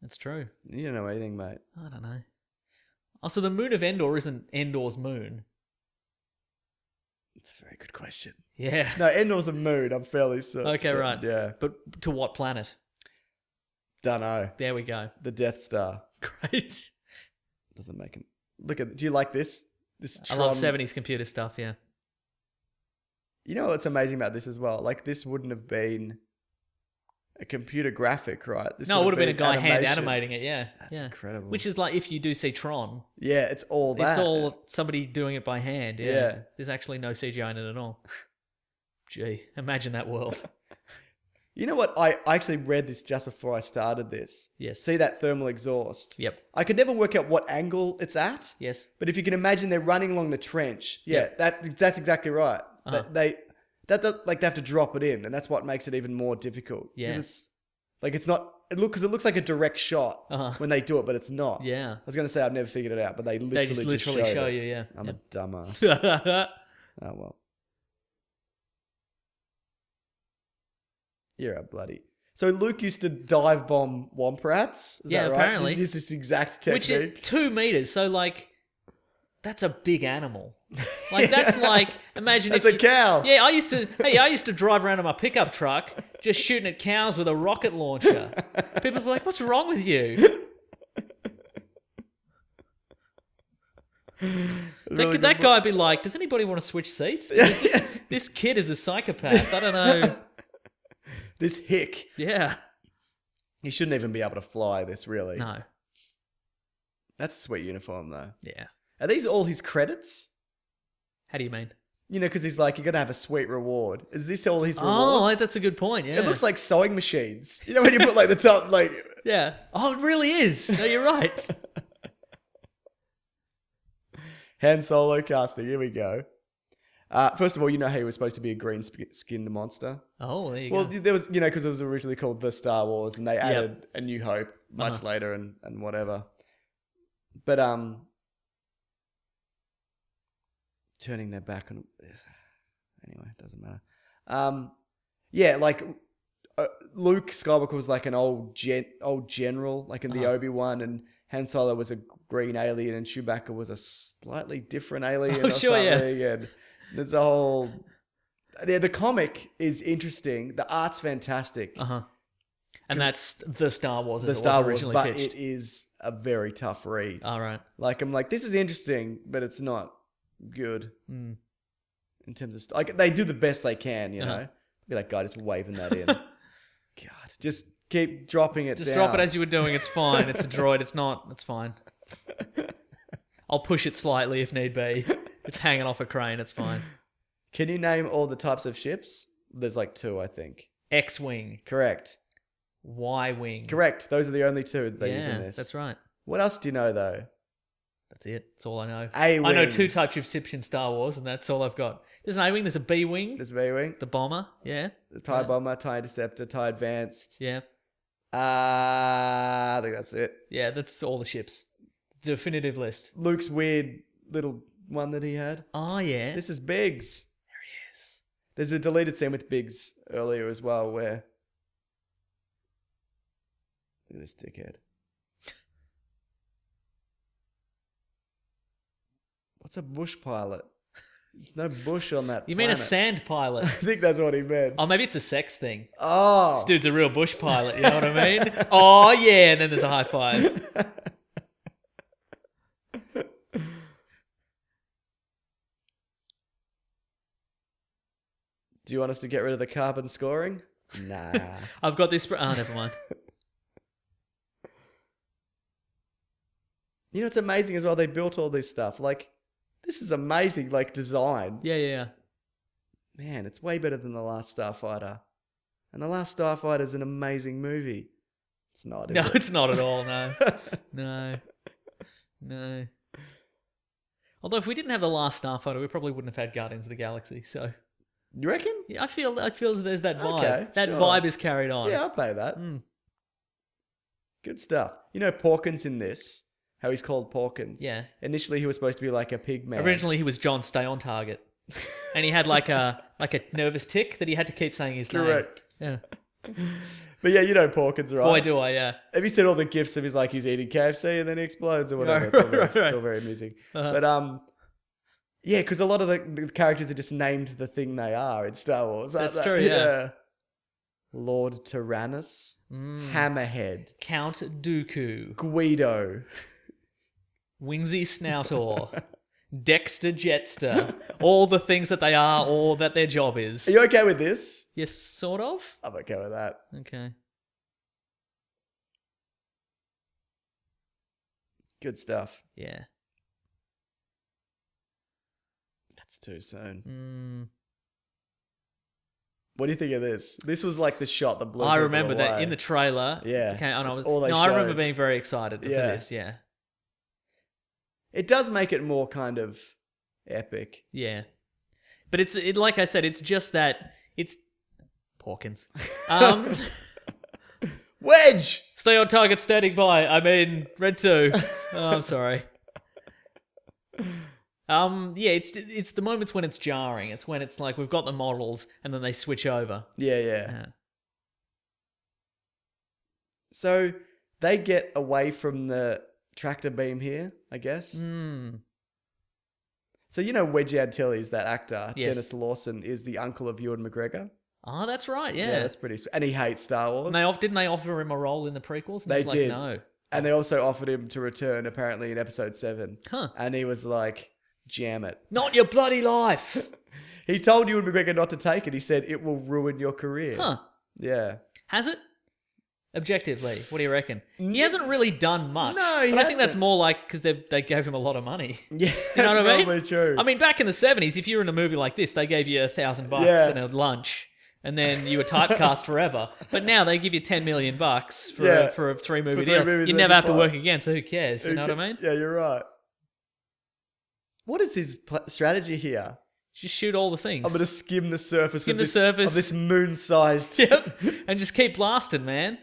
That's true. You don't know anything, mate. I don't know. Oh, so the moon of Endor isn't Endor's moon? It's a very good question. Yeah. No, Endor's a moon, I'm fairly certain. Okay, right. Yeah. But to what planet? Dunno. There we go. The Death Star. Great. Doesn't make it... Do you like this? I love 70s computer stuff, yeah. You know what's amazing about this as well? Like, this wouldn't have been a computer graphic, right? This it would have been a guy hand animating it, yeah. That's incredible. Which is like if you do see Tron. Yeah, it's all that. It's all somebody doing it by hand, yeah. There's actually no CGI in it at all. Gee, imagine that world. You know what? I actually read this just before I started this. Yes. See that thermal exhaust? Yep. I could never work out what angle it's at. Yes. But if you can imagine they're running along the trench. Yeah, that's exactly right. Uh-huh. They have to drop it in, and that's what makes it even more difficult. Yeah. It looks like a direct shot when they do it, but it's not. Yeah. I was going to say I've never figured it out, but they literally show you, yeah. I'm a dumbass. Oh, well. You're a bloody... So Luke used to dive bomb Womp Rats? Is that right? Apparently. He used this exact technique. Which is 2 meters, so like... That's a big animal. Like that's like imagine that's a cow. Yeah, I used to drive around in my pickup truck just shooting at cows with a rocket launcher. People were like, "What's wrong with you?" That guy'd be like, "Does anybody want to switch seats? This kid is a psychopath. I don't know." This hick. Yeah. He shouldn't even be able to fly this, really. No. That's a sweet uniform, though. Yeah. Are these all his credits? How do you mean? You know, because he's like, you're going to have a sweet reward. Is this all his rewards? Oh, that's a good point, yeah. It looks like sewing machines. You know when you put like the top, like... Yeah. Oh, it really is. No, you're right. Han Solo casting. Here we go. First of all, you know how he was supposed to be a green-skinned monster? Oh, there you go. Well, there was, because it was originally called The Star Wars, and they added A New Hope much later and whatever. But, turning their back on... Anyway, it doesn't matter. Luke Skywalker was like an old general, like in the Obi-Wan, and Han Solo was a green alien and Chewbacca was a slightly different alien or sure, something. yeah. And there's a whole... Yeah, the comic is interesting. The art's fantastic. Uh-huh. And that's the Star Wars The as it Star was Wars, originally but pitched. it is a very tough read. All right. Like, I'm like, this is interesting, but it's not good Mm. in terms of... Like, they do the best they can, you know? Uh-huh. Be like, guy just waving that in. God, just keep dropping it Just down. drop it as you were doing. It's fine. It's a droid. It's not. It's fine. I'll push it slightly if need be. It's hanging off a crane. It's fine. Can you name all the types of ships? There's like 2, I think. X-Wing. Correct. Y-Wing. Correct. Those are the only 2 they use in Yeah, this. that's right. What else do you know, though? That's it. That's all I know. A-Wing. I know 2 types of ships in Star Wars, and that's all I've got. There's an A-Wing. There's a B-Wing. There's B-Wing. The bomber. Yeah. The TIE Bomber, TIE Interceptor, TIE Advanced. Yeah. I think that's it. Yeah, that's all the ships. Definitive list. Luke's weird little one that he had. Oh, yeah. This is Biggs. There he is. There's a deleted scene with Biggs earlier as well where... Look at this dickhead. What's a bush pilot? There's no bush on that You planet. mean a sand pilot? I think that's what he meant. Oh, maybe it's a sex thing. Oh. This dude's a real bush pilot, you know what I mean? Oh, yeah, and then there's a high five. Do you want us to get rid of the carbon scoring? Nah. I've got this... Oh, never mind. You know, it's amazing as well. They built all this stuff. Like, this is amazing, like, design. Yeah. Man, it's way better than The Last Starfighter. And The Last Starfighter is an amazing movie. It's not, is No, it? it's not at all, no. No. Although if we didn't have The Last Starfighter, we probably wouldn't have had Guardians of the Galaxy, so... You reckon? Yeah, I feel there's that vibe. Okay, that sure. vibe is carried on. Yeah, I'll pay that. Mm. Good stuff. You know Porkins in this? How he's called Porkins? Yeah. Initially, he was supposed to be like a pig man. Originally, he was John Stay on Target. And he had like a nervous tick that he had to keep saying his name. Correct. Yeah. But yeah, you know Porkins, right? Boy, do I, yeah. Have you seen all the gifs of his like he's eating KFC and then he explodes or whatever? Right. It's all very amusing. But yeah, because a lot of the characters are just named the thing they are in Star Wars. That's true, yeah. Lord Tyrannus, Hammerhead, Count Dooku, Guido, Wingsy Snoutor, Dexter Jetster, all the things that they are or that their job is. Are you okay with this? Yes, sort of. I'm okay with that. Okay. Good stuff. Yeah. That's too soon. Mm. What do you think of this? This was like the shot that blew I people remember that away. in the trailer. Yeah, That's all they I remember showed. being very excited for Yeah. this. Yeah. It does make it more kind of epic. Yeah. But it's like I said, it's just that it's Porkins. Wedge! Stay on target, standing by. I mean, Red 2. Oh, I'm sorry. Yeah, it's the moments when it's jarring. It's when it's like we've got the models and then they switch over. Yeah. So they get away from the tractor beam here, I guess. So you know Wedge Antilles, that actor, Yes. Dennis Lawson, is the uncle of Ewan McGregor. Oh, that's right. Yeah. That's pretty sweet. And he hates Star Wars. And didn't they offer him a role in the prequels? And They he was did. Like, no. And they also offered him to return apparently in episode 7. Huh. And he was like, jam it. Not your bloody life. He told Ewan McGregor not to take it. He said, it will ruin your career. Huh. Yeah. Has it? Objectively, what do you reckon? He hasn't really done much. No, he but I think that's hasn't. more like because they gave him a lot of money. Yeah, You know that's what I mean? probably true. I mean, back in the 70s, if you were in a movie like this, they gave you $1,000 Yeah. and a lunch, and then you were typecast forever. But now they give you $10 million for Yeah. for a 3-movie For 3 deal. movies, You then never you have to fly. work again, so who cares? You know what I mean? Yeah, you're right. What is his strategy here? Just shoot all the things. I'm going to skim the surface, Skim of, the this, surface. of this moon-sized... Yep, and just keep blasting, man.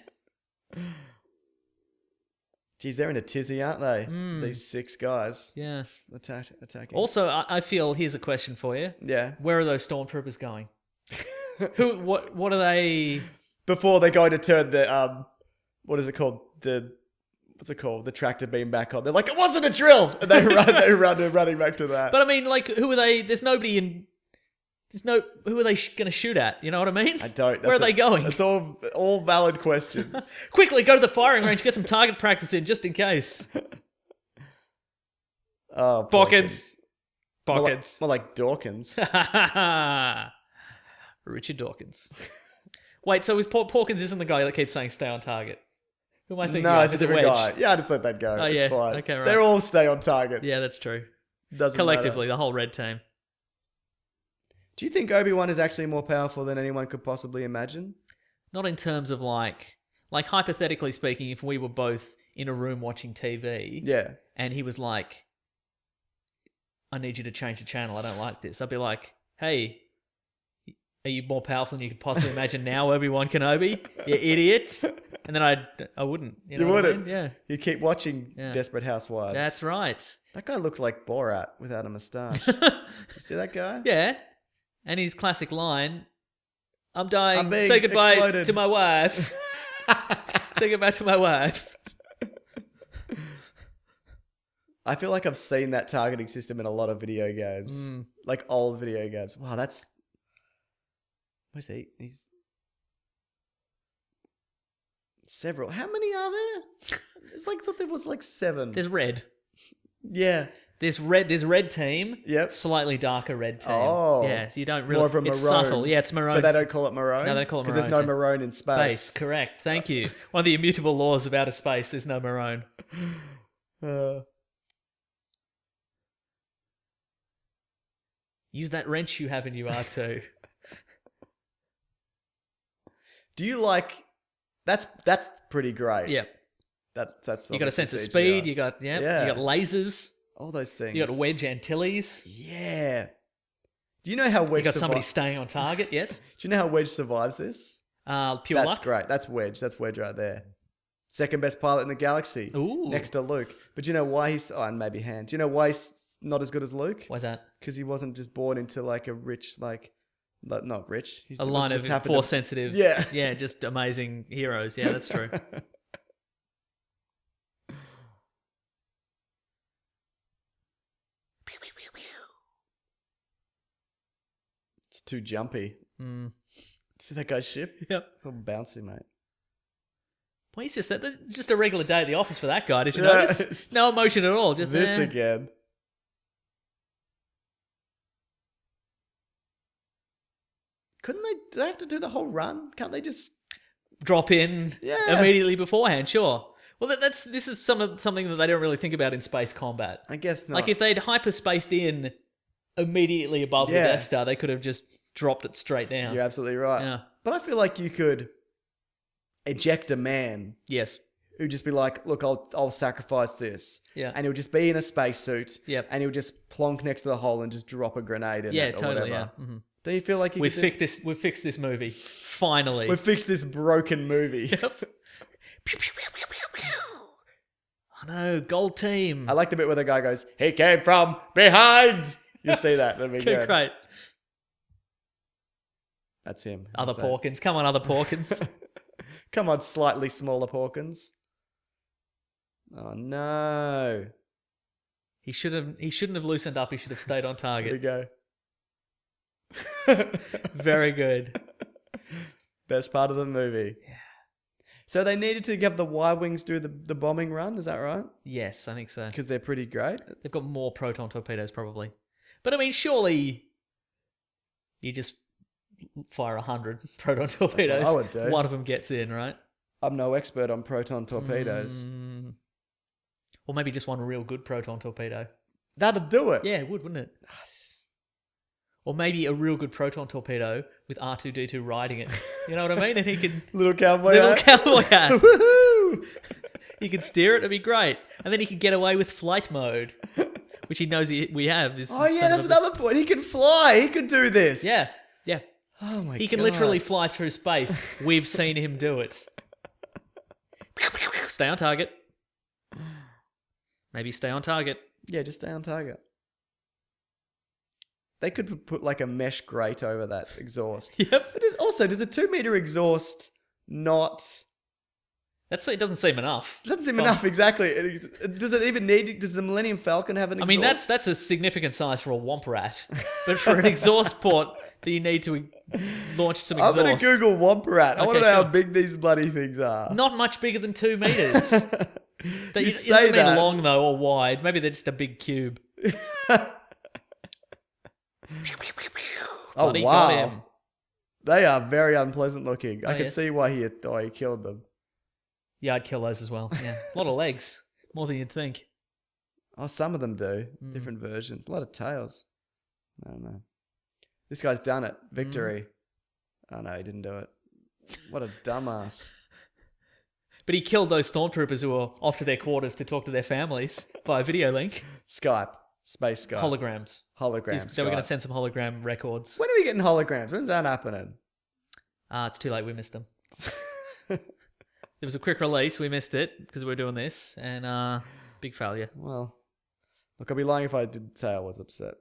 Geez, they're in a tizzy, aren't they? These 6 guys Yeah. attacking. Also, I feel here's a question for you. Yeah. Where are those stormtroopers going? What are they? Before they go to turn the, what is it called? The what's it called? The tractor beam back on. They're like, it wasn't a drill, and they running back to that. But I mean, like, who are they? There's nobody in. Who are they going to shoot at? You know what I mean? I don't. Where are they going? It's all valid questions. Quickly, go to the firing range, get some target practice in, just in case. Oh, Porkins. More like Dawkins. Richard Dawkins. Wait, so Porkins isn't the guy that keeps saying stay on target? Who am I thinking No, of? it's a Is it different Wedge? guy. Yeah, I just let that go. Oh, It's yeah. fine. Okay, right. They're all stay on target. Yeah, that's true. Doesn't Collectively, matter. the whole red team. Do you think Obi-Wan is actually more powerful than anyone could possibly imagine? Not in terms of like hypothetically speaking, if we were both in a room watching TV, Yeah. and he was like, I need you to change the channel, I don't like this. I'd be like, hey, are you more powerful than you could possibly imagine now, Obi-Wan Kenobi? You idiot. And then I wouldn't. You what I wouldn't? mean? Yeah. You keep watching Yeah. Desperate Housewives. That's right. That guy looked like Borat without a moustache. You see that guy? Yeah. And his classic line, I'm dying. I'm being Say goodbye exploded." to my wife. Say goodbye to my wife. I feel like I've seen that targeting system in a lot of video games. Like old video games. Wow, that's... Where's he? He's... Several. How many are there? It's like that there was like 7. There's red. Yeah. There's red team. Yep. Slightly darker red team. Oh. Yeah, so you don't really... More of a It's maroon. subtle. Yeah, it's maroon. But they don't call it maroon? No, they don't call it Because there's maroon. no maroon in space. Space, correct. Thank you. One of the immutable laws of outer space, there's no maroon. Use that wrench you have in you, R2. Do you like... That's pretty great. Yeah. That's You got a sense of CGI. speed, you got you got lasers, All those things. you got Wedge Antilles, Yeah. Do you know how Wedge you got somebody staying on target, yes? Do you know how Wedge survives this? Pure That's luck. great. That's Wedge. That's Wedge right there. Second best pilot in the galaxy. Ooh. Next to Luke. But do you know why he's... Oh, and maybe Han. Do you know why he's not as good as Luke? Why's that? Because he wasn't just born into like a rich, like... Not rich. A line of force sensitive. Yeah. Yeah, just amazing heroes. Yeah, that's true. It's too jumpy. See that guy's ship? Yep. It's all bouncy, mate. Well, he's just a regular day at the office for that guy. Did you notice? No emotion at all. Just this again. Couldn't they? Do they have to do the whole run? Can't they just drop in Yeah. immediately beforehand? Sure. Well, this is something that they don't really think about in space combat. I guess not. Like if they'd hyperspaced in immediately above the Yeah. Death Star, they could have just dropped it straight down. You're absolutely right. Yeah. But I feel like you could eject a man Yes. who'd just be like, look, I'll sacrifice this. Yeah. And he'll just be in a spacesuit. Yep. And he'll just plonk next to the hole and just drop a grenade in Yeah, it or totally. whatever. Yeah. Mhm. Don't you feel like you We've could do- fixed this movie. Finally. We've fixed this broken movie. Yep. Pew, pew, pew, pew, pew, pew. Oh no, gold team. I like the bit where the guy goes, he came from behind. You see that? That'd be Okay, good. great. That's him. Other That's Porkins. Come on, other Porkins. Come on, slightly smaller Porkins. Oh no. He shouldn't have loosened up. He should have stayed on There we target. go. Very good. Best part of the movie. Yeah. So they needed to have the Y-Wings do the bombing run, is that right? Yes, I think so. Because they're pretty great. They've got more proton torpedoes probably. But I mean, surely you just fire 100 proton torpedoes. I would do. One of them gets in, right? I'm no expert on proton torpedoes. Or maybe just one real good proton torpedo. That'd do it. Yeah, it would, wouldn't it? Or maybe a real good proton torpedo with R2-D2 riding it. You know what I mean? And he can... Little cowboy Little hat. cowboy hat. Woohoo! He can steer it, it'd be great. And then he can get away with flight mode, which he knows we have. Oh yeah, that's another point. He can fly. He could do this. Yeah, yeah. Oh my god. He can literally fly through space. We've seen him do it. Stay on target. Maybe stay on target. Yeah, just stay on target. They could put like a mesh grate over that exhaust. Yep. But does a 2-meter exhaust not It doesn't seem enough. It doesn't seem enough, exactly. Does it even need... Does the Millennium Falcon have an exhaust? I mean, that's a significant size for a Womp Rat. But for an exhaust port that you need to launch some exhaust... I'm going to Google Womp Rat. I want to know how big these bloody things are. Not much bigger than 2 meters. You say that. It doesn't mean long, though, or wide. Maybe they're just a big cube. Oh, wow. They are very unpleasant looking. I can see why he killed them. Yeah, I'd kill those as well. Yeah, a lot of legs. More than you'd think. Oh, some of them do. Different versions. A lot of tails. I don't know. This guy's done it. Victory. Oh, no, he didn't do it. What a dumbass. But he killed those stormtroopers who were off to their quarters to talk to their families via video link. Skype. Space Skype. Holograms. So we're going to send some hologram records. When are we getting holograms? When's that happening? It's too late. We missed them. There was a quick release. We missed it because we were doing this. And big failure. Well, look, I'd be lying if I didn't say I was upset.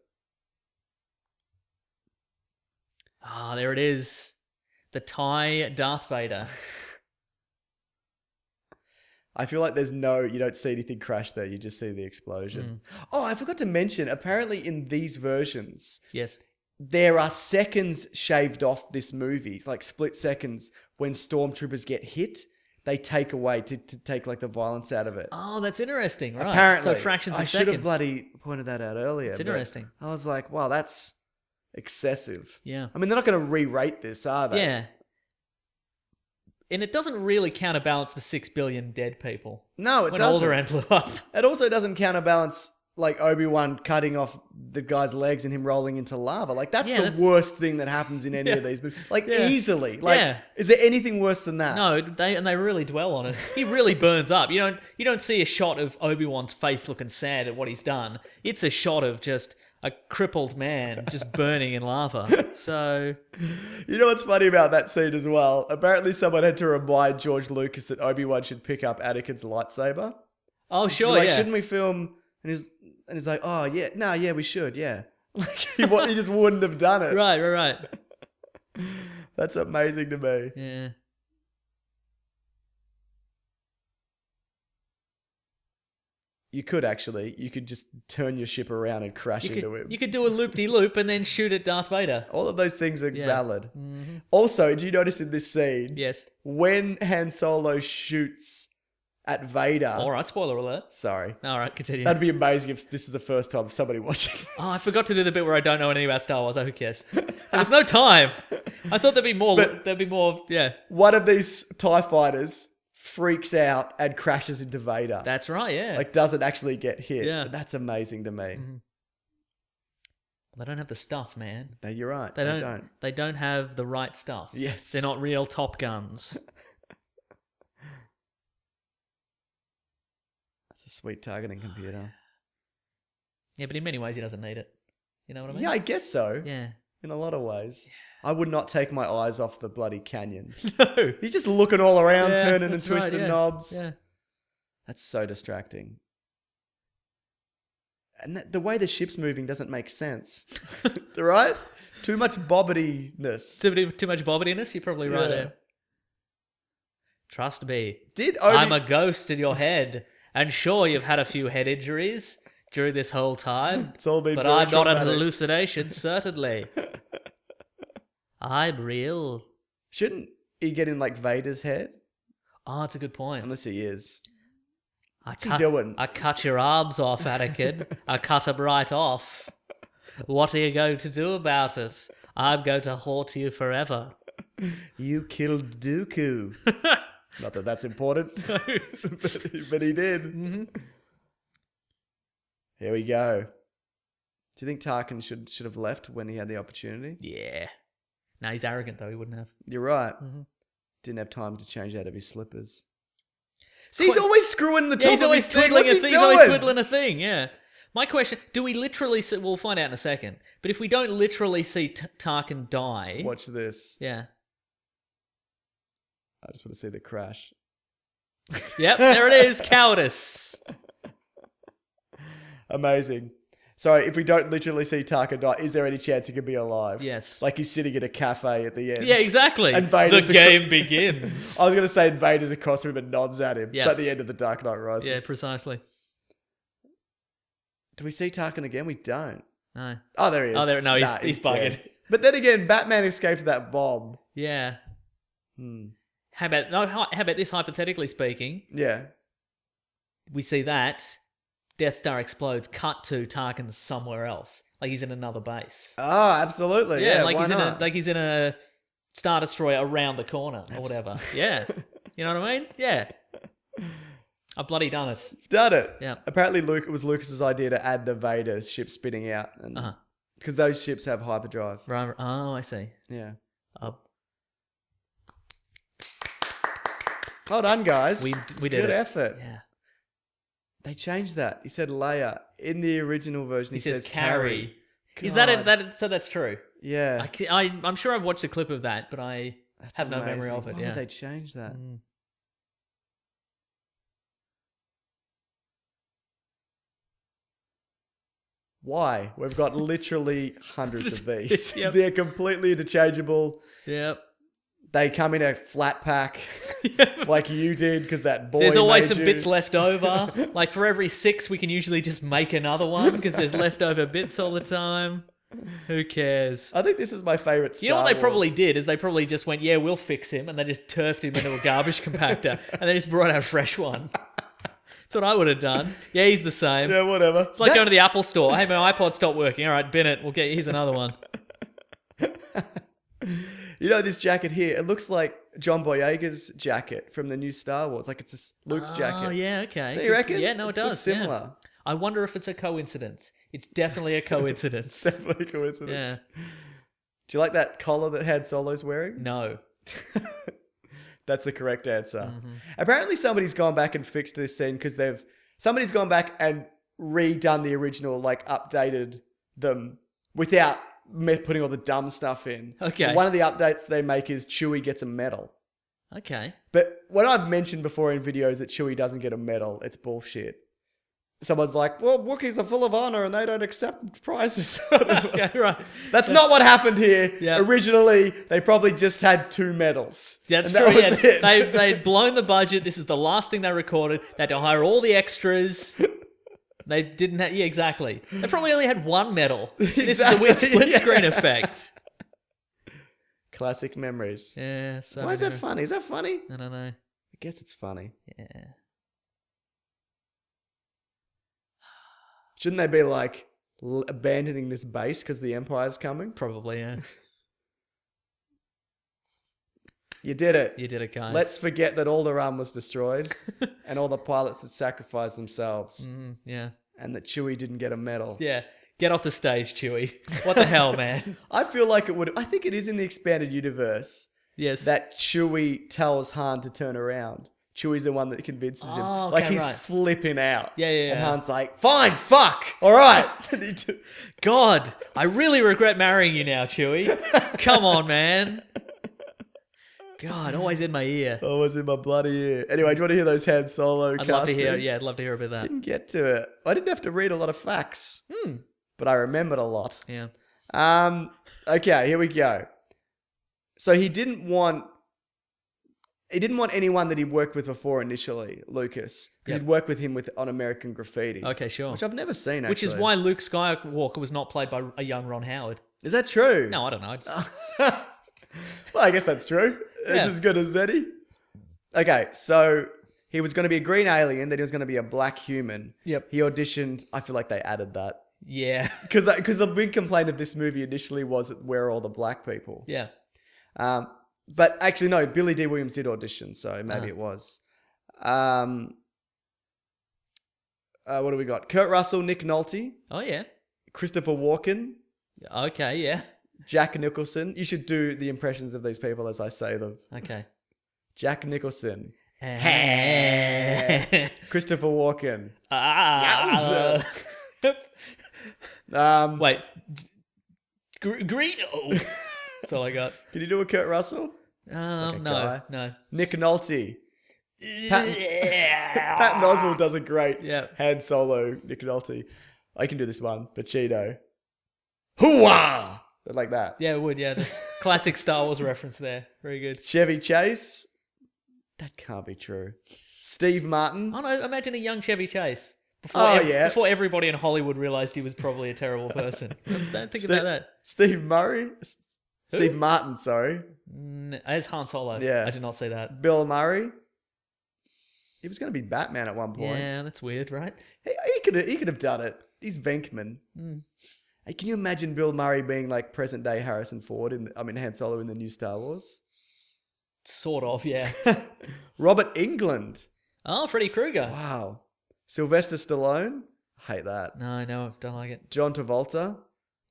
There it is. The TIE Darth Vader. I feel like you don't see anything crash there. You just see the explosion. Oh, I forgot to mention, apparently in these versions, yes, there are seconds shaved off this movie, like split seconds when stormtroopers get hit. They take away to take like the violence out of it. Oh, that's interesting. Right. Apparently. So fractions of seconds. I should have bloody pointed that out earlier. It's interesting. I was like, wow, that's excessive. Yeah. I mean, they're not going to re-rate this, are they? Yeah. And it doesn't really counterbalance the 6 billion dead people. No, it doesn't. When Alderaan blew up. It also doesn't counterbalance like Obi-Wan cutting off the guy's legs and him rolling into lava. Like that's the worst thing that happens in any of these movies. Like easily. Like is there anything worse than that? No, they really dwell on it. He really burns up. You don't see a shot of Obi-Wan's face looking sad at what he's done. It's a shot of just a crippled man just burning in lava. So, you know what's funny about that scene as well? Apparently someone had to remind George Lucas that Obi-Wan should pick up Anakin's lightsaber. Oh, sure, like, shouldn't we film? And he's like, oh yeah, no, yeah, we should, yeah. Like he just wouldn't have done it. Right. That's amazing to me. Yeah. You could just turn your ship around and crash into him. You could do a loop-de-loop and then shoot at Darth Vader. All of those things are valid. Mm-hmm. Also, do you notice in this scene? Yes. When Han Solo shoots at Vader. All right, spoiler alert. Sorry. All right, continue. That'd be amazing if this is the first time somebody watching this. Oh, I forgot to do the bit where I don't know anything about Star Wars. Oh, who cares? There was no time. I thought there'd be more. One of these TIE fighters freaks out and crashes into Vader. That's right, yeah. Like doesn't actually get hit. Yeah. That's amazing to me. Mm-hmm. They don't have the stuff, man. No, you're right. They don't have the right stuff. Yes. They're not real Top Guns. That's a sweet targeting computer. Yeah, but in many ways he doesn't need it. You know what I mean? Yeah, I guess so. Yeah. In a lot of ways. Yeah. I would not take my eyes off the bloody canyon. No. He's just looking all around, turning and twisting knobs. Yeah. That's so distracting. And the way the ship's moving doesn't make sense. Right? Too much bobbityness. Too much bobbityness? You're probably right there. Trust me. I'm a ghost in your head. And sure, you've had a few head injuries during this whole time. It's all been but I'm not an hallucination, certainly. I'm real. Shouldn't he get in like Vader's head? Oh, that's a good point. Unless he is. What's he doing? I cut your arms off, Anakin. I cut them right off. What are you going to do about it? I'm going to haunt you forever. You killed Dooku. Not that that's important. but he did. Mm-hmm. Here we go. Do you think Tarkin should have left when he had the opportunity? Yeah. No, he's arrogant though. He wouldn't have. You're right. Mm-hmm. Didn't have time to change out of his slippers. See, he's always screwing the top he's of always his thing. twiddling What's he doing? He's always twiddling a thing, yeah. My question, do we literally see... We'll find out in a second. But if we don't literally see Tarkin die... Watch this. Yeah. I just want to see the crash. Yep, there it is. Cowardice. Amazing. Sorry, if we don't literally see Tarkin die, is there any chance he could be alive? Yes. Like he's sitting at a cafe at the end. Yeah, exactly. And the game begins. I was going to say Vader's across from him and nods at him. Yeah. It's at the end of The Dark Knight Rises. Yeah, precisely. Do we see Tarkin again? We don't. No. Oh, there he is. Oh, there. No, he's buggered. Dead. But then again, Batman escaped that bomb. Yeah. How about this, hypothetically speaking? Yeah. We see that Death Star explodes, cut to Tarkin somewhere else. Like he's in another base. Oh, absolutely. Yeah, like why he's in a Star Destroyer around the corner or whatever. Yeah. You know what I mean? Yeah. I've bloody done it. Done it. Yeah. Apparently it was Lucas's idea to add the Vader ship spinning out. Because those ships have hyperdrive. Right. Oh, I see. Yeah. Well done, guys. We did Good it. effort. Yeah. They changed that. He said Leia. In the original version, he says carry. Is that so that's true? Yeah. I'm sure I've watched a clip of that, but I have no memory of it. Why would they change that? Why? We've got literally hundreds of these. Yep. They're completely interchangeable. Yep. They come in a flat pack like you did because that boy There's always some you. bits left over. Like for every 6, we can usually just make another one because there's leftover bits all the time. Who cares? I think this is my favourite Star You know what they Wars. probably did is they probably just went, yeah, we'll fix him. And they just turfed him into a garbage compactor. And they just brought out a fresh one. That's what I would have done. Yeah, he's the same. Yeah, whatever. It's like going to the Apple store. Hey, my iPod stopped working. All right, bin it. Here's another one. You know this jacket here? It looks like John Boyega's jacket from the new Star Wars. Like it's Luke's jacket. Oh, yeah, okay. Do you reckon? Yeah, no, it does. Similar. Yeah. I wonder if it's a coincidence. It's definitely a coincidence. Definitely a coincidence. Yeah. Do you like that collar that Han Solo's wearing? No. That's the correct answer. Mm-hmm. Apparently somebody's gone back and fixed this scene because somebody's gone back and redone the original, like updated them without putting all the dumb stuff in. Okay. One of the updates they make is Chewie gets a medal. Okay. But when I've mentioned before in videos that Chewie doesn't get a medal, it's bullshit. Someone's like, well, Wookiees are full of honor and they don't accept prizes. Okay, right. That's not what happened here. Yeah. Originally, they probably just had 2 medals. That's and true. That was it. They'd blown the budget. This is the last thing they recorded. They had to hire all the extras. They didn't have... Yeah, exactly. They probably only had 1 medal. This is a weird split screen effect. Classic memories. Yeah. So Why is that funny? Is that funny? I don't know. I guess it's funny. Yeah. Shouldn't they be like abandoning this base because the Empire's coming? Probably, yeah. You did it. You did it, guys. Let's forget that Alderaan was destroyed and all the pilots that sacrificed themselves. Yeah. And that Chewie didn't get a medal. Yeah. Get off the stage, Chewie. What the hell, man? I feel like it would... I think it is in the expanded universe. Yes. That Chewie tells Han to turn around. Chewie's the one that convinces him. Oh, like okay, he's right. flipping out. Yeah. And Han's like, fine, fuck. All right. God, I really regret marrying you now, Chewie. Come on, man. God, always in my ear. Always in my bloody ear. Anyway, do you want to hear those Han Solo I'd casting? love to hear. Yeah, I'd love to hear a bit of that. Didn't get to it. I didn't have to read a lot of facts. But I remembered a lot. Yeah. Okay, here we go. So he didn't want anyone that he worked with before initially, Lucas. Yep. He'd worked with him on American Graffiti. Okay, sure. Which I've never seen, actually. Which is why Luke Skywalker was not played by a young Ron Howard. Is that true? No, I don't know. Well, I guess that's true. It's as good as any. Okay, so he was going to be a green alien, then he was going to be a black human. Yep. He auditioned. I feel like they added that. Yeah. Because the big complaint of this movie initially was that where are all the black people? Yeah. But actually, no, Billy D. Williams did audition, so maybe it was. What do we got? Kurt Russell, Nick Nolte. Oh, yeah. Christopher Walken. Okay, yeah. Jack Nicholson. You should do the impressions of these people as I say them. Okay. Jack Nicholson. Hey. Christopher Walken. Wait. Greedo. That's all I got. Can you do a Kurt Russell? No. Nick Nolte. Patton Oswalt does a great Han Solo Nick Nolte. I can do this one. Cheeto. Hooah! Like that. Yeah, it would. Yeah, that's classic Star Wars reference there. Very good. Chevy Chase. That can't be true. Steve Martin. Oh no! Imagine a young Chevy Chase. Before everybody in Hollywood realized he was probably a terrible person. Don't think about that. Steve Murray. Steve Martin. Sorry. As Han Solo. Yeah. I did not say that. Bill Murray. He was going to be Batman at one point. Yeah, that's weird, right? He could have done it. He's Venkman. Hey, can you imagine Bill Murray being like present day Harrison Ford Han Solo in the new Star Wars? Sort of, yeah. Robert Englund. Oh, Freddy Krueger. Wow. Sylvester Stallone. Hate that. No, don't like it. John Travolta.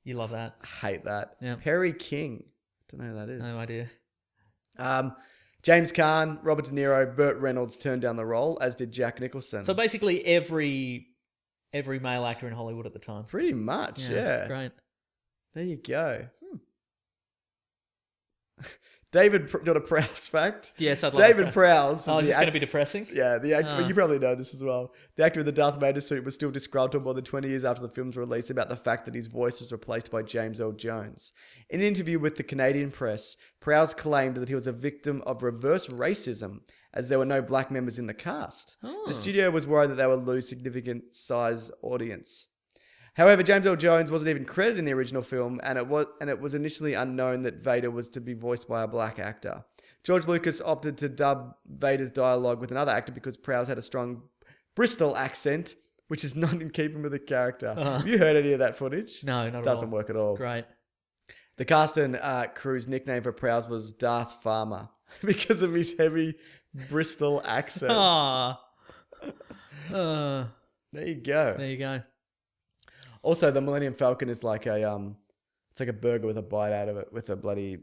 You love that. Hate that. Yeah. Perry King. Don't know who that is. No idea. James Caan, Robert De Niro, Burt Reynolds turned down the role, as did Jack Nicholson. So basically every male actor in Hollywood at the time. Pretty much, yeah. Great. There you go. David, do you want a Prowse fact? Yes, I'd love David Prowse. Oh, is this going to be depressing? Yeah, the actor. Well, you probably know this as well. The actor in the Darth Vader suit was still disgruntled more than 20 years after the film's release about the fact that his voice was replaced by James Earl Jones. In an interview with the Canadian press, Prowse claimed that he was a victim of reverse racism, as there were no black members in the cast. The studio was worried that they would lose significant size audience. However, James Earl Jones wasn't even credited in the original film, and it was initially unknown that Vader was to be voiced by a black actor. George Lucas opted to dub Vader's dialogue with another actor because Prowse had a strong Bristol accent, which is not in keeping with the character. Have you heard any of that footage? No, not at all. Doesn't work at all. Great. The cast and crew's nickname for Prowse was Darth Farmer because of his heavy Bristol accent. There you go. There you go. Also, the Millennium Falcon is like it's like a burger with a bite out of it with a bloody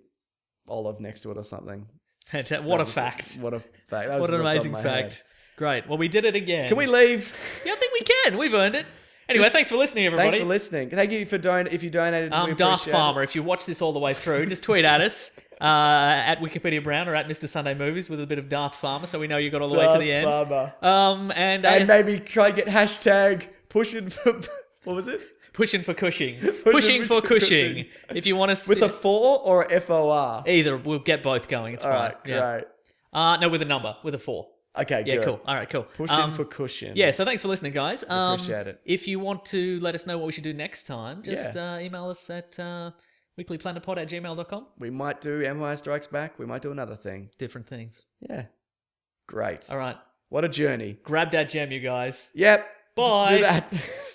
olive next to it or something. Fantastic. What a fact. What a fact. What an amazing fact. Head. Great. Well, we did it again. Can we leave? Yeah, I think we can. We've earned it. Anyway, thanks for listening, everybody. Thanks for listening. Thank you for if you donated. Darth Farmer, if you watch this all the way through, just tweet at us at Wikipedia Brown or at Mr. Sunday Movies with a bit of Darth Farmer, so we know you got all the way to the end. Farmer. And maybe try and get hashtag pushing for what was it? Pushing for Cushing. Pushing for Cushing. If you want to with a 4 or a FOR? Either. We'll get both going. It's fine. All right, great. No, with a number, with a 4. Okay, yeah, good. Cool. All right, cool. Pushing for Cushion. Yeah, so thanks for listening, guys. Appreciate it. If you want to let us know what we should do next time, just email us at weeklyplanetpod@gmail.com. We might do Empire Strikes Back. We might do another thing. Different things. Yeah. Great. All right. What a journey. Grab that gem, you guys. Yep. Bye. Do that.